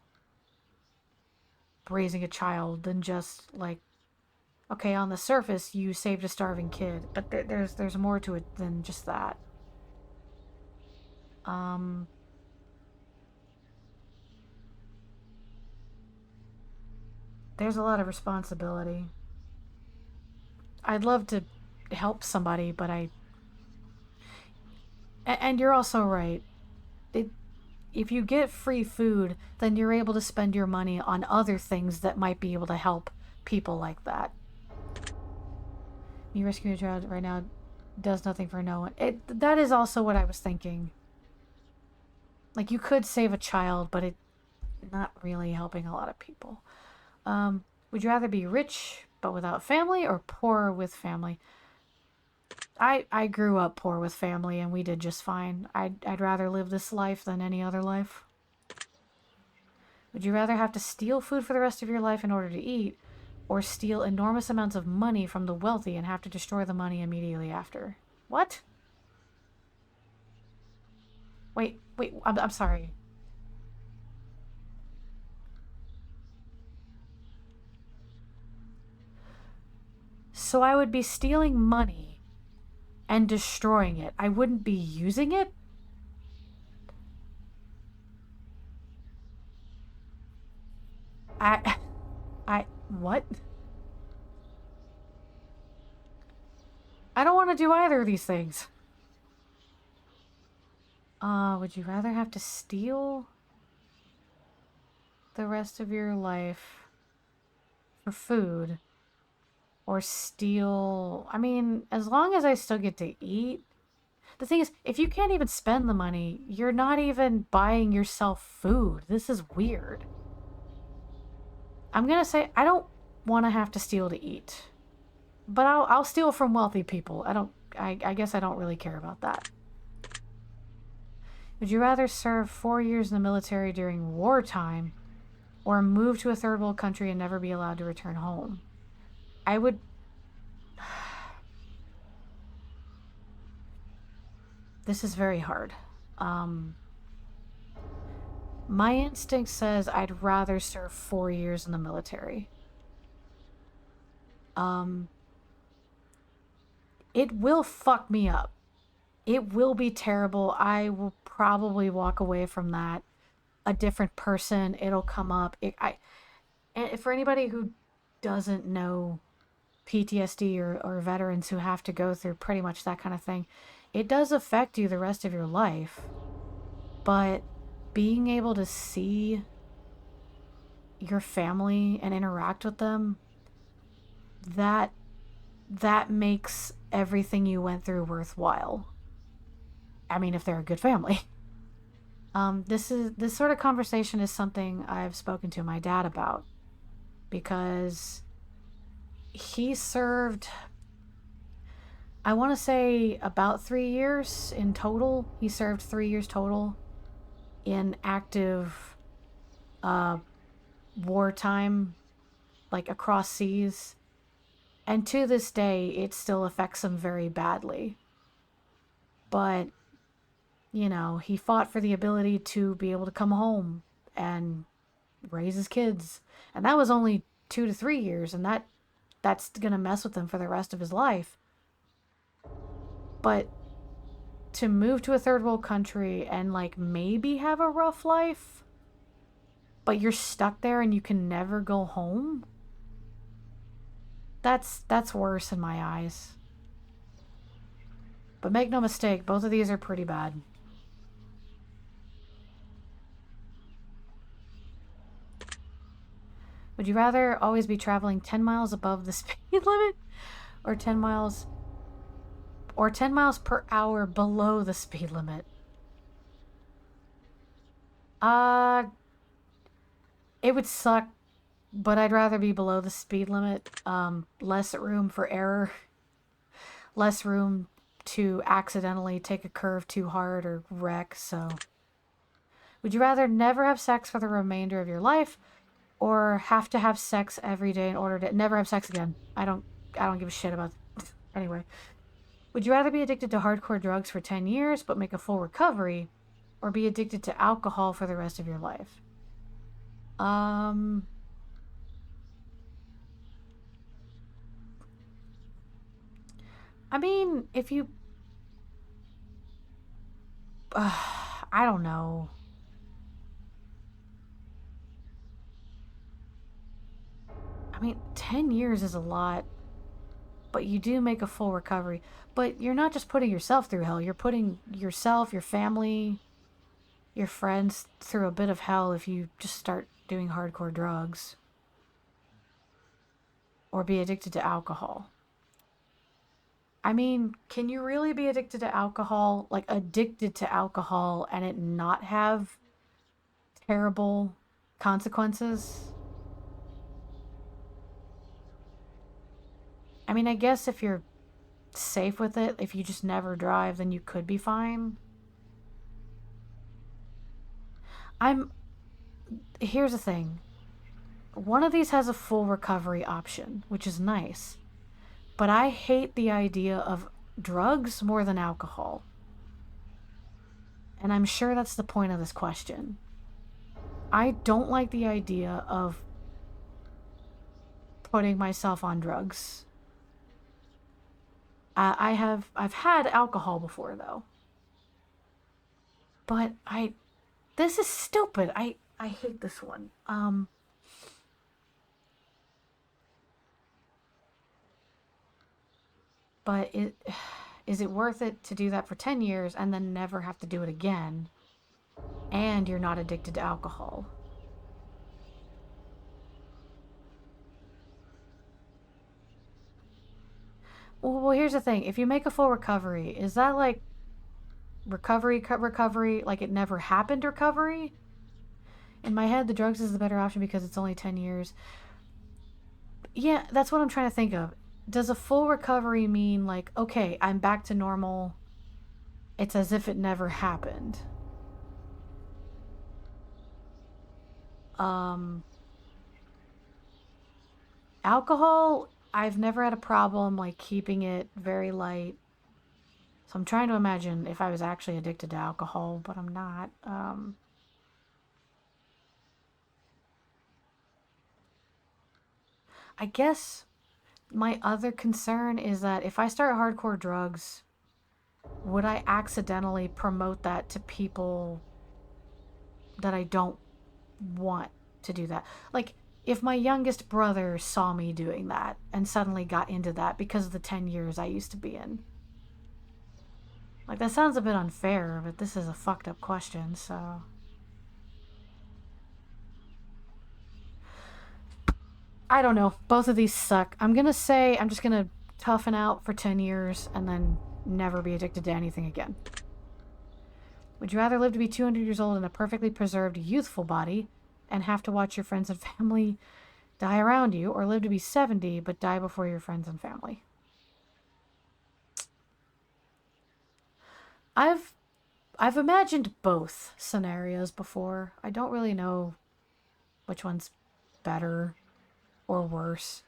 raising a child than just like, okay, on the surface you saved a starving kid, but there's more to it than just that. Um, there's a lot of responsibility. I'd love to help somebody, but and you're also right. It, if you get free food, then you're able to spend your money on other things that might be able to help people like that. Me rescuing a child right now does nothing for no one. That is also what I was thinking. Like you could save a child, but it not really helping a lot of people. Would you rather be rich but without family or poor with family? I grew up poor with family and we did just fine. I'd rather live this life than any other life. Would you rather have to steal food for the rest of your life in order to eat, or steal enormous amounts of money from the wealthy and have to destroy the money immediately after? What? Wait, I'm sorry. So I would be stealing money and destroying it. I wouldn't be using it? I what? I don't want to do either of these things. Would you rather have to steal the rest of your life for food, or steal, I mean, as long as I still get to eat. The thing is, if you can't even spend the money, you're not even buying yourself food. This is weird. I'm gonna say I don't want to have to steal to eat, but I'll steal from wealthy people. I guess I don't really care about that. Would you rather serve 4 years in the military during wartime, or move to a third world country and never be allowed to return home? I would. This is very hard. Um, my instinct says I'd rather serve 4 years in the military. Um, it will fuck me up. It will be terrible. I will probably walk away from that a different person. It'll come up. And for anybody who doesn't know PTSD, or veterans who have to go through pretty much that kind of thing, it does affect you the rest of your life. But being able to see your family and interact with them, that makes everything you went through worthwhile. I mean, if they're a good family. This sort of conversation is something I've spoken to my dad about, because he served, I want to say, about 3 years in total. He served 3 years total in active wartime, like across seas. And to this day, it still affects him very badly. But, you know, he fought for the ability to be able to come home and raise his kids. And that was only 2 to 3 years, and that's going to mess with him for the rest of his life. But to move to a third world country and like maybe have a rough life, but you're stuck there and you can never go home, that's worse in my eyes. But make no mistake, both of these are pretty bad. Would you rather always be traveling 10 miles above the speed limit, or 10 miles per hour below the speed limit? It would suck, but I'd rather be below the speed limit. Less room for error, less room to accidentally take a curve too hard or wreck. So, would you rather never have sex for the remainder of your life, or have to have sex every day in order to never have sex again? I don't give a shit about anyway. Would you rather be addicted to hardcore drugs for 10 years but make a full recovery, or be addicted to alcohol for the rest of your life? I mean, if you I don't know. I mean, 10 years is a lot, but you do make a full recovery. But you're not just putting yourself through hell. You're putting yourself, your family, your friends through a bit of hell if you just start doing hardcore drugs. Or be addicted to alcohol. I mean, can you really be addicted to alcohol, like addicted to alcohol, and it not have terrible consequences? I mean, I guess if you're safe with it, if you just never drive, then you could be fine. Here's the thing. One of these has a full recovery option, which is nice. But I hate the idea of drugs more than alcohol. And I'm sure that's the point of this question. I don't like the idea of putting myself on drugs. I've had alcohol before though. But this is stupid. I hate this one. But is it worth it to do that for 10 years and then never have to do it again? And you're not addicted to alcohol. Well, here's the thing. If you make a full recovery, is that like recovery, like it never happened recovery? In my head, the drugs is the better option because it's only 10 years. Yeah, that's what I'm trying to think of. Does a full recovery mean like, okay, I'm back to normal? It's as if it never happened. Alcohol, I've never had a problem like keeping it very light. So I'm trying to imagine if I was actually addicted to alcohol, but I'm not. I guess my other concern is that if I start hardcore drugs, would I accidentally promote that to people that I don't want to do that? Like, if my youngest brother saw me doing that and suddenly got into that because of the 10 years I used to be in. Like, that sounds a bit unfair, but this is a fucked up question, so. I don't know. Both of these suck. I'm gonna say I'm just gonna toughen out for 10 years and then never be addicted to anything again. Would you rather live to be 200 years old in a perfectly preserved, youthful body and have to watch your friends and family die around you, or live to be 70 but die before your friends and family? I've imagined both scenarios before. I don't really know which one's better or worse.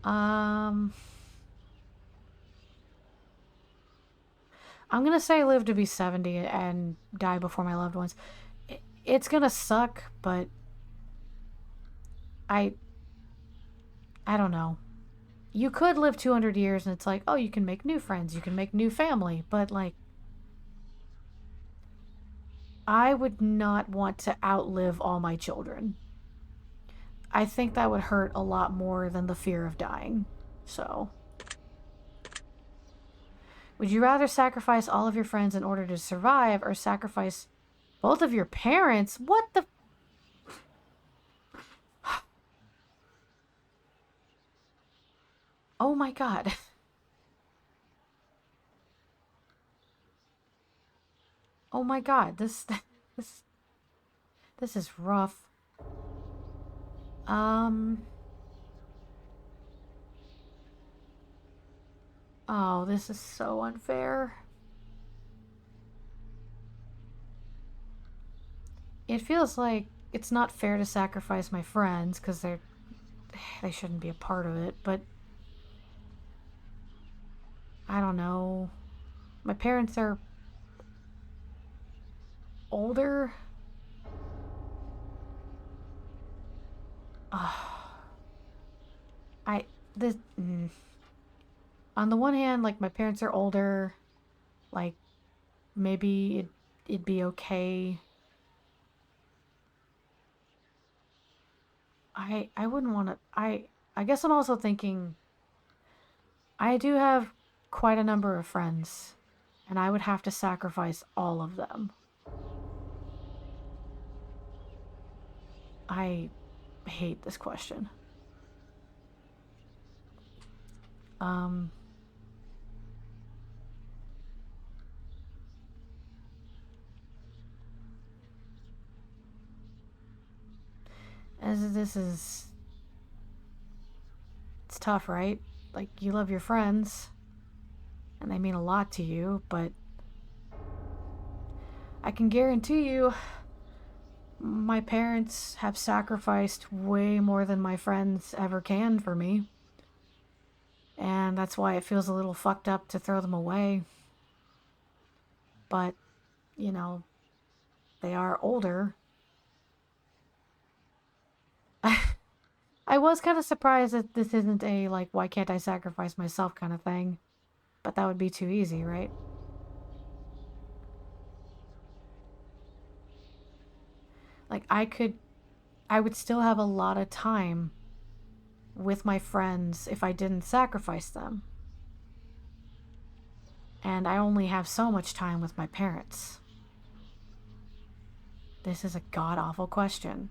I'm gonna say live to be 70 and die before my loved ones. It's gonna suck, but I I don't know. You could live 200 years and it's like, oh, you can make new friends, you can make new family, but like, I would not want to outlive all my children. I think that would hurt a lot more than the fear of dying. So, would you rather sacrifice all of your friends in order to survive, or sacrifice both of your parents? What the? Oh my god. Oh my god. This this is rough. Um Oh, this is so unfair. It feels like it's not fair to sacrifice my friends cuz they shouldn't be a part of it, but I don't know. My parents are older. I this On the one hand, like, my parents are older, like, maybe it'd be okay. I wouldn't want to. I guess I'm also thinking I do have quite a number of friends, and I would have to sacrifice all of them. I hate this question. Um, as this is, it's tough, right? Like, you love your friends, and they mean a lot to you, but I can guarantee you my parents have sacrificed way more than my friends ever can for me. And that's why it feels a little fucked up to throw them away. But, you know, they are older. I was kind of surprised that this isn't a, like, why can't I sacrifice myself kind of thing. But that would be too easy, right? Like, I would still have a lot of time with my friends if I didn't sacrifice them. And I only have so much time with my parents. This is a god awful question.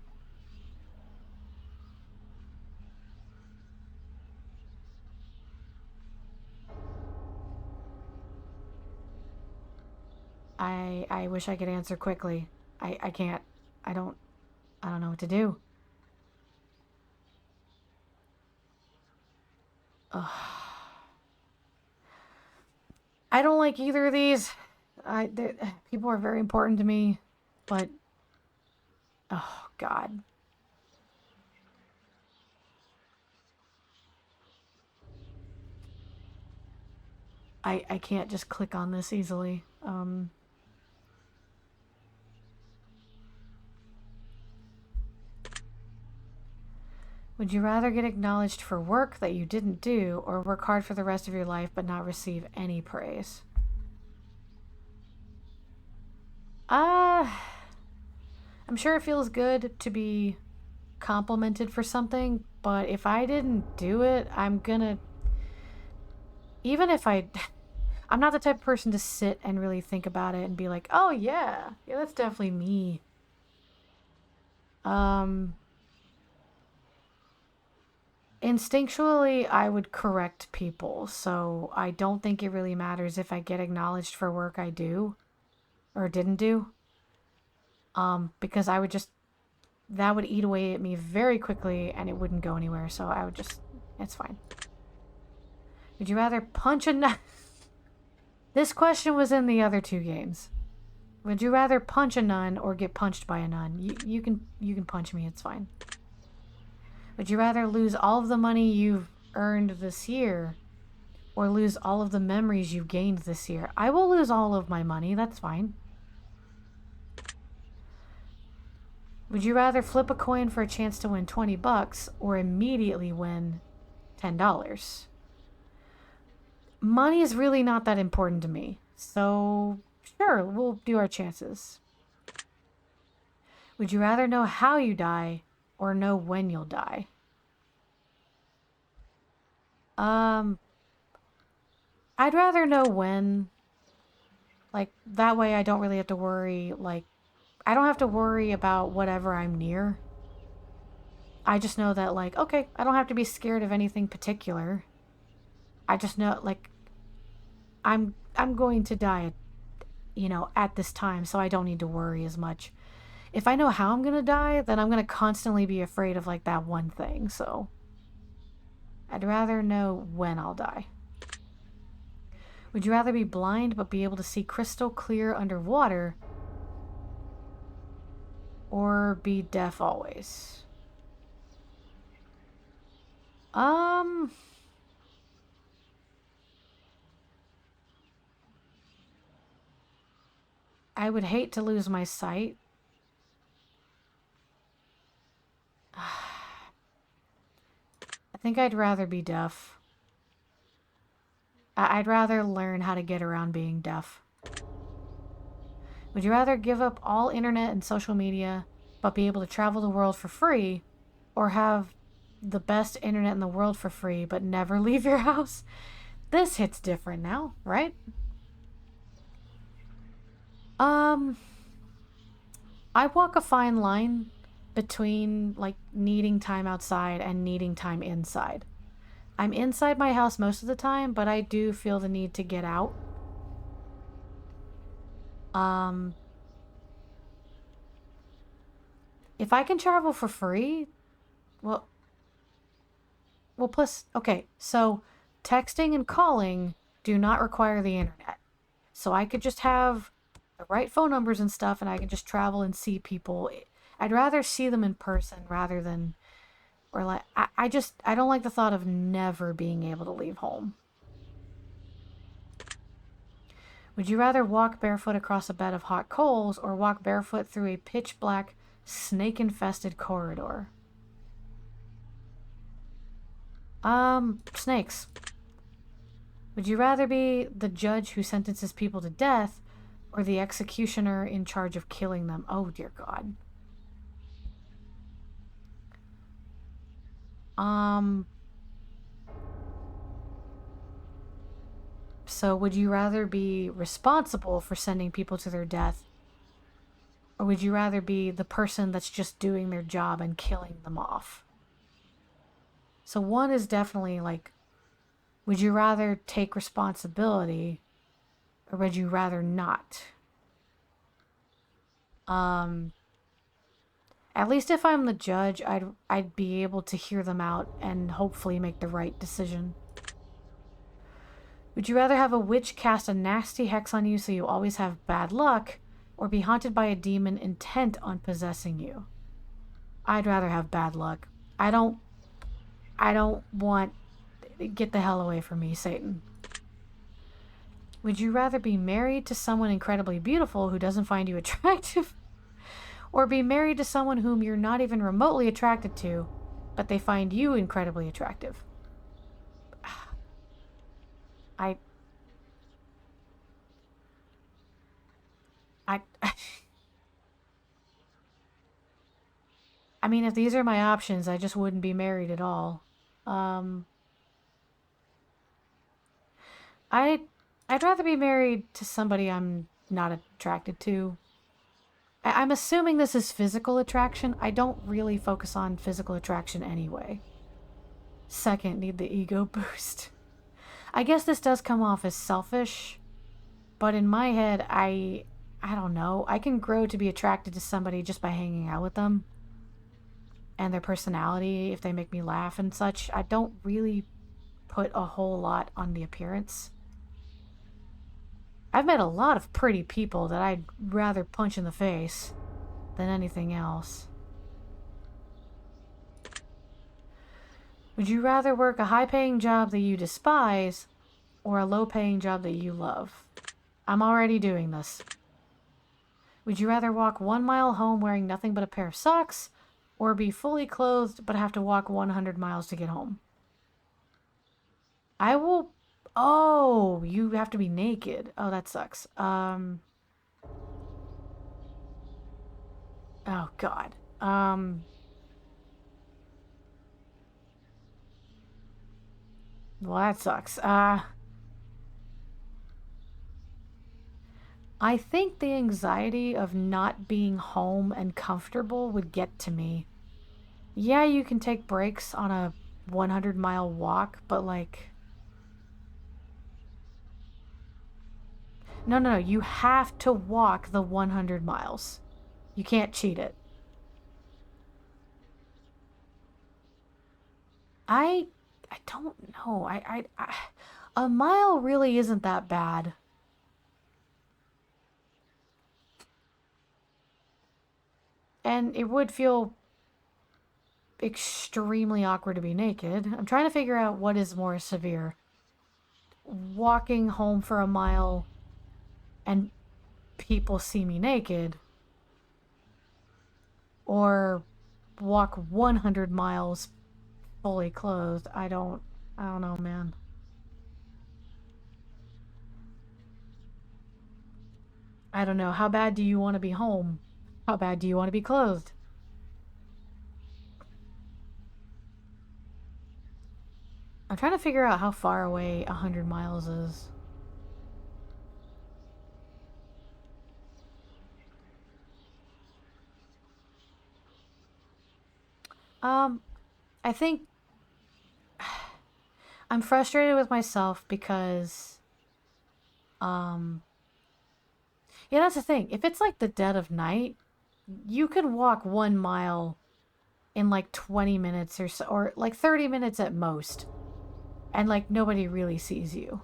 I wish I could answer quickly. I can't. I don't know what to do. Ugh. I don't like either of these. People are very important to me, but oh god. I can't just click on this easily. Would you rather get acknowledged for work that you didn't do, or work hard for the rest of your life but not receive any praise? Uh, I'm sure it feels good to be complimented for something, but if I didn't do it, I'm gonna. Even if I. I'm not the type of person to sit and really think about it and be like, oh yeah, that's definitely me. Um, Instinctually, I would correct people, so I don't think it really matters if I get acknowledged for work I do or didn't do. Because I would just, that would eat away at me very quickly and it wouldn't go anywhere, so I would just, it's fine. Would you rather punch a nun? This question was in the other two games. Would you rather punch a nun or get punched by a nun? You can punch me, it's fine. Would you rather lose all of the money you've earned this year or lose all of the memories you've gained this year? I will lose all of my money, that's fine. Would you rather flip a coin for a chance to win 20 bucks or immediately win $10? Money is really not that important to me, so sure, we'll do our chances. Would you rather know how you die or know when you'll die? I'd rather know when. Like, that way I don't really have to worry, like, I don't have to worry about whatever I'm near. I just know that, like, okay, I don't have to be scared of anything particular. I just know, like, I'm going to die, at this time, so I don't need to worry as much. If I know how I'm gonna die, then I'm gonna constantly be afraid of, like, that one thing, so I'd rather know when I'll die. Would you rather be blind but be able to see crystal clear underwater or be deaf always? I would hate to lose my sight. I think I'd rather be deaf. I'd rather learn how to get around being deaf. Would you rather give up all internet and social media but be able to travel the world for free or have the best internet in the world for free but never leave your house? This hits different now, right? I walk a fine line between, like, needing time outside and needing time inside. I'm inside my house most of the time, but I do feel the need to get out. If I can travel for free, well, plus, okay, so texting and calling do not require the internet. So I could just have the right phone numbers and stuff, and I can just travel and see people. I'd rather see them in person rather than, or like, I don't like the thought of never being able to leave home. Would you rather walk barefoot across a bed of hot coals or walk barefoot through a pitch black, snake infested corridor? Snakes. Would you rather be the judge who sentences people to death or the executioner in charge of killing them? Oh, dear God. So would you rather be responsible for sending people to their death, or would you rather be the person that's just doing their job and killing them off? So one is definitely like, would you rather take responsibility or would you rather not? At least if I'm the judge, I'd be able to hear them out and hopefully make the right decision. Would you rather have a witch cast a nasty hex on you so you always have bad luck, or be haunted by a demon intent on possessing you? I'd rather have bad luck. I don't want... Get the hell away from me, Satan. Would you rather be married to someone incredibly beautiful who doesn't find you attractive, or be married to someone whom you're not even remotely attracted to, but they find you incredibly attractive? I mean, if these are my options, I just wouldn't be married at all. I'd rather be married to somebody I'm not attracted to. I'm assuming this is physical attraction. I don't really focus on physical attraction anyway. Second, need the ego boost. I guess this does come off as selfish, but in my head, I don't know. I can grow to be attracted to somebody just by hanging out with them and their personality, if they make me laugh and such. I don't really put a whole lot on the appearance. I've met a lot of pretty people that I'd rather punch in the face than anything else. Would you rather work a high-paying job that you despise or a low-paying job that you love? I'm already doing this. Would you rather walk 1 mile home wearing nothing but a pair of socks or be fully clothed but have to walk 100 miles to get home? I will... Oh, you have to be naked. Oh, that sucks. Oh, God. Well, that sucks. I think the anxiety of not being home and comfortable would get to me. Yeah, you can take breaks on a 100-mile walk, but like... No. You have to walk the 100 miles. You can't cheat it. I don't know. A mile really isn't that bad. And it would feel extremely awkward to be naked. I'm trying to figure out what is more severe. Walking home for a mile and people see me naked, or walk 100 miles fully clothed. I don't know, man. I don't know. How bad do you want to be home? How bad do you want to be clothed? I'm trying to figure out how far away 100 miles is. I think I'm frustrated with myself because, yeah, that's the thing. If it's like the dead of night, you could walk 1 mile in like 20 minutes or so, or like 30 minutes at most, and like nobody really sees you.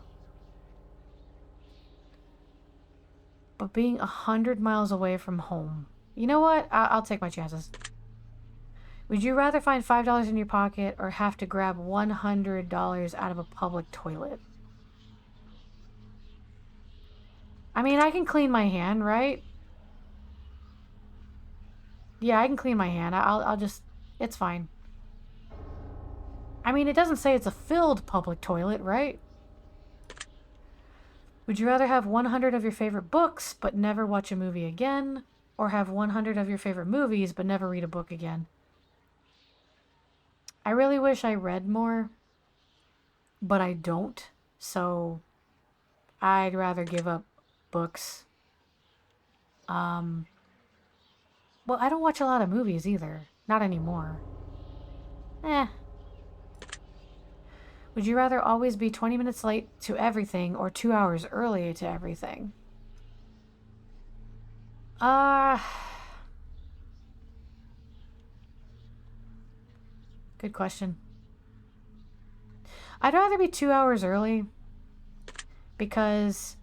But being 100 miles away from home, you know what? I'll take my chances. Would you rather find $5 in your pocket or have to grab $100 out of a public toilet? I mean, I can clean my hand, right? Yeah, I can clean my hand. I'll just... It's fine. I mean, it doesn't say it's a filled public toilet, right? Would you rather have 100 of your favorite books but never watch a movie again? Or have 100 of your favorite movies but never read a book again? I really wish I read more, but I don't. So I'd rather give up books. Well, I don't watch a lot of movies either. Not anymore. Would you rather always be 20 minutes late to everything or 2 hours early to everything? Good question. I'd rather be 2 hours early, because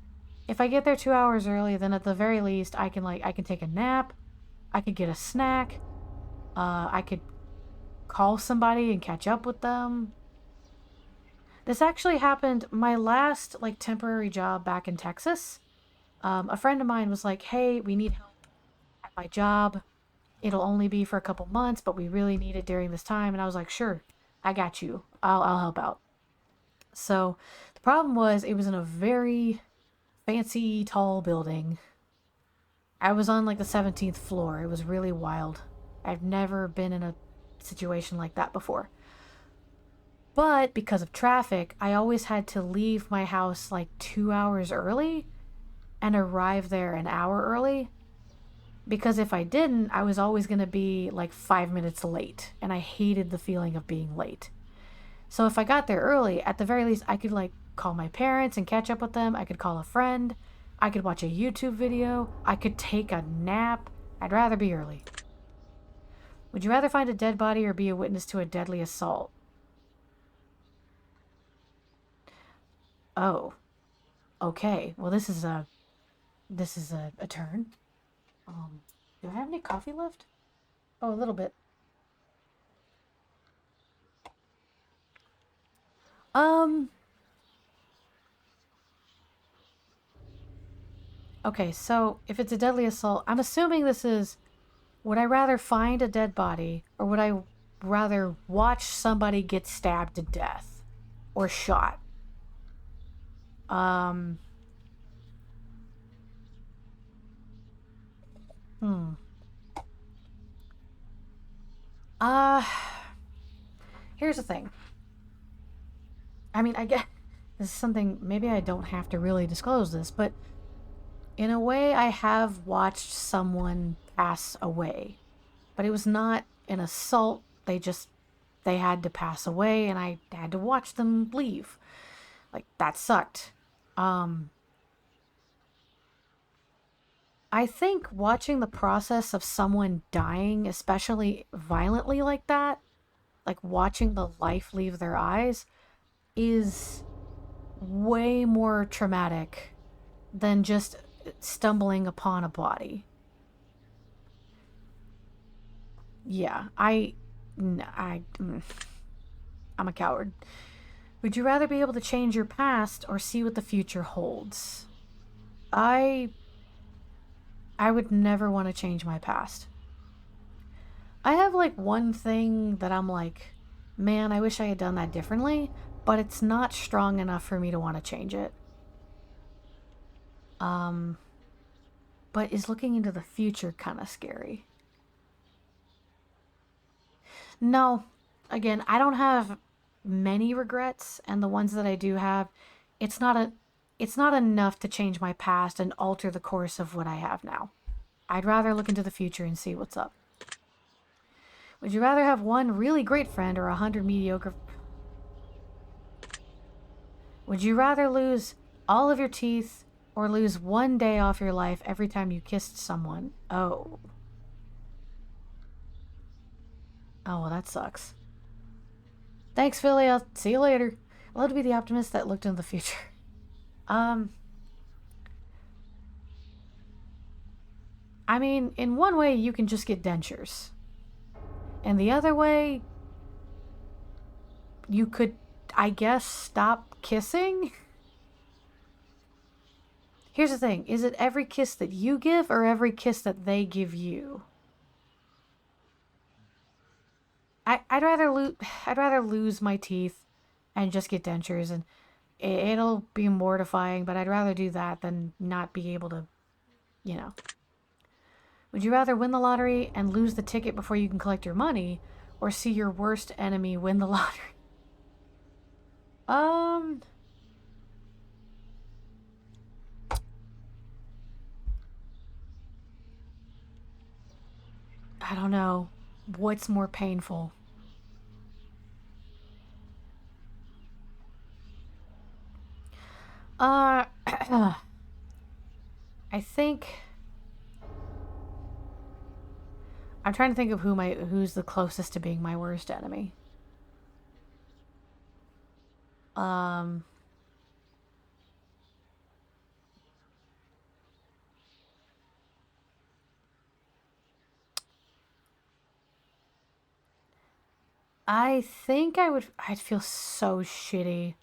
if I get there 2 hours early, then at the very least I can take a nap, I could get a snack, I could call somebody and catch up with them. This actually happened my last like temporary job back in Texas. A friend of mine was like, "Hey, we need help at my job. It'll only be for a couple months, but we really need it during this time." And I was like, "Sure, I got you. I'll help out." So the problem was it was in a very fancy, tall building. I was on like the 17th floor. It was really wild. I've never been in a situation like that before. But because of traffic, I always had to leave my house like 2 hours early and arrive there an hour early. Because if I didn't, I was always going to be like 5 minutes late. And I hated the feeling of being late. So if I got there early, at the very least, I could like call my parents and catch up with them. I could call a friend. I could watch a YouTube video. I could take a nap. I'd rather be early. Would you rather find a dead body or be a witness to a deadly assault? Oh, okay. Well, this is a turn. Do I have any coffee left? Oh, a little bit. Okay, so if it's a deadly assault, I'm assuming this is, would I rather find a dead body or would I rather watch somebody get stabbed to death or shot? Um, hmm. Uh, Here's the thing. I mean, I guess this is something, maybe I don't have to really disclose this, but in a way, I have watched someone pass away. But it was not an assault. They had to pass away, and I had to watch them leave. Like, that sucked. I think watching the process of someone dying, especially violently like that, like watching the life leave their eyes, is way more traumatic than just stumbling upon a body. Yeah, I'm a coward. Would you rather be able to change your past or see what the future holds? I I would never want to change my past. I have like one thing that I'm like, man, I wish I had done that differently, but it's not strong enough for me to want to change it. But is looking into the future kind of scary? No. Again, I don't have many regrets, and the ones that I do have, it's not a it's not enough to change my past and alter the course of what I have now. I'd rather look into the future and see what's up. Would you rather have one really great friend or 100 mediocre? Would you rather lose all of your teeth or lose one day off your life every time you kissed someone? Oh. Oh, well, that sucks. Thanks, Philly. I'll see you later. I'd love to be the optimist that looked into the future. Um, I mean, in one way, you can just get dentures. And the other way, you could, I guess, stop kissing? Here's the thing. Is it every kiss that you give or every kiss that they give you? I'd rather lose my teeth and just get dentures, and it'll be mortifying, but I'd rather do that than not be able to, you know. Would you rather win the lottery and lose the ticket before you can collect your money, or see your worst enemy win the lottery? Um, I don't know. What's more painful? Uh, I think I'm trying to think of who's the closest to being my worst enemy. Um, I think I'd feel so shitty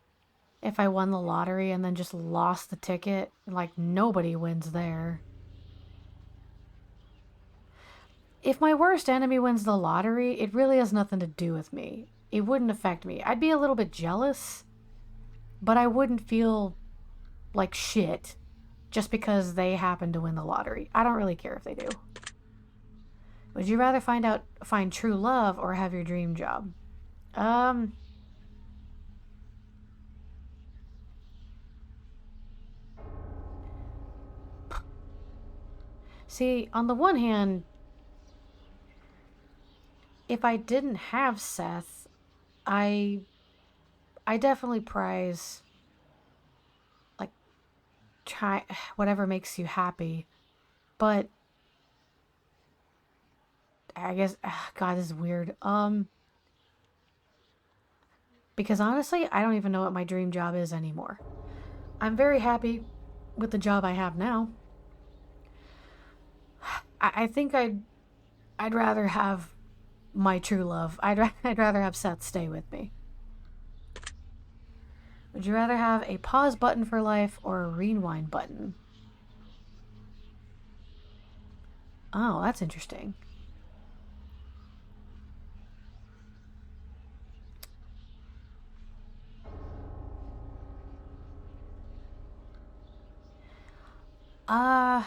if I won the lottery and then just lost the ticket. Like, nobody wins there. If my worst enemy wins the lottery, it really has nothing to do with me. It wouldn't affect me. I'd be a little bit jealous, but I wouldn't feel like shit just because they happen to win the lottery. I don't really care if they do. Would you rather find true love or have your dream job? Um See, on the one hand, if I didn't have Seth, I I definitely prize like try whatever makes you happy, but I guess God, this is weird. Because honestly, I don't even know what my dream job is anymore. I'm very happy with the job I have now. I think I'd rather have my true love. I'd rather have Seth stay with me. Would you rather have a pause button for life or a rewind button? Oh, that's interesting. Uh,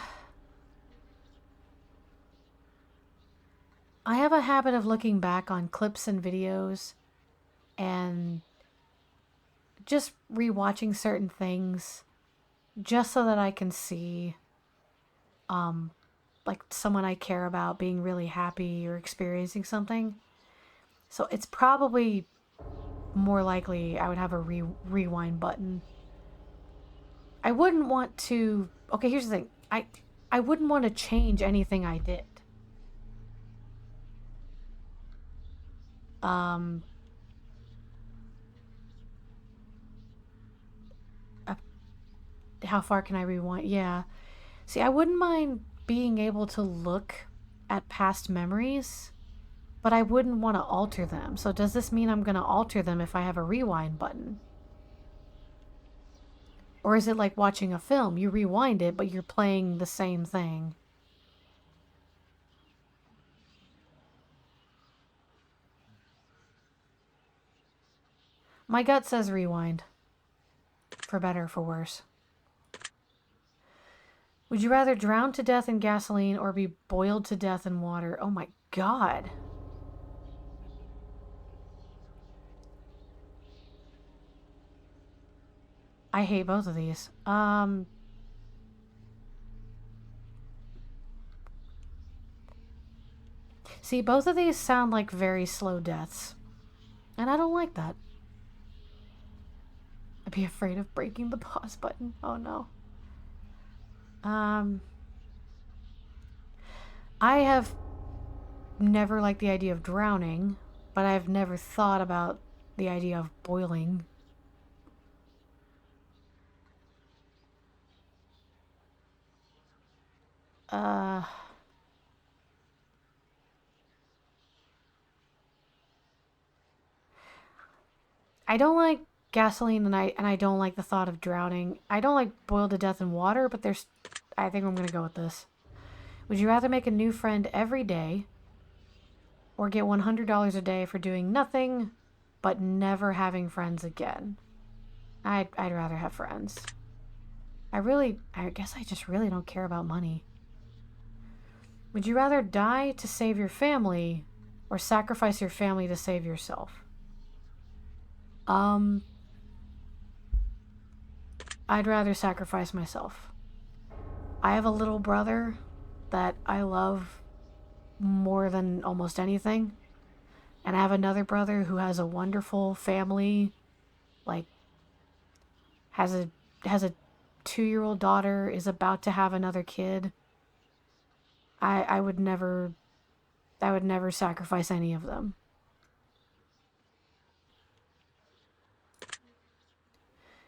I have a habit of looking back on clips and videos and just rewatching certain things just so that I can see um like someone I care about being really happy or experiencing something. So it's probably more likely I would have a rewind button. I wouldn't want to. Okay, here's the thing. I wouldn't want to change anything I did. Um, uh, how far can I rewind? Yeah. See, I wouldn't mind being able to look at past memories, but I wouldn't want to alter them. So does this mean I'm going to alter them if I have a rewind button? Or is it like watching a film? You rewind it, but you're playing the same thing. My gut says rewind. For better or for worse. Would you rather drown to death in gasoline or be boiled to death in water? Oh my god. I hate both of these. See, both of these sound like very slow deaths. And I don't like that. I'd be afraid of breaking the pause button. Oh no. Um, I have never liked the idea of drowning, but I've never thought about the idea of boiling. Uh, I don't like gasoline and I don't like the thought of drowning. I don't like boiled to death in water, but there's I think I'm going to go with this. Would you rather make a new friend every day or get $100 a day for doing nothing but never having friends again? I'd rather have friends. I guess I just really don't care about money. Would you rather die to save your family or sacrifice your family to save yourself? Um, I'd rather sacrifice myself. I have a little brother that I love more than almost anything. And I have another brother who has a wonderful family, like has a 2-year-old daughter, is about to have another kid. I would never sacrifice any of them.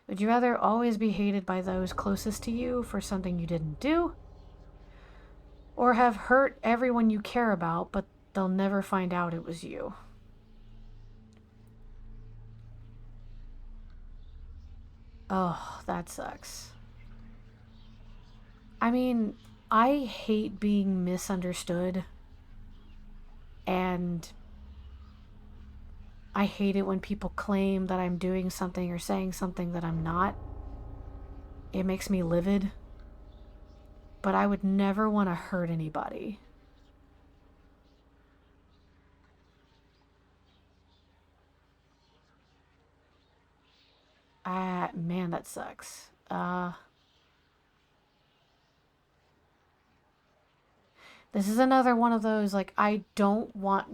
Would you rather always be hated by those closest to you for something you didn't do? Or have hurt everyone you care about, but they'll never find out it was you? Oh, that sucks. I mean, I hate being misunderstood. And I hate it when people claim that I'm doing something or saying something that I'm not. It makes me livid. But I would never want to hurt anybody. Ah, man, that sucks. This is another one of those, like, I don't want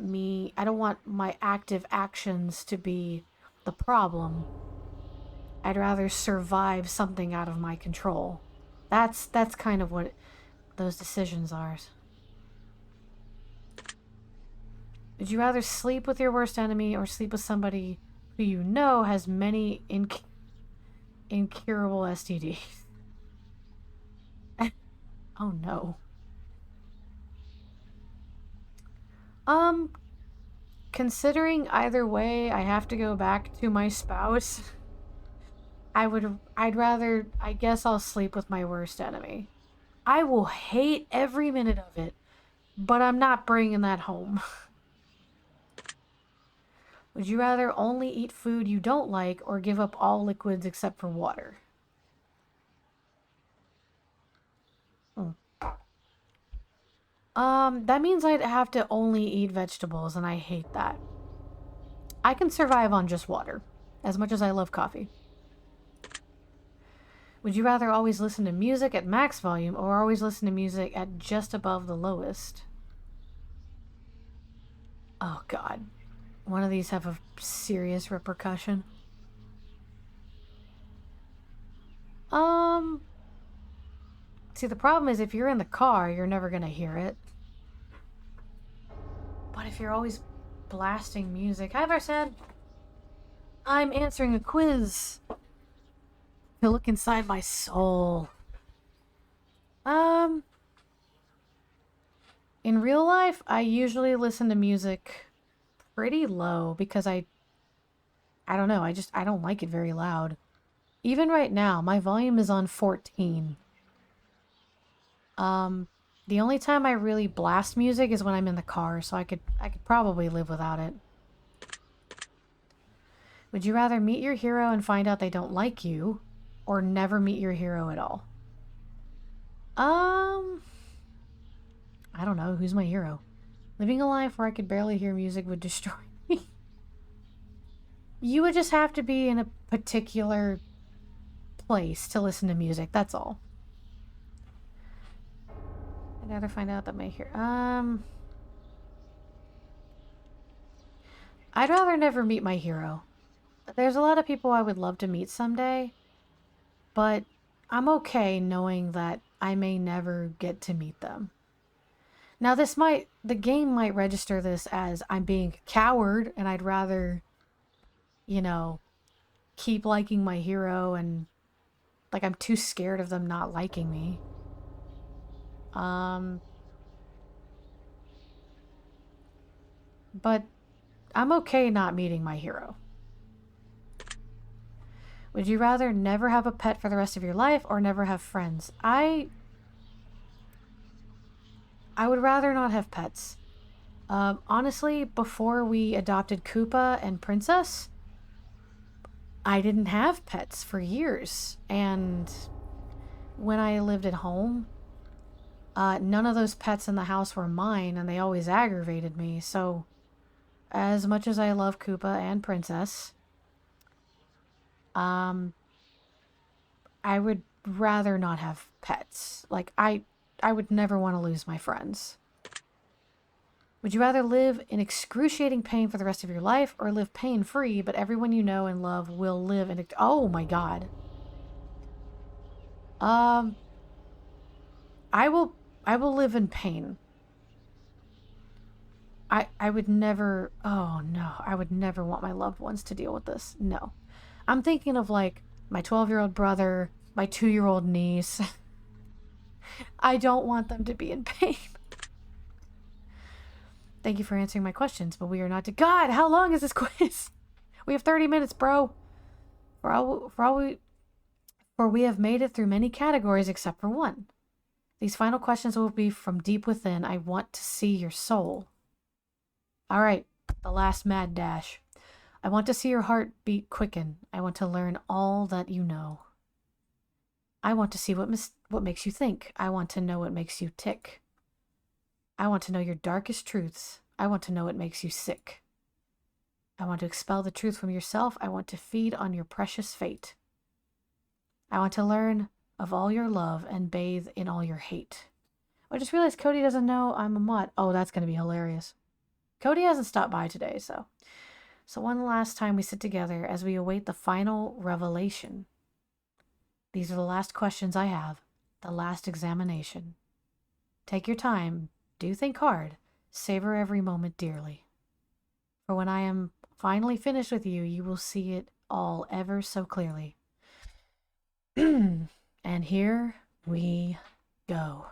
my active actions to be the problem. I'd rather survive something out of my control. That's kind of what those decisions are. Would you rather sleep with your worst enemy or sleep with somebody who you know has many incurable STDs? Oh no. Considering either way I have to go back to my spouse, I'd rather, I guess I'll sleep with my worst enemy. I will hate every minute of it, but I'm not bringing that home. Would you rather only eat food you don't like or give up all liquids except for water? That means I'd have to only eat vegetables, and I hate that. I can survive on just water, as much as I love coffee. Would you rather always listen to music at max volume or always listen to music at just above the lowest? Oh god. One of these have a serious repercussion. See, the problem is if you're in the car, you're never gonna hear it. But if you're always blasting music... Hi, Varsan! I'm answering a quiz. To look inside my soul. In real life, I usually listen to music pretty low because I don't know, I don't like it very loud. Even right now, my volume is on 14. The only time I really blast music is when I'm in the car, so I could probably live without it. Would you rather meet your hero and find out they don't like you, or never meet your hero at all? I don't know. Who's my hero? Living a life where I could barely hear music would destroy me. You would just have to be in a particular place to listen to music. That's all. I'd rather find out that my hero... I'd rather never meet my hero. There's a lot of people I would love to meet someday, but I'm okay knowing that I may never get to meet them. Now the game might register this as I'm being a coward and I'd rather, you know, keep liking my hero and like I'm too scared of them not liking me. But I'm okay not meeting my hero. Would you rather never have a pet for the rest of your life or never have friends? I would rather not have pets. Honestly, before we adopted Koopa and Princess, I didn't have pets for years. And when I lived at home, none of those pets in the house were mine, and they always aggravated me. So, as much as I love Koopa and Princess, I would rather not have pets. Like, I would never want to lose my friends. Would you rather live in excruciating pain for the rest of your life or live pain-free, but everyone you know and love will live in... Oh my god. I will live in pain. I would never... Oh no, I would never want my loved ones to deal with this. No. I'm thinking of like my 12-year-old brother, my 2-year-old niece. I don't want them to be in pain. Thank you for answering my questions, but we are not to... God, how long is this quiz? We have 30 minutes, bro. For we have made it through many categories except for one. These final questions will be from deep within. I want to see your soul. All right, the last mad dash. I want to see your heart beat quicken. I want to learn all that you know. I want to see what makes you think. I want to know what makes you tick. I want to know your darkest truths. I want to know what makes you sick. I want to expel the truth from yourself. I want to feed on your precious fate. I want to learn of all your love and bathe in all your hate. I just realized Cody doesn't know I'm a mod. Oh, that's going to be hilarious. Cody hasn't stopped by today, so. So one last time we sit together as we await the final revelation. These are the last questions I have, the last examination. Take your time, do think hard, savor every moment dearly. For when I am finally finished with you, you will see it all ever so clearly. And here we go.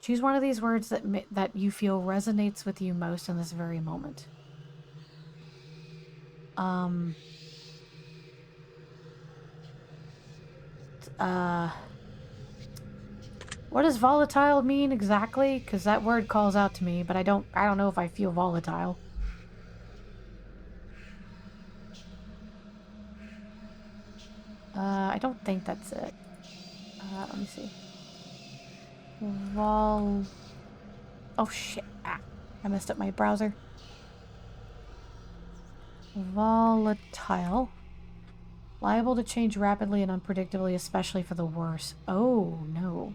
Choose one of these words that you feel resonates with you most in this very moment. What does volatile mean exactly? Because that word calls out to me, but I don't know if I feel volatile. I don't think that's it. Let me see. Oh shit. Ah, I messed up my browser. Volatile. Liable to change rapidly and unpredictably, especially for the worse. Oh, no.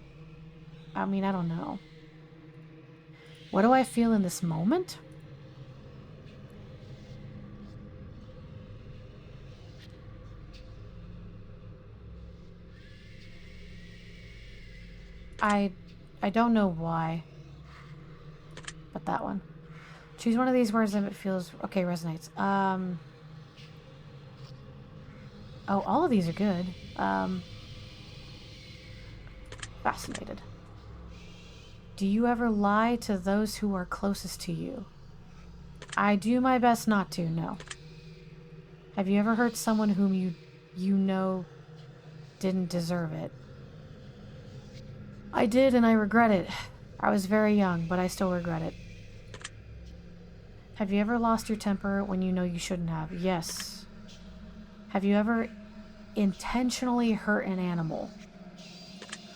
I mean, I don't know. What do I feel in this moment? I don't know why. But that one. Choose one of these words if it feels okay, resonates. Oh, all of these are good. Fascinated. Do you ever lie to those who are closest to you? I do my best not to, no. Have you ever hurt someone whom you know didn't deserve it? I did, and I regret it. I was very young, but I still regret it. Have you ever lost your temper when you know you shouldn't have? Yes. Have you ever intentionally hurt an animal?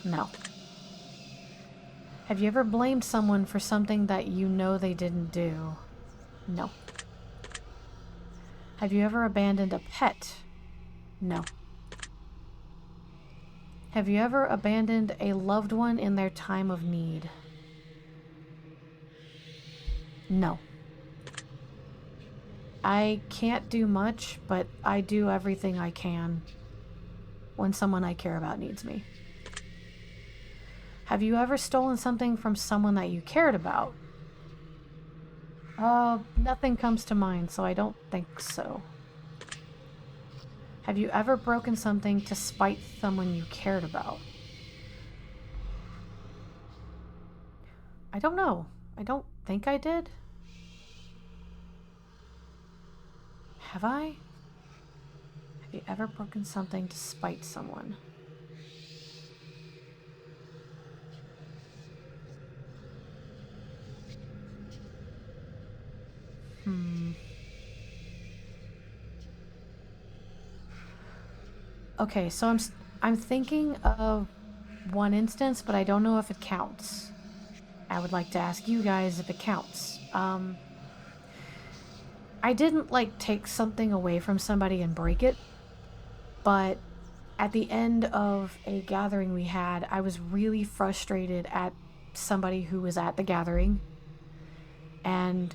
No. Have you ever blamed someone for something that you know they didn't do? No. Have you ever abandoned a pet? No. Have you ever abandoned a loved one in their time of need? No. I can't do much, but I do everything I can when someone I care about needs me. Have you ever stolen something from someone that you cared about? Nothing comes to mind, so I don't think so. Have you ever broken something to spite someone you cared about? I don't know. I don't think I did. Have I? Have you ever broken something to spite someone? Okay, so I'm thinking of one instance, but I don't know if it counts. I would like to ask you guys if it counts. I didn't like take something away from somebody and break it, but at the end of a gathering we had, I was really frustrated at somebody who was at the gathering. And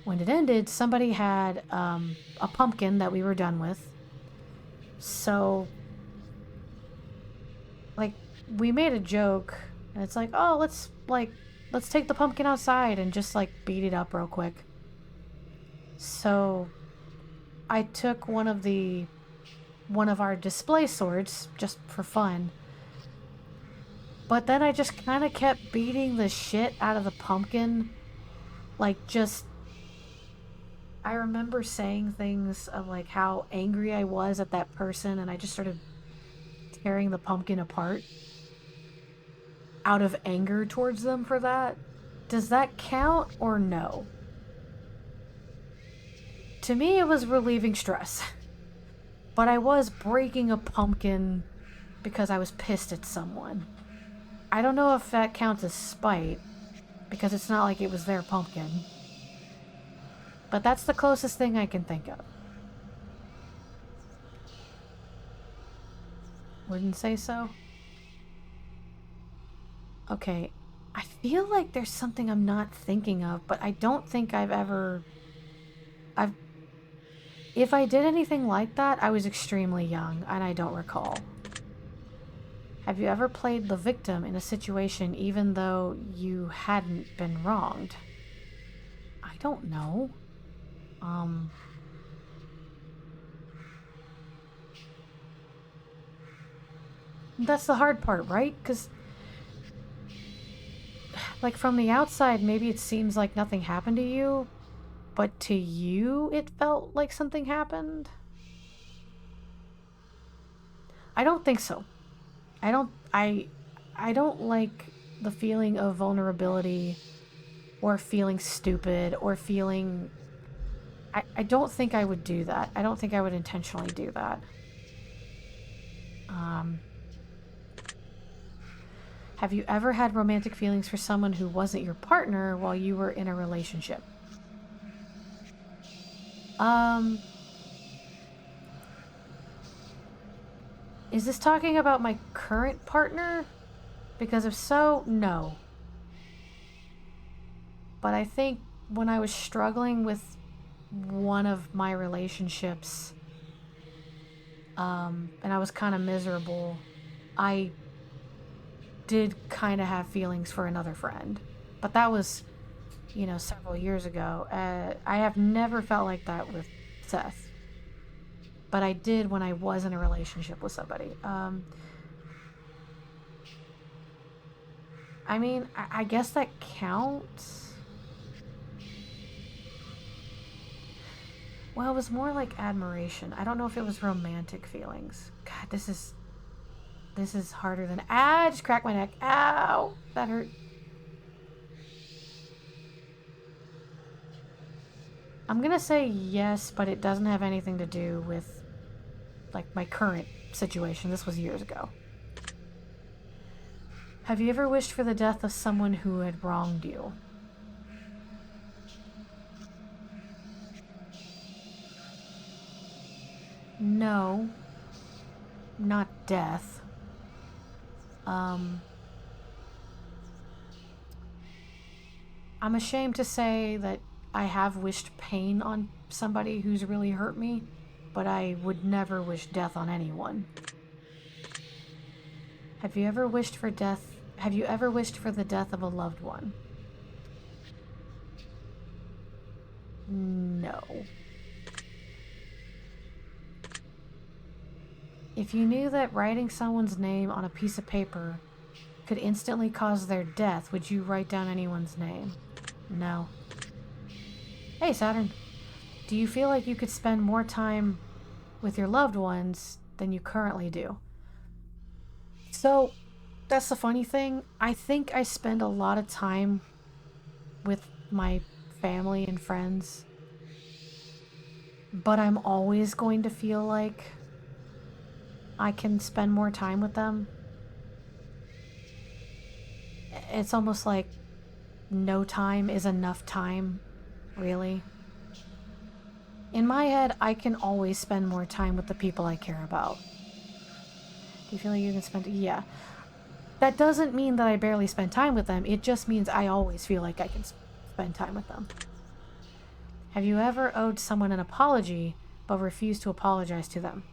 when it ended, somebody had a pumpkin that we were done with. So, like, we made a joke, and it's like, oh, let's take the pumpkin outside and just like beat it up real quick. So, I took one of our display swords just for fun. But then I just kind of kept beating the shit out of the pumpkin. Like, just... I remember saying things of, like, how angry I was at that person, and I just started tearing the pumpkin apart out of anger towards them for that. Does that count or no? To me, it was relieving stress. But I was breaking a pumpkin because I was pissed at someone. I don't know if that counts as spite, because it's not like it was their pumpkin. But that's the closest thing I can think of. Wouldn't say so? Okay, I feel like there's something I'm not thinking of, but I don't think I've ever I've if I did anything like that, I was extremely young and I don't recall. Have you ever played the victim in a situation even though you hadn't been wronged? I don't know. That's the hard part, right? Because, like, from the outside, maybe it seems like nothing happened to you, but to you, it felt like something happened. I don't think so. I don't. I don't like the feeling of vulnerability, or feeling stupid, or feeling. I don't think I would do that. I don't think I would intentionally do that. Have you ever had romantic feelings for someone who wasn't your partner while you were in a relationship? Is this talking about my current partner? Because if so, no. But I think when I was struggling with one of my relationships, and I was kind of miserable, I did kind of have feelings for another friend. But that was, several years ago. I have never felt like that with Seth. But I did when I was in a relationship with somebody. I mean, I guess that counts. Well, it was more like admiration. I don't know if it was romantic feelings. God, this is harder than. I just cracked my neck. Ow, that hurt. I'm gonna say yes, but it doesn't have anything to do with, like, my current situation. This was years ago. Have you ever wished for the death of someone who had wronged you? No, not death. I'm ashamed to say that I have wished pain on somebody who's really hurt me, but I would never wish death on anyone. Have you ever wished for death? Have you ever wished for the death of a loved one? No. If you knew that writing someone's name on a piece of paper could instantly cause their death, would you write down anyone's name? No. Hey, Saturn. Do you feel like you could spend more time with your loved ones than you currently do? So, that's the funny thing. I think I spend a lot of time with my family and friends, but I'm always going to feel like I can spend more time with them. It's almost like no time is enough time, really. In my head, I can always spend more time with the people I care about. Do you feel like you can spend... Yeah. That doesn't mean that I barely spend time with them. It just means I always feel like I can spend time with them. Have you ever owed someone an apology but refused to apologize to them?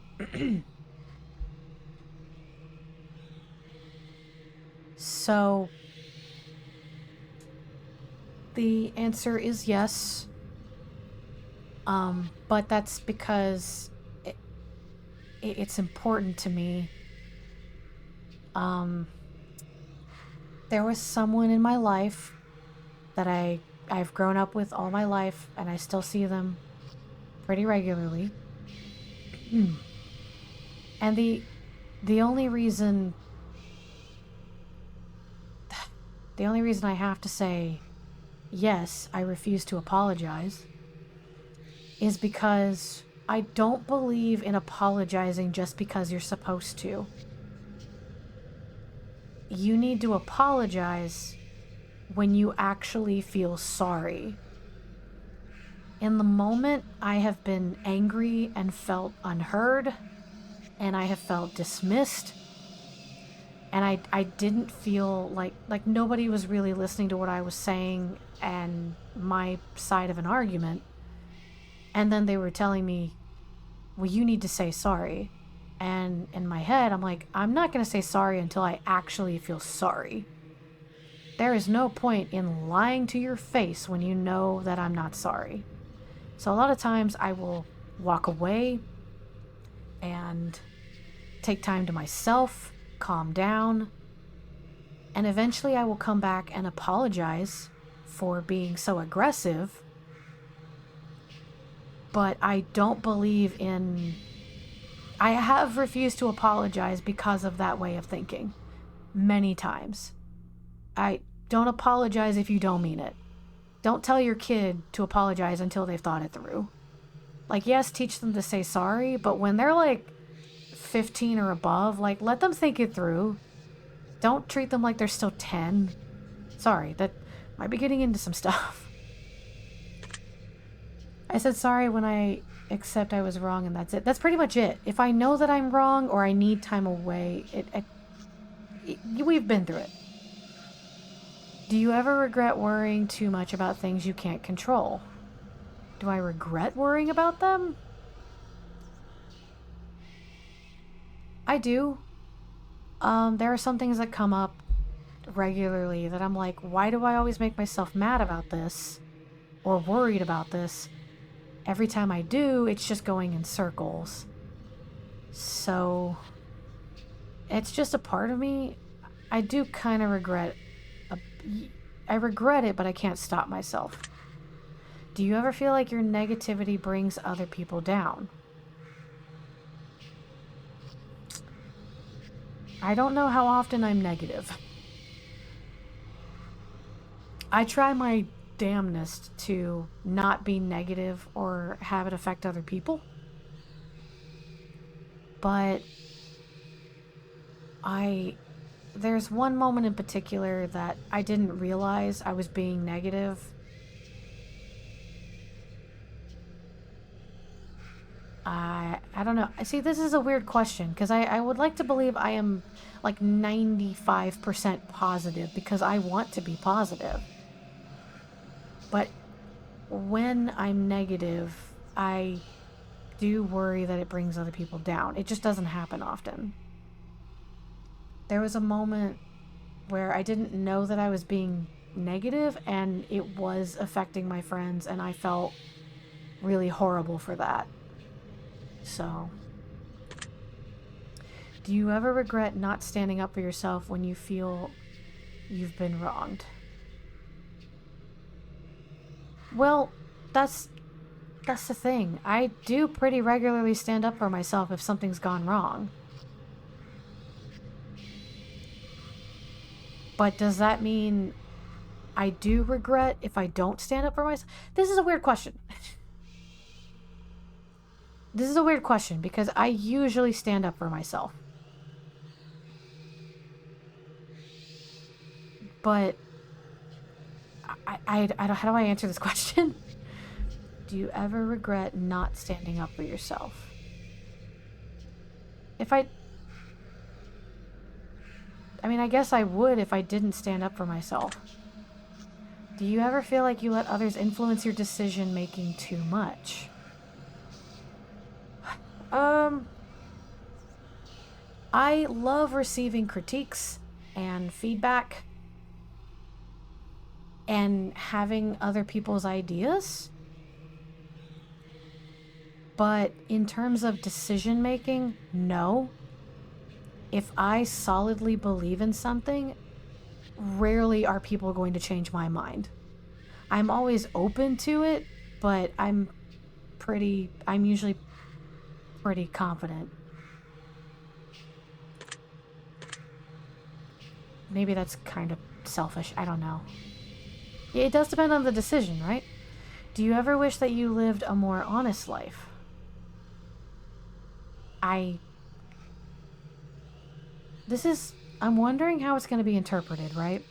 So, the answer is yes. But that's because it's important to me. There was someone in my life that I've grown up with all my life, and I still see them pretty regularly. And the only reason I have to say yes, I refuse to apologize, is because I don't believe in apologizing just because you're supposed to. You need to apologize when you actually feel sorry. In the moment, I have been angry and felt unheard, and I have felt dismissed, and I didn't feel like nobody was really listening to what I was saying and my side of an argument. And then they were telling me, well, you need to say sorry. And in my head, I'm like, I'm not going to say sorry until I actually feel sorry. There is no point in lying to your face when you know that I'm not sorry. So a lot of times I will walk away and take time to myself, calm down, and eventually I will come back and apologize for being so aggressive. But I don't believe in... I have refused to apologize because of that way of thinking. Many times. I don't apologize if you don't mean it. Don't tell your kid to apologize until they've thought it through. Like, yes, teach them to say sorry, but when they're like 15 or above, like, let them think it through. Don't treat them like they're still 10. Sorry, that might be getting into some stuff. I said sorry when I accept I was wrong, and that's it. That's pretty much it. If I know that I'm wrong or I need time away, we've been through it. Do you ever regret worrying too much about things you can't control? Do I regret worrying about them? I do. There are some things that come up regularly that I'm like, why do I always make myself mad about this? Or worried about this? Every time I do, it's just going in circles. So, it's just a part of me. I do kind of regret... I regret it, but I can't stop myself. Do you ever feel like your negativity brings other people down? I don't know how often I'm negative. I try my damnedest to not be negative or have it affect other people. But there's one moment in particular that I didn't realize I was being negative. I don't know. See, this is a weird question because I would like to believe I am like 95% positive because I want to be positive. But when I'm negative, I do worry that it brings other people down. It just doesn't happen often. There was a moment where I didn't know that I was being negative and it was affecting my friends, and I felt really horrible for that. So, do you ever regret not standing up for yourself when you feel you've been wronged? Well, that's the thing. I do pretty regularly stand up for myself if something's gone wrong. But does that mean I do regret if I don't stand up for myself? This is a weird question. This is a weird question because I usually stand up for myself. But I don't, how do I answer this question? Do you ever regret not standing up for yourself? I mean, I guess I would if I didn't stand up for myself. Do you ever feel like you let others influence your decision making too much? I love receiving critiques and feedback and having other people's ideas. But in terms of decision making, no. If I solidly believe in something, rarely are people going to change my mind. I'm always open to it, but I'm usually pretty confident. Maybe that's kind of selfish. I don't know. It does depend on the decision, right? Do you ever wish that you lived a more honest life? I'm wondering how it's going to be interpreted, right?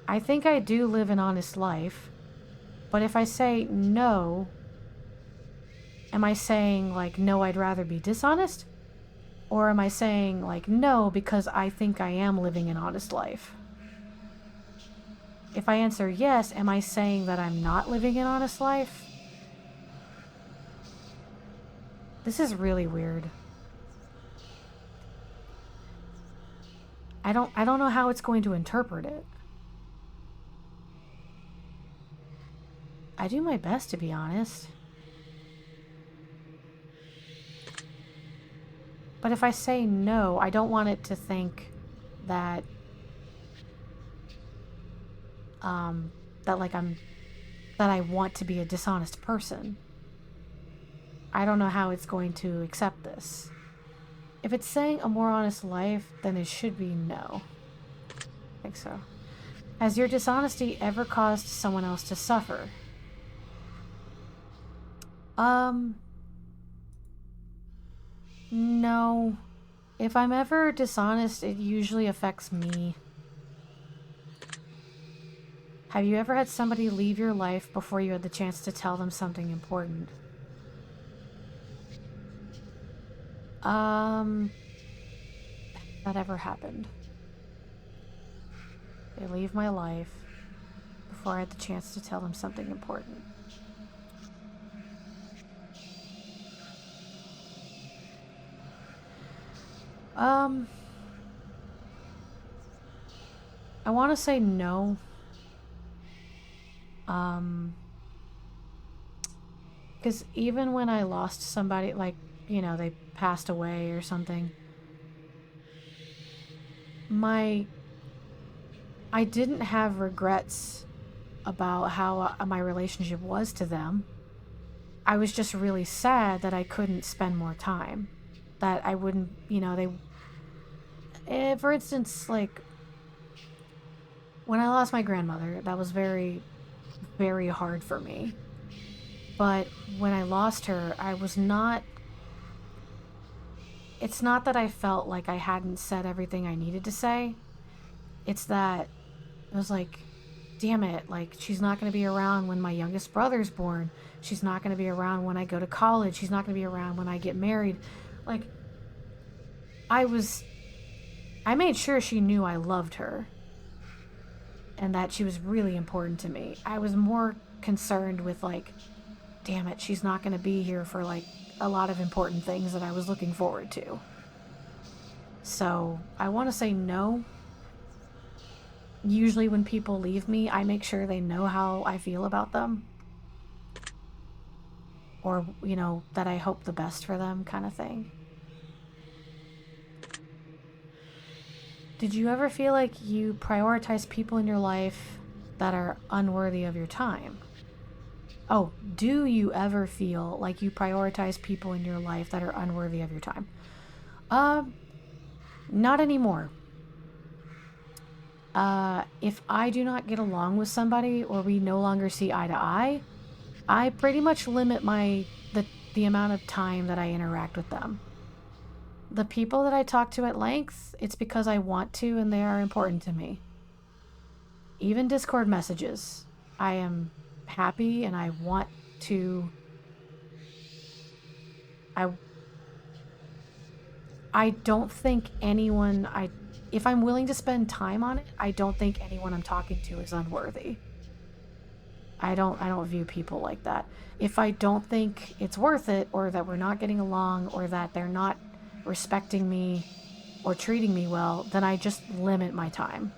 I think I do live an honest life, but if I say no, am I saying, like, no, I'd rather be dishonest? Or am I saying, like, no, because I think I am living an honest life? If I answer yes, am I saying that I'm not living an honest life? This is really weird. I don't know how it's going to interpret it. I do my best, to be honest. But if I say no, I don't want it to think that that like that I want to be a dishonest person. I don't know how it's going to accept this. If it's saying a more honest life, then it should be no. I think so. Has your dishonesty ever caused someone else to suffer? No. If I'm ever dishonest, it usually affects me. Have you ever had somebody leave your life before you had the chance to tell them something important? That ever happened. They leave my life before I had the chance to tell them something important. I want to say no. Because even when I lost somebody, like, you know, they passed away or something, I didn't have regrets about how my relationship was to them. I was just really sad that I couldn't spend more time. That I wouldn't, you know, for instance, like, when I lost my grandmother, that was very, very hard for me. But when I lost her, it's not that I felt like I hadn't said everything I needed to say. It's that it was like, damn it, like, she's not going to be around when my youngest brother's born. She's not going to be around when I go to college. She's not going to be around when I get married. Like, I made sure she knew I loved her and that she was really important to me. I was more concerned with, like, damn it, she's not going to be here for, like, a lot of important things that I was looking forward to. So I want to say no. Usually when people leave me, I make sure they know how I feel about them. Or, you know, that I hope the best for them, kind of thing. Did you ever feel like you prioritize people in your life that are unworthy of your time? Oh, do you ever feel like you prioritize people in your life that are unworthy of your time? Not anymore. If I do not get along with somebody or we no longer see eye to eye, I pretty much limit the amount of time that I interact with them. The people that I talk to at length, it's because I want to and they are important to me. Even Discord messages, I am happy and I want to... I don't think anyone... If I'm willing to spend time on it, I don't think anyone I'm talking to is unworthy. I don't view people like that. If I don't think it's worth it, or that we're not getting along, or that they're not respecting me or treating me well, then I just limit my time.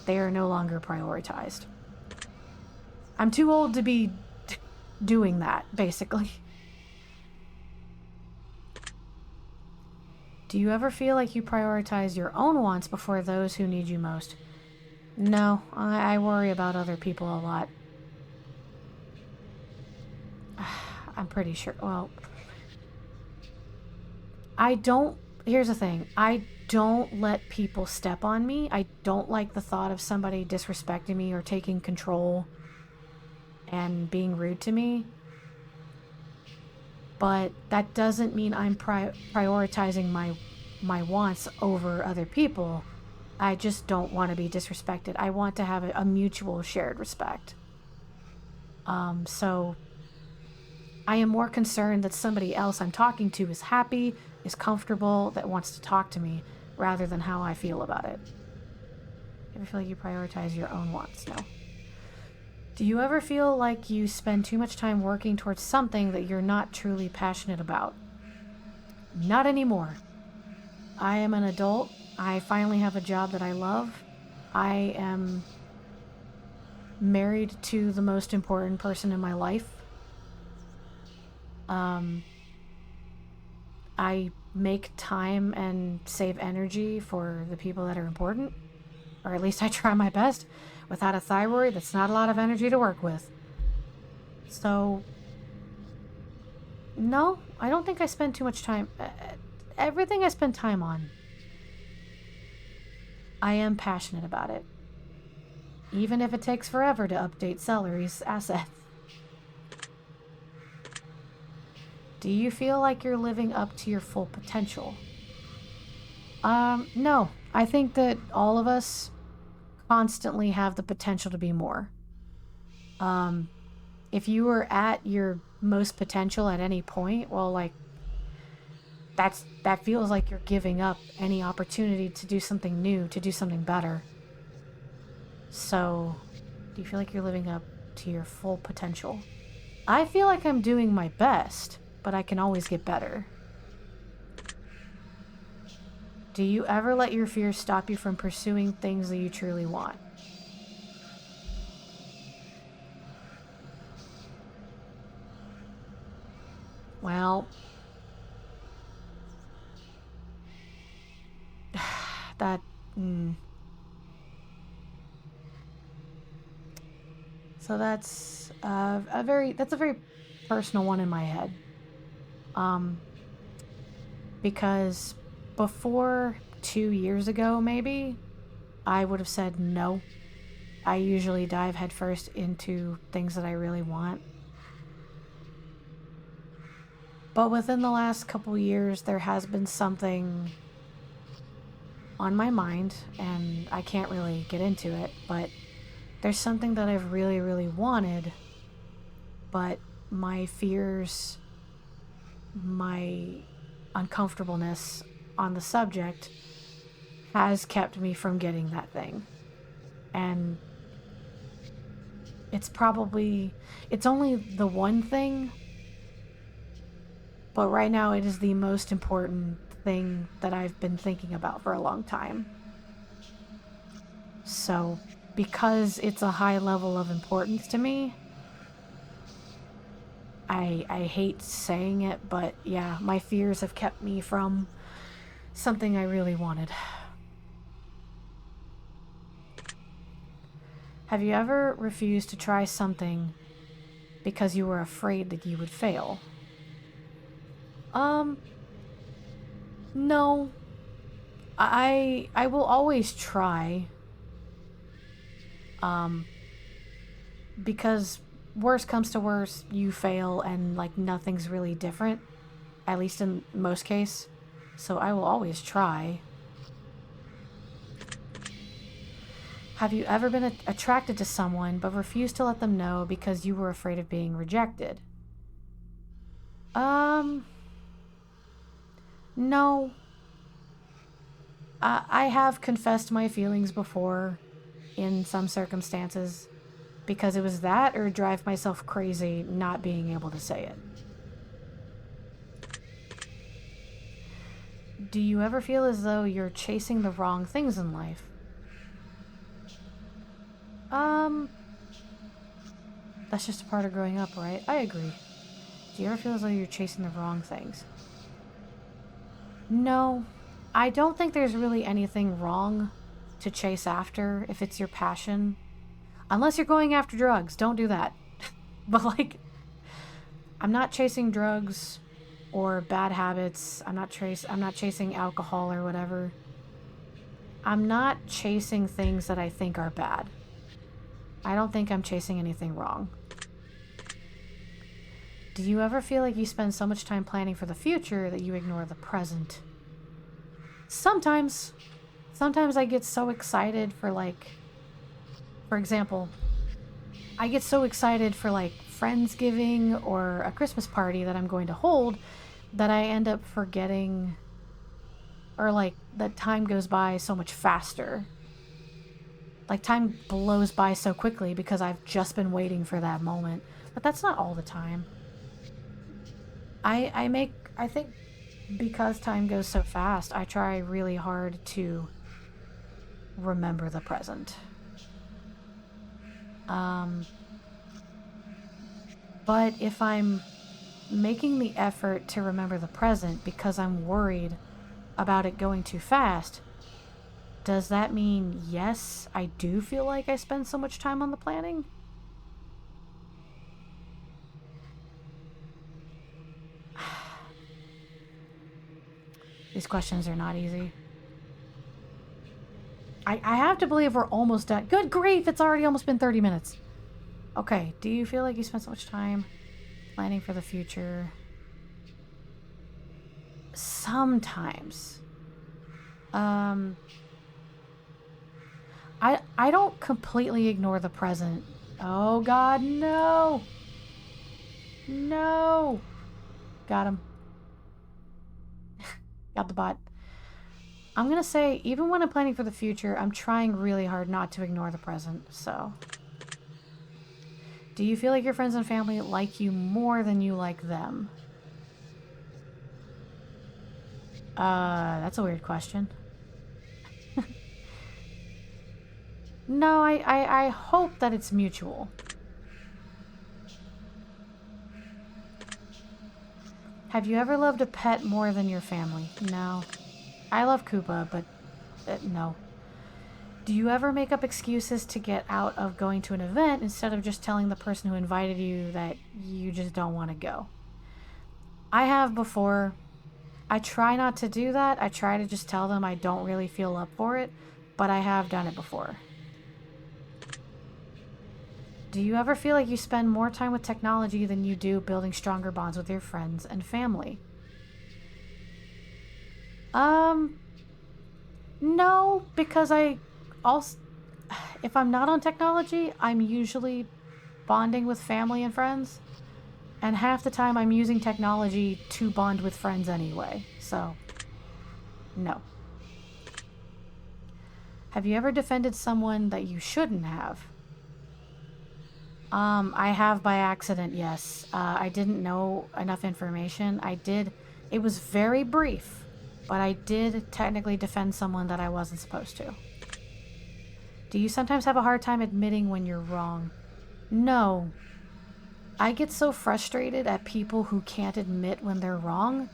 They are no longer prioritized. I'm too old to be doing that, basically. Do you ever feel like you prioritize your own wants before those who need you most? No, I worry about other people a lot. I'm pretty sure, well... Here's the thing. I don't let people step on me. I don't like the thought of somebody disrespecting me or taking control and being rude to me. But that doesn't mean I'm prioritizing my wants over other people. I just don't want to be disrespected. I want to have a mutual shared respect. So I am more concerned that somebody else I'm talking to is happy, is comfortable, that wants to talk to me, rather than how I feel about it. You ever feel like you prioritize your own wants? No. Do you ever feel like you spend too much time working towards something that you're not truly passionate about? Not anymore. I am an adult. I finally have a job that I love. I am married to the most important person in my life. I make time and save energy for the people that are important. Or at least I try my best. Without a thyroid, that's not a lot of energy to work with. So, no, I don't think I spend too much time. Everything I spend time on, I am passionate about it. Even if it takes forever to update Celery's assets. Do you feel like you're living up to your full potential? No. I think that all of us constantly have the potential to be more. If you were at your most potential at any point, well, like, that feels like you're giving up any opportunity to do something new, to do something better. So, do you feel like you're living up to your full potential? I feel like I'm doing my best, but I can always get better. Do you ever let your fears stop you from pursuing things that you truly want? Well, that... So that's that's a very personal one in my head. Because before 2 years ago, maybe, I would have said no. I usually dive headfirst into things that I really want. But within the last couple years, there has been something on my mind, and I can't really get into it, but there's something that I've really, really wanted, but my fears, my uncomfortableness on the subject has kept me from getting that thing. And it's only the one thing, but right now it is the most important thing that I've been thinking about for a long time. So, because it's a high level of importance to me, I hate saying it, but yeah, my fears have kept me from something I really wanted. Have you ever refused to try something because you were afraid that you would fail? No. I will always try. Because worst comes to worst, you fail and like nothing's really different. At least in most cases. So I will always try. Have you ever been attracted to someone but refused to let them know because you were afraid of being rejected? No. I have confessed my feelings before in some circumstances because it was that or drive myself crazy not being able to say it. Do you ever feel as though you're chasing the wrong things in life? That's just a part of growing up, right? I agree. Do you ever feel as though you're chasing the wrong things? No. I don't think there's really anything wrong to chase after if it's your passion. Unless you're going after drugs, don't do that. But like, I'm not chasing drugs or bad habits. I'm not chasing alcohol or whatever. I'm not chasing things that I think are bad. I don't think I'm chasing anything wrong. Do you ever feel like you spend so much time planning for the future that you ignore the present? Sometimes. Sometimes I get so excited for like, for example, I get so excited for like Friendsgiving or a Christmas party that I'm going to hold that I end up forgetting, or like that time goes by so much faster. Like time blows by so quickly because I've just been waiting for that moment. But that's not all the time. I think because time goes so fast, I try really hard to remember the present. But if I'm making the effort to remember the present because I'm worried about it going too fast, does that mean, yes, I do feel like I spend so much time on the planning? These questions are not easy. I have to believe we're almost done. Good grief, it's already almost been 30 minutes. Okay, do you feel like you spent so much time planning for the future? Sometimes. I don't completely ignore the present. Oh god, no! No! Got him. Got the bot. I'm gonna say, even when I'm planning for the future, I'm trying really hard not to ignore the present, so. Do you feel like your friends and family like you more than you like them? That's a weird question. No, I hope that it's mutual. Have you ever loved a pet more than your family? No. I love Koopa, but no. Do you ever make up excuses to get out of going to an event instead of just telling the person who invited you that you just don't want to go? I have before. I try not to do that. I try to just tell them I don't really feel up for it, but I have done it before. Do you ever feel like you spend more time with technology than you do building stronger bonds with your friends and family? No, because I also, if I'm not on technology, I'm usually bonding with family and friends, and half the time I'm using technology to bond with friends anyway, so no. Have you ever defended someone that you shouldn't have? I have by accident, yes. I didn't know enough information. I did. It was very brief, but I did technically defend someone that I wasn't supposed to. Do you sometimes have a hard time admitting when you're wrong? No. I get so frustrated at people who can't admit when they're wrong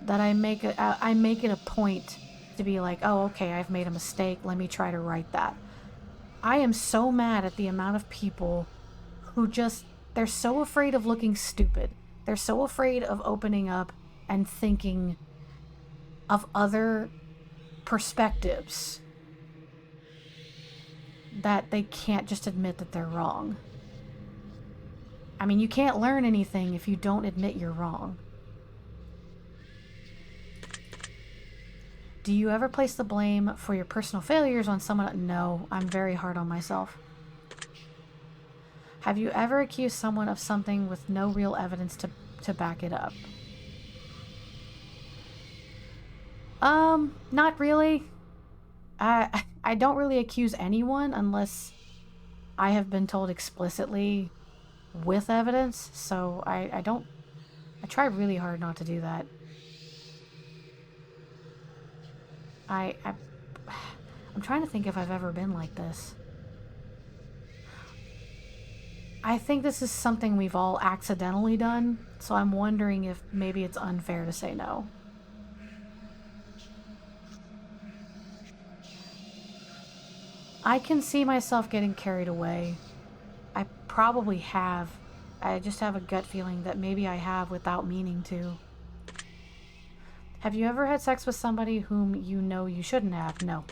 that I make it a point to be like, oh, okay, I've made a mistake. Let me try to right that. I am so mad at the amount of people who just, they're so afraid of looking stupid. They're so afraid of opening up and thinking of other perspectives that they can't just admit that they're wrong. I mean, you can't learn anything if you don't admit you're wrong. Do you ever place the blame for your personal failures on someone? No, I'm very hard on myself. Have you ever accused someone of something with no real evidence to back it up? Not really. I don't really accuse anyone unless I have been told explicitly with evidence, so I try really hard not to do that. I'm trying to think if I've ever been like this. I think this is something we've all accidentally done, so I'm wondering if maybe it's unfair to say no. I can see myself getting carried away. I probably have. I just have a gut feeling that maybe I have without meaning to. Have you ever had sex with somebody whom you know you shouldn't have? No.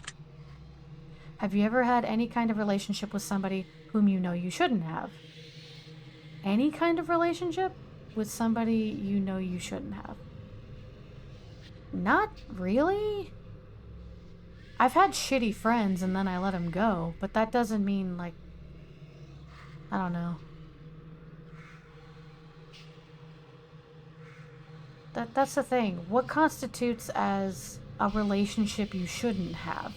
Have you ever had any kind of relationship with somebody whom you know you shouldn't have? Any kind of relationship with somebody you know you shouldn't have? Not really. I've had shitty friends and then I let them go, but that doesn't mean, like, I don't know. That's the thing. What constitutes as a relationship you shouldn't have?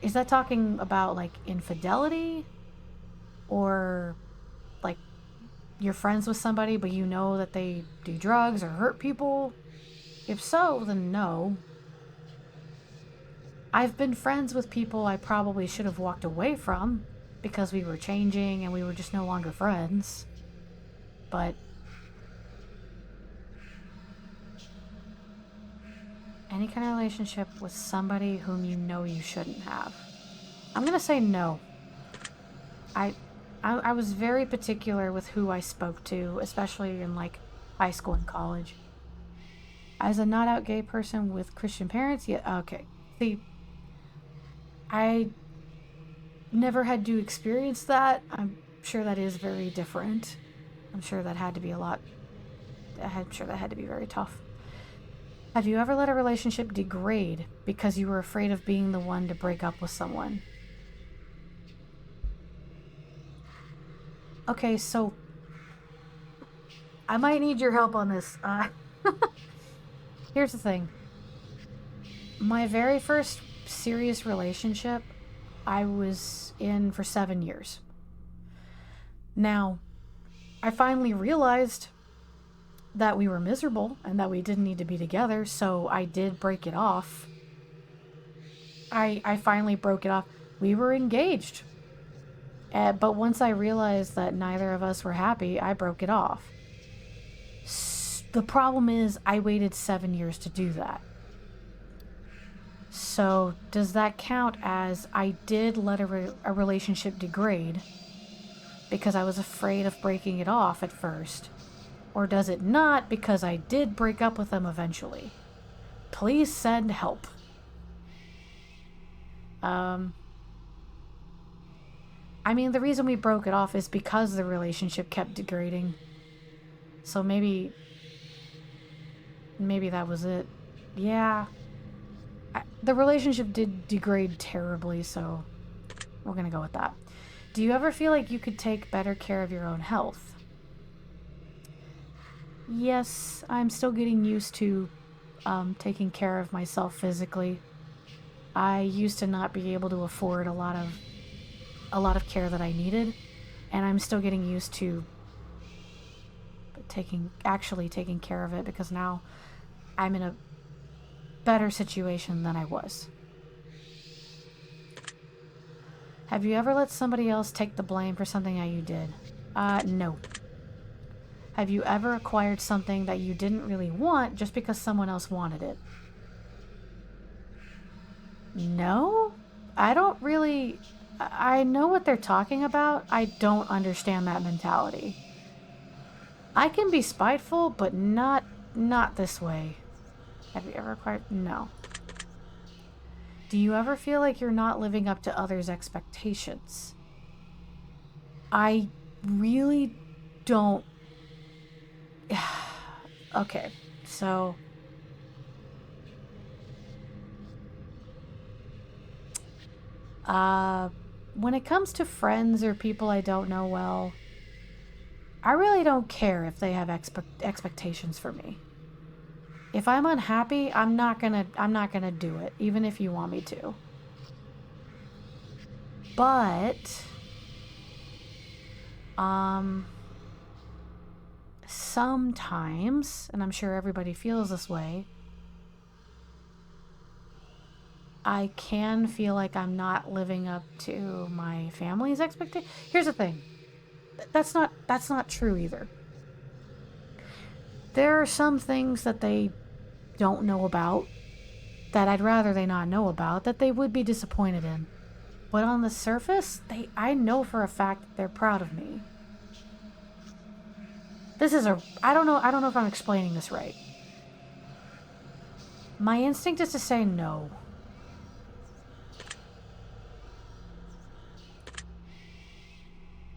Is that talking about, like, infidelity? Or, like, you're friends with somebody but you know that they do drugs or hurt people? If so, then no. I've been friends with people I probably should have walked away from because we were changing and we were just no longer friends. But any kind of relationship with somebody whom you know you shouldn't have. I'm gonna say no. I was very particular with who I spoke to, especially in like high school and college. As a not out gay person with Christian parents, yeah, okay. See, I never had to experience that. I'm sure that is very different. I'm sure that had to be I'm sure that had to be very tough. Have you ever let a relationship degrade because you were afraid of being the one to break up with someone? Okay, so I might need your help on this. Here's the thing. My very first serious relationship, I was in for 7 years. Now, I finally realized that we were miserable and that we didn't need to be together, so I did break it off. I finally broke it off. We were engaged. But once I realized that neither of us were happy, I broke it off. The problem is, I waited 7 years to do that. So, does that count as I did let a relationship degrade because I was afraid of breaking it off at first? Or does it not because I did break up with them eventually? Please send help. I mean, the reason we broke it off is because the relationship kept degrading. So maybe that was it. Yeah. The relationship did degrade terribly, so we're gonna go with that. Do you ever feel like you could take better care of your own health? Yes, I'm still getting used to taking care of myself physically. I used to not be able to afford a lot of care that I needed, and I'm still getting used to actually taking care of it because now I'm in a better situation than I was. Have you ever let somebody else take the blame for something that you did? No. Have you ever acquired something that you didn't really want just because someone else wanted it? No? I don't really... I know what they're talking about. I don't understand that mentality. I can be spiteful, but not this way. Have you ever acquired... No. Do you ever feel like you're not living up to others' expectations? I really don't... Okay, so... when it comes to friends or people I don't know well, I really don't care if they have expectations for me. If I'm unhappy, I'm not gonna do it, even if you want me to. But sometimes, and I'm sure everybody feels this way, I can feel like I'm not living up to my family's expectations. Here's the thing. That's not true either. There are some things that they don't know about that I'd rather they not know about that they would be disappointed in. But on the surface, I know for a fact that they're proud of me. I don't know if I'm explaining this right. My instinct is to say no.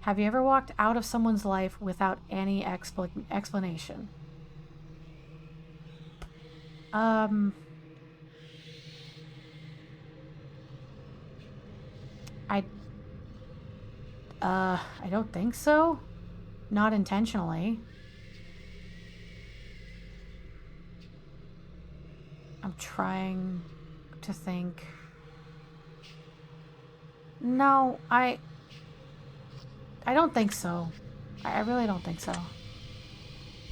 Have you ever walked out of someone's life without any explanation? I don't think so. Not intentionally. I'm trying to think. No, I don't think so. I really don't think so.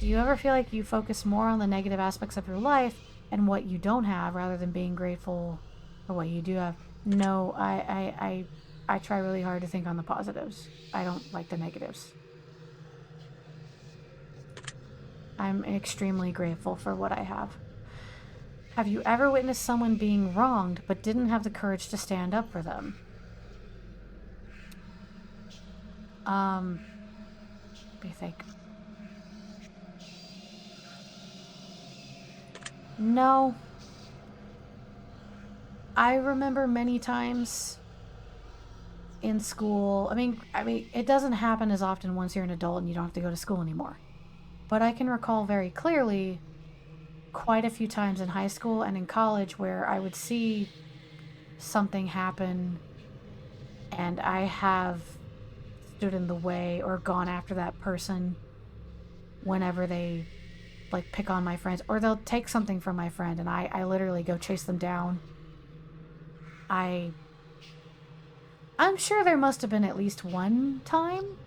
Do you ever feel like you focus more on the negative aspects of your life and what you don't have rather than being grateful for what you do have. No, I try really hard to think on the positives. I don't like the negatives. I'm extremely grateful for what I have. Have you ever witnessed someone being wronged but didn't have the courage to stand up for them? What do you think? No. I remember many times in school. I mean, it doesn't happen as often once you're an adult and you don't have to go to school anymore. But I can recall very clearly quite a few times in high school and in college where I would see something happen and I have stood in the way or gone after that person whenever they like pick on my friends, or they'll take something from my friend and I literally go chase them down. I'm sure there must have been at least one time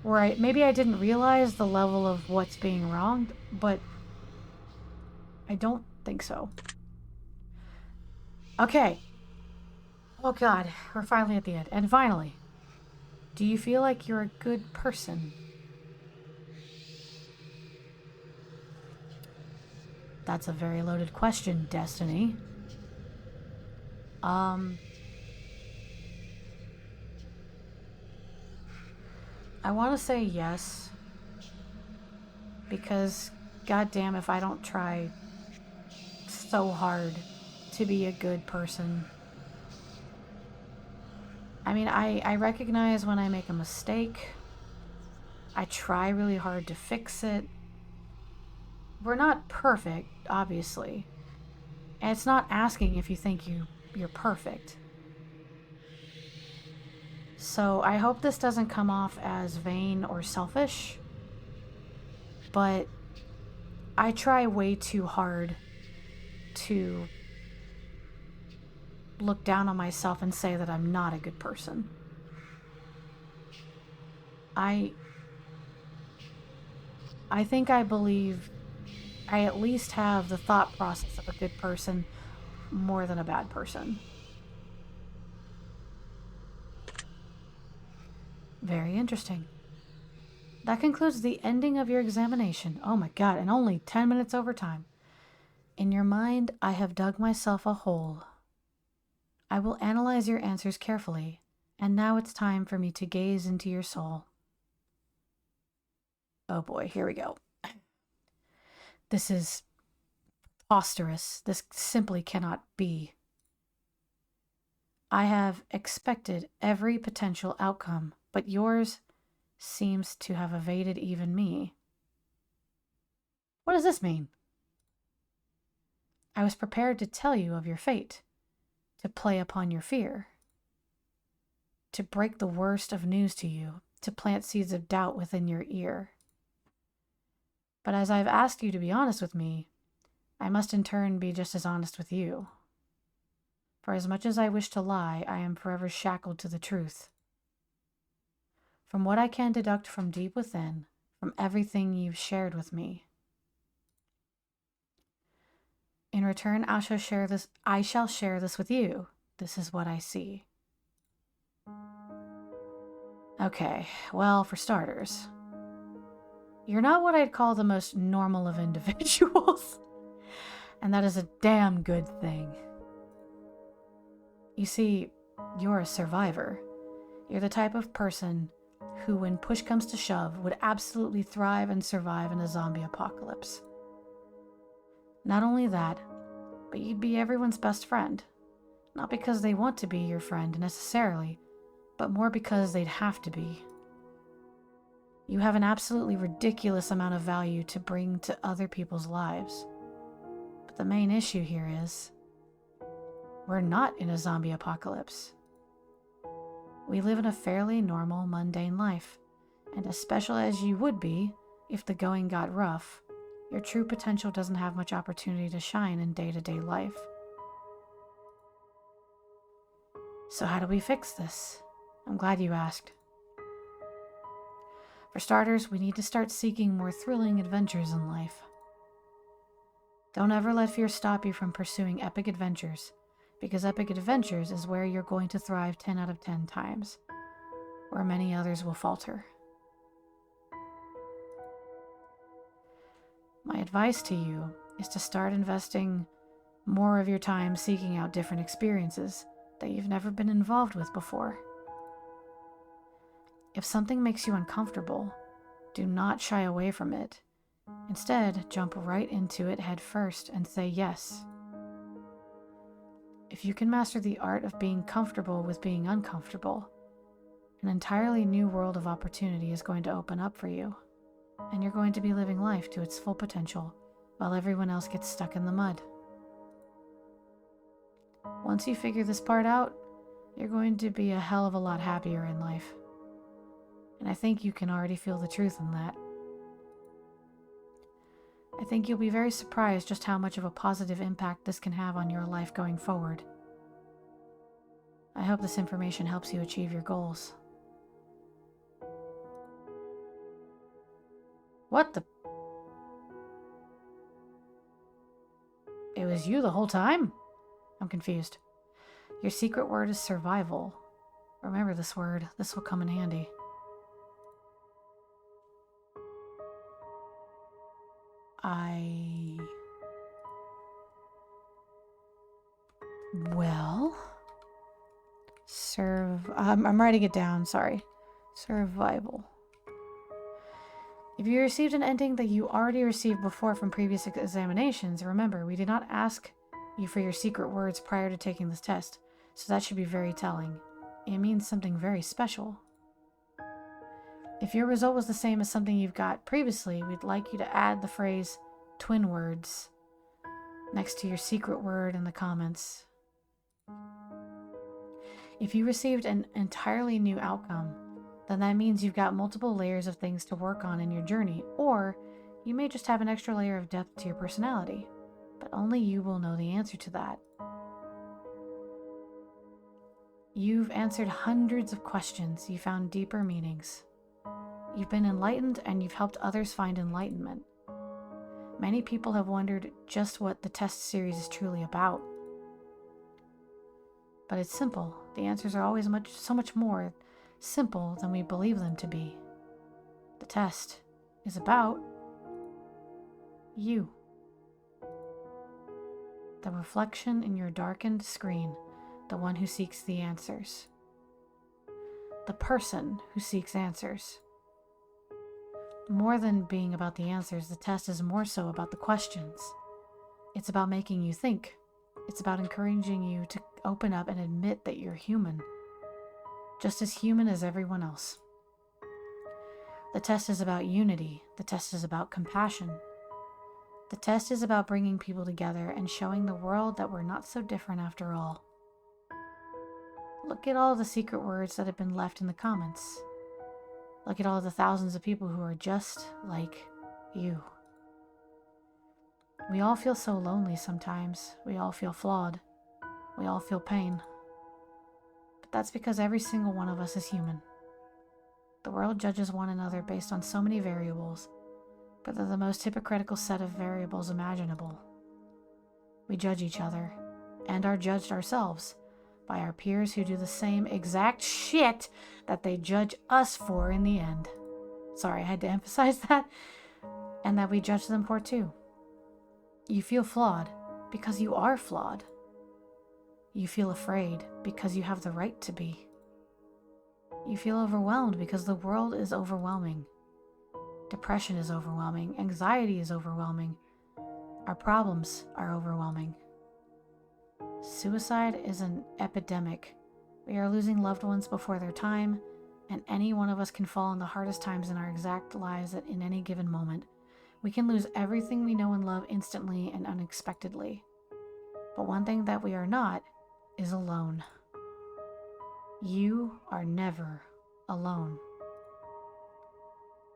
where maybe I didn't realize the level of what's being wronged, but I don't think so. Okay. Oh god, we're finally at the end. And finally, do you feel like you're a good person? That's a very loaded question, Destiny. I want to say yes, because goddamn if I don't try so hard to be a good person. I mean, I recognize when I make a mistake. I try really hard to fix it. We're not perfect, obviously. And it's not asking if you think you're perfect. So I hope this doesn't come off as vain or selfish, but I try way too hard to look down on myself and say that I'm not a good person. I think I believe I at least have the thought process of a good person more than a bad person. Very interesting. That concludes the ending of your examination. Oh my god, and only 10 minutes over time. In your mind, I have dug myself a hole. I will analyze your answers carefully, and now it's time for me to gaze into your soul. Oh boy, here we go. This is preposterous. This simply cannot be. I have expected every potential outcome, but yours seems to have evaded even me. What does this mean? I was prepared to tell you of your fate, to play upon your fear, to break the worst of news to you, to plant seeds of doubt within your ear. But as I've asked you to be honest with me, I must in turn be just as honest with you. For as much as I wish to lie, I am forever shackled to the truth. From what I can deduct from deep within, from everything you've shared with me. In return, I shall share this with you. This is what I see. Okay, well, for starters, you're not what I'd call the most normal of individuals. And that is a damn good thing. You see, you're a survivor. You're the type of person who, when push comes to shove, would absolutely thrive and survive in a zombie apocalypse. Not only that, but you'd be everyone's best friend. Not because they want to be your friend necessarily, but more because they'd have to be. You have an absolutely ridiculous amount of value to bring to other people's lives. But the main issue here is, we're not in a zombie apocalypse. We live in a fairly normal, mundane life, and as special as you would be if the going got rough, your true potential doesn't have much opportunity to shine in day-to-day life. So how do we fix this? I'm glad you asked. For starters, we need to start seeking more thrilling adventures in life. Don't ever let fear stop you from pursuing epic adventures, because epic adventures is where you're going to thrive 10 out of 10 times, where many others will falter. My advice to you is to start investing more of your time seeking out different experiences that you've never been involved with before. If something makes you uncomfortable, do not shy away from it. Instead, jump right into it head first and say yes. If you can master the art of being comfortable with being uncomfortable, an entirely new world of opportunity is going to open up for you, and you're going to be living life to its full potential while everyone else gets stuck in the mud. Once you figure this part out, you're going to be a hell of a lot happier in life. And I think you can already feel the truth in that. I think you'll be very surprised just how much of a positive impact this can have on your life going forward. I hope this information helps you achieve your goals. What the? It was you the whole time? I'm confused. Your secret word is survival. Remember this word. This will come in handy. I'm writing it down, sorry. Survival. If you received an ending that you already received before from previous examinations, remember, we did not ask you for your secret words prior to taking this test, so that should be very telling. It means something very special. If your result was the same as something you've got previously, we'd like you to add the phrase twin words next to your secret word in the comments. If you received an entirely new outcome, then that means you've got multiple layers of things to work on in your journey, or you may just have an extra layer of depth to your personality, but only you will know the answer to that. You've answered hundreds of questions, you found deeper meanings. You've been enlightened and you've helped others find enlightenment. Many people have wondered just what the test series is truly about. But it's simple. The answers are always so much more simple than we believe them to be. The test is about you. The reflection in your darkened screen, the one who seeks the answers. The person who seeks answers. More than being about the answers, the test is more so about the questions. It's about making you think. It's about encouraging you to open up and admit that you're human, just as human as everyone else. The test is about unity. The test is about compassion. The test is about bringing people together and showing the world that we're not so different after all. Look at all the secret words that have been left in the comments. Look at all the thousands of people who are just like you. We all feel so lonely sometimes. We all feel flawed. We all feel pain. But that's because every single one of us is human. The world judges one another based on so many variables, but they're the most hypocritical set of variables imaginable. We judge each other, and are judged ourselves, by our peers who do the same exact shit that they judge us for in the end. Sorry, I had to emphasize that. And that we judge them for too. You feel flawed because you are flawed. You feel afraid because you have the right to be. You feel overwhelmed because the world is overwhelming. Depression is overwhelming. Anxiety is overwhelming. Our problems are overwhelming. Suicide is an epidemic. We are losing loved ones before their time, and any one of us can fall in the hardest times in our exact lives at in any given moment. We can lose everything we know and love instantly and unexpectedly. But one thing that we are not is alone. You are never alone.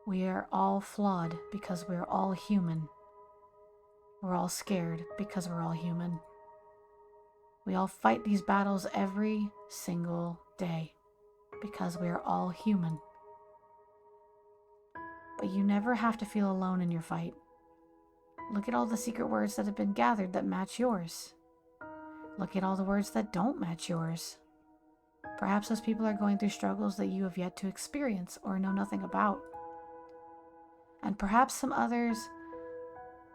We are all flawed because we're all human. We're all scared because we're all human. We all fight these battles every single day because we are all human. But you never have to feel alone in your fight. Look at all the secret words that have been gathered that match yours. Look at all the words that don't match yours. Perhaps those people are going through struggles that you have yet to experience or know nothing about. And perhaps some others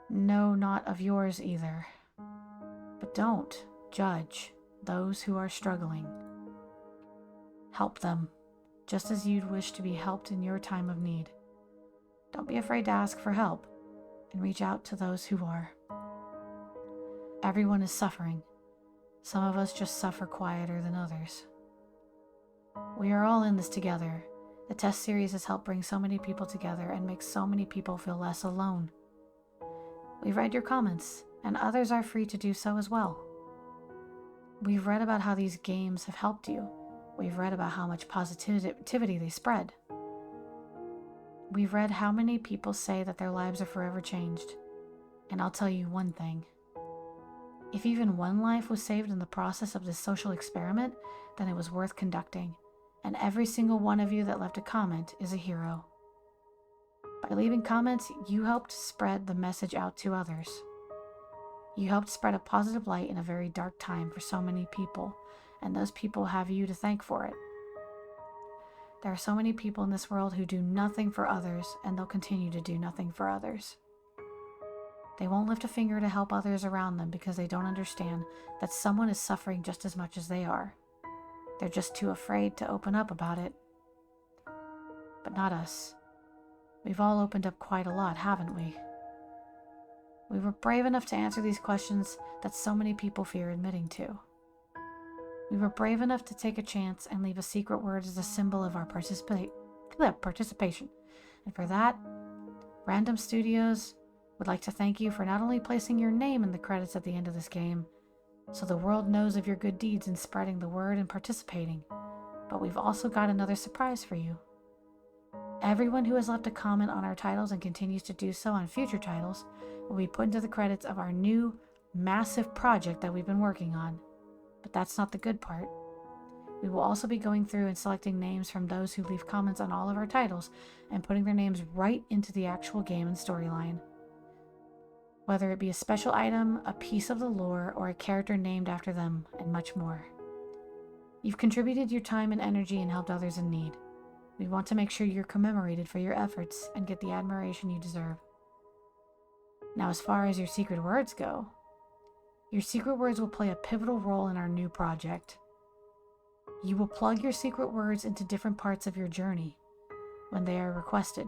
know not of yours either. But don't judge those who are struggling. Help them, just as you'd wish to be helped in your time of need. Don't be afraid to ask for help and reach out to those who are. Everyone is suffering. Some of us just suffer quieter than others. We are all in this together. The test series has helped bring so many people together and make so many people feel less alone. We've read your comments, and others are free to do so as well. We've read about how these games have helped you. We've read about how much positivity they spread. We've read how many people say that their lives are forever changed. And I'll tell you one thing. If even one life was saved in the process of this social experiment, then it was worth conducting. And every single one of you that left a comment is a hero. By leaving comments, you helped spread the message out to others. You helped spread a positive light in a very dark time for so many people, and those people have you to thank for it. There are so many people in this world who do nothing for others, and they'll continue to do nothing for others. They won't lift a finger to help others around them because they don't understand that someone is suffering just as much as they are. They're just too afraid to open up about it. But not us. We've all opened up quite a lot, haven't we? We were brave enough to answer these questions that so many people fear admitting to. We were brave enough to take a chance and leave a secret word as a symbol of our participation. And for that, Random Studios would like to thank you for not only placing your name in the credits at the end of this game, so the world knows of your good deeds in spreading the word and participating, but we've also got another surprise for you. Everyone who has left a comment on our titles and continues to do so on future titles will be put into the credits of our new, massive project that we've been working on. But that's not the good part. We will also be going through and selecting names from those who leave comments on all of our titles and putting their names right into the actual game and storyline. Whether it be a special item, a piece of the lore, or a character named after them, and much more. You've contributed your time and energy and helped others in need. We want to make sure you're commemorated for your efforts and get the admiration you deserve. Now, as far as your secret words go, your secret words will play a pivotal role in our new project. You will plug your secret words into different parts of your journey when they are requested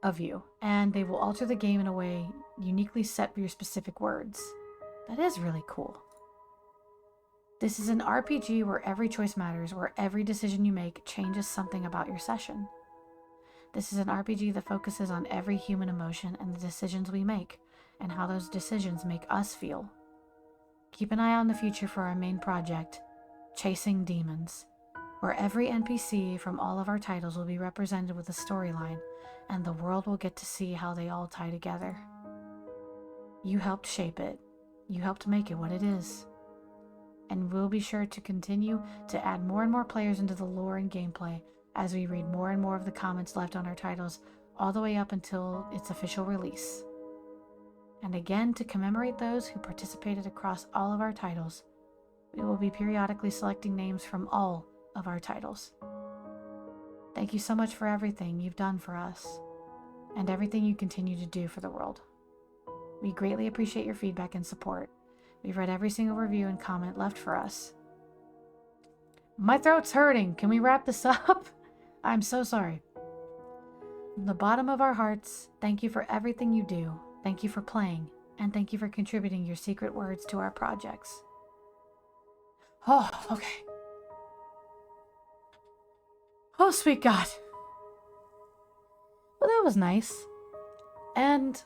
of you, and they will alter the game in a way uniquely set for your specific words. That is really cool. This is an RPG where every choice matters, where every decision you make changes something about your session. This is an RPG that focuses on every human emotion and the decisions we make, and how those decisions make us feel. Keep an eye on the future for our main project, Chasing Demons, where every NPC from all of our titles will be represented with a storyline, and the world will get to see how they all tie together. You helped shape it. You helped make it what it is. And we'll be sure to continue to add more and more players into the lore and gameplay as we read more and more of the comments left on our titles all the way up until its official release. And again, to commemorate those who participated across all of our titles, we will be periodically selecting names from all of our titles. Thank you so much for everything you've done for us, and everything you continue to do for the world. We greatly appreciate your feedback and support. We've read every single review and comment left for us. My throat's hurting. Can we wrap this up? I'm so sorry. From the bottom of our hearts, thank you for everything you do. Thank you for playing, and thank you for contributing your secret words to our projects. Oh, okay. Oh, sweet God. Well, that was nice. And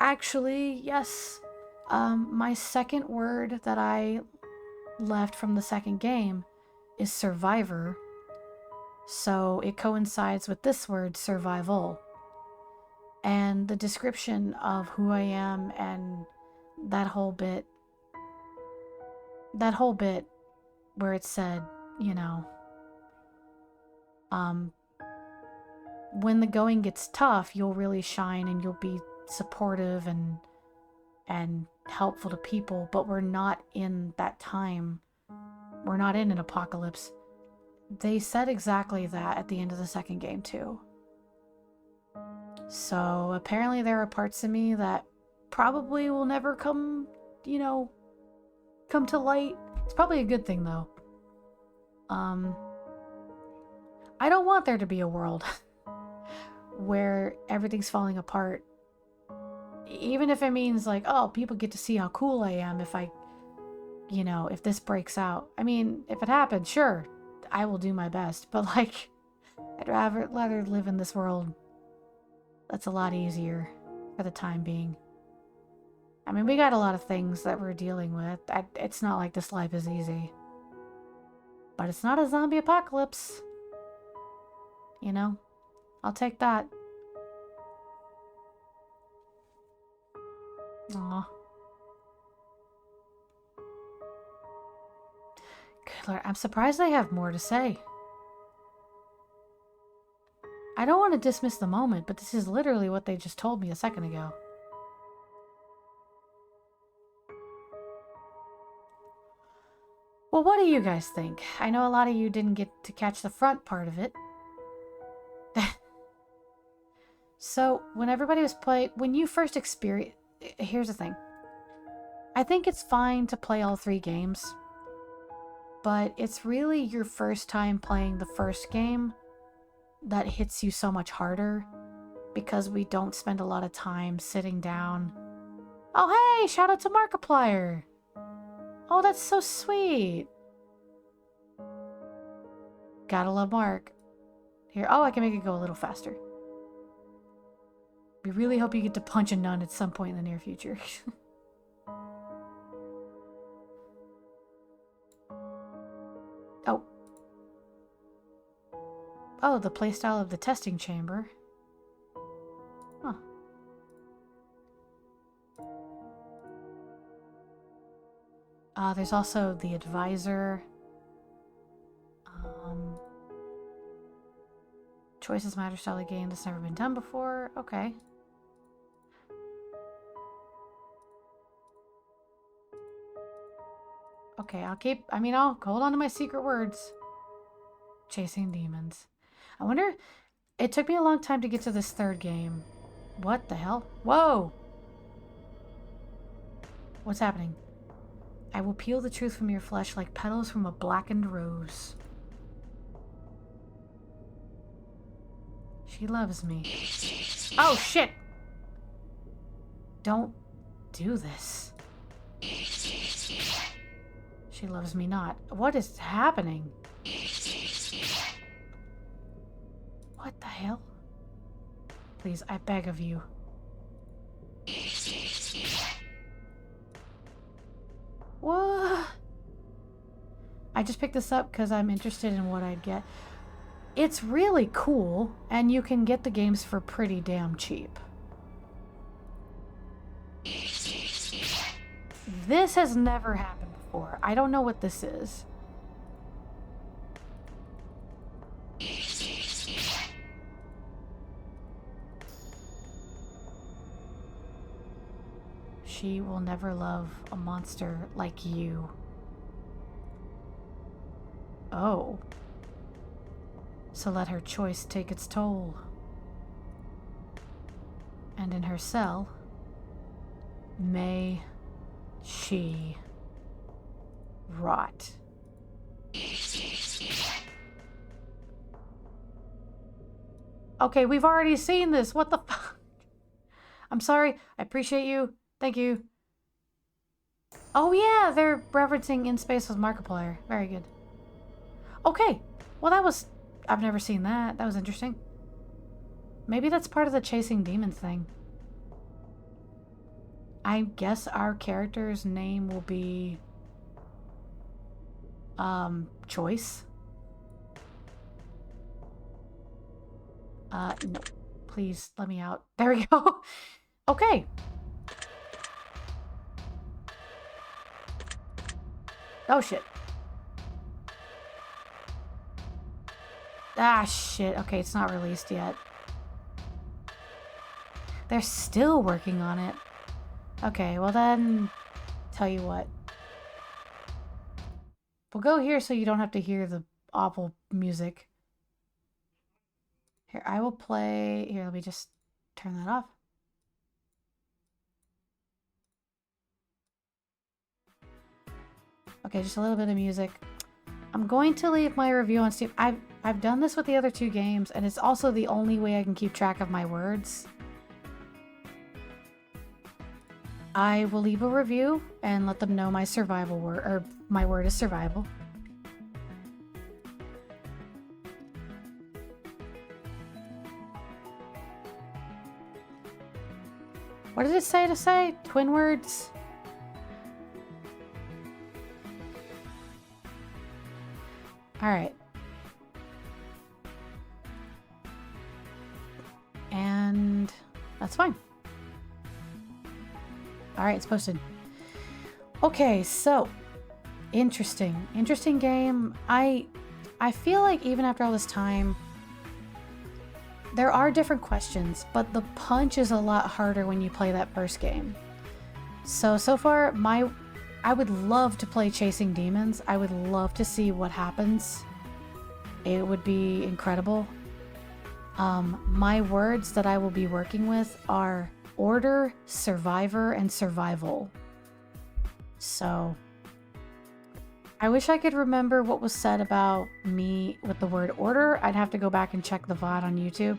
actually, yes, my second word that I left from the second game is survivor. So it coincides with this word, survival. And the description of who I am and that whole bit where it said, when the going gets tough, you'll really shine and you'll be supportive and helpful to people, but we're not in that time. We're not in an apocalypse. They said exactly that at the end of the second game too. So apparently there are parts of me that probably will never come, come to light. It's probably a good thing though. I don't want there to be a world where everything's falling apart. Even if it means like, oh, people get to see how cool I am if if this breaks out. I mean, if it happens, sure, I will do my best. But like, I'd rather live in this world that's a lot easier for the time being. I mean, we got a lot of things that we're dealing with. It's not like this life is easy. But it's not a zombie apocalypse. I'll take that. Aw. Good Lord, I'm surprised they have more to say. I don't want to dismiss the moment, but this is literally what they just told me a second ago. Well, what do you guys think? I know a lot of you didn't get to catch the front part of it. So, when everybody was when you first experience... Here's the thing. I think it's fine to play all 3 games, but it's really your first time playing the first game that hits you so much harder, because we don't spend a lot of time sitting down. Oh, hey! Shout out to Markiplier! Oh, that's so sweet! Gotta love Mark. Here, oh, I can make it go a little faster. We really hope you get to punch a nun at some point in the near future. Oh. Oh, the playstyle of the testing chamber. Huh. There's also the advisor. Choices matter style of game that's never been done before. Okay. Okay, I'll hold on to my secret words. Chasing demons. I wonder, it took me a long time to get to this 3rd game. What the hell? Whoa! What's happening? I will peel the truth from your flesh like petals from a blackened rose. She loves me. Oh, shit! Don't do this. She loves me not. What is happening? What the hell? Please, I beg of you. What? I just picked this up because I'm interested in what I'd get. It's really cool, and you can get the games for pretty damn cheap. This has never happened before. I don't know what this is. She will never love a monster like you. Oh. So let her choice take its toll. And in her cell, may she rot. Okay, we've already seen this. What the fuck? I'm sorry. I appreciate you. Thank you. Oh yeah, they're referencing In Space with Markiplier. Very good. Okay. Well, I've never seen that. That was interesting. Maybe that's part of the chasing demons thing. I guess our character's name will be... Choice. No. Please, let me out. There we go. Okay. Oh, shit. Ah, shit. Okay, it's not released yet. They're still working on it. Okay, well then, tell you what. We'll go here so you don't have to hear the awful music. Here, I will play... Here, let me just turn that off. Okay, just a little bit of music. I'm going to leave my review on Steam. I've done this with the other 2 games, and it's also the only way I can keep track of my words. I will leave a review and let them know my survival word, or my word is survival. What did it say to say? Twin words? Alright. And that's fine. Alright, it's posted. Okay, so interesting game. I feel like even after all this time, there are different questions, but the punch is a lot harder when you play that first game. So far, I would love to play Chasing Demons. I would love to see what happens. It would be incredible. My words that I will be working with are order, survivor, and survival. So I wish I could remember what was said about me with the word order. I'd have to go back and check the VOD on YouTube.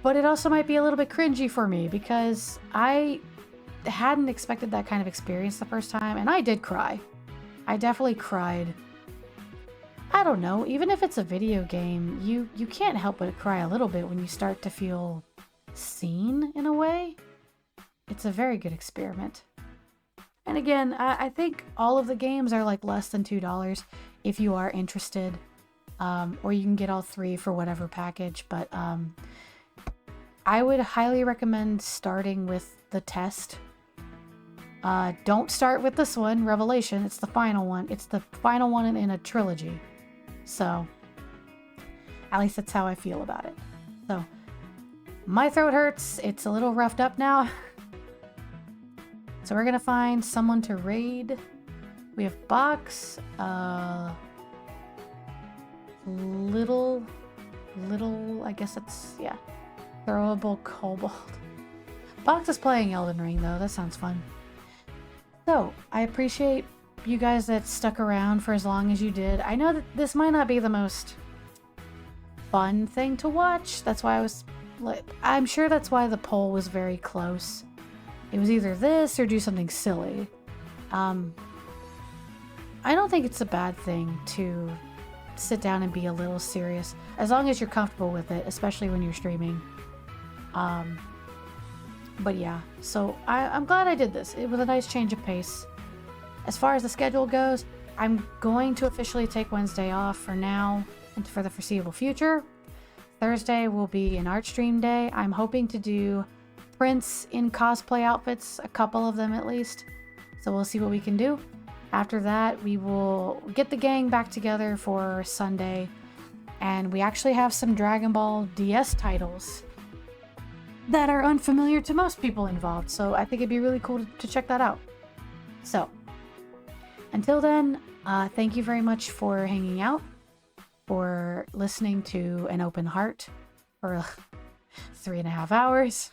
But it also might be a little bit cringy for me because I hadn't expected that kind of experience the first time, and I did cry. I definitely cried. I don't know, even if it's a video game, you can't help but cry a little bit when you start to feel seen in a way. It's a very good experiment. And again, I think all of the games are like less than $2 if you are interested. Or you can get all 3 for whatever package. But I would highly recommend starting with the test. Don't start with this one, Revelation. It's the final one. It's the final one in a trilogy. So, at least that's how I feel about it. So, my throat hurts. It's a little roughed up now. So we're gonna find someone to raid. We have Box, little, I guess it's, yeah, throwable kobold. Box is playing Elden Ring though, that sounds fun. So, I appreciate you guys that stuck around for as long as you did. I know that this might not be the most fun thing to watch. That's why I'm sure that's why the poll was very close. It was either this or do something silly. I don't think it's a bad thing to sit down and be a little serious, as long as you're comfortable with it, especially when you're streaming. But yeah, so I'm glad I did this. It was a nice change of pace. As far as the schedule goes, I'm going to officially take Wednesday off for now and for the foreseeable future. Thursday will be an art stream day. I'm hoping to do prints in cosplay outfits, a couple of them at least. So we'll see what we can do. After that, we will get the gang back together for Sunday. And we actually have some Dragon Ball DS titles that are unfamiliar to most people involved. So I think it'd be really cool to check that out. So until then, thank you very much for hanging out, for listening to An Open Heart for 3.5 hours.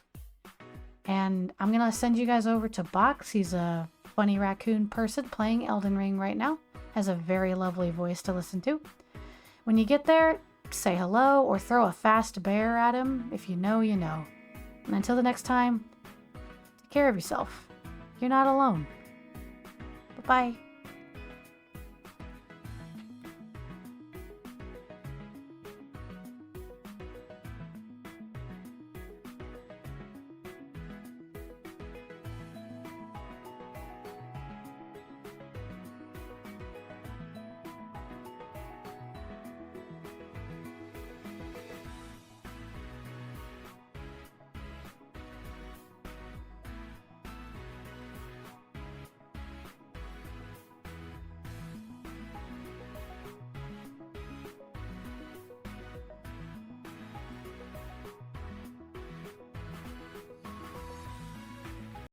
And I'm gonna send you guys over to Box. He's a funny raccoon person playing Elden Ring right now. Has a very lovely voice to listen to. When you get there, say hello or throw a fast bear at him. If you know, you know. And until the next time, take care of yourself. You're not alone. Bye-bye.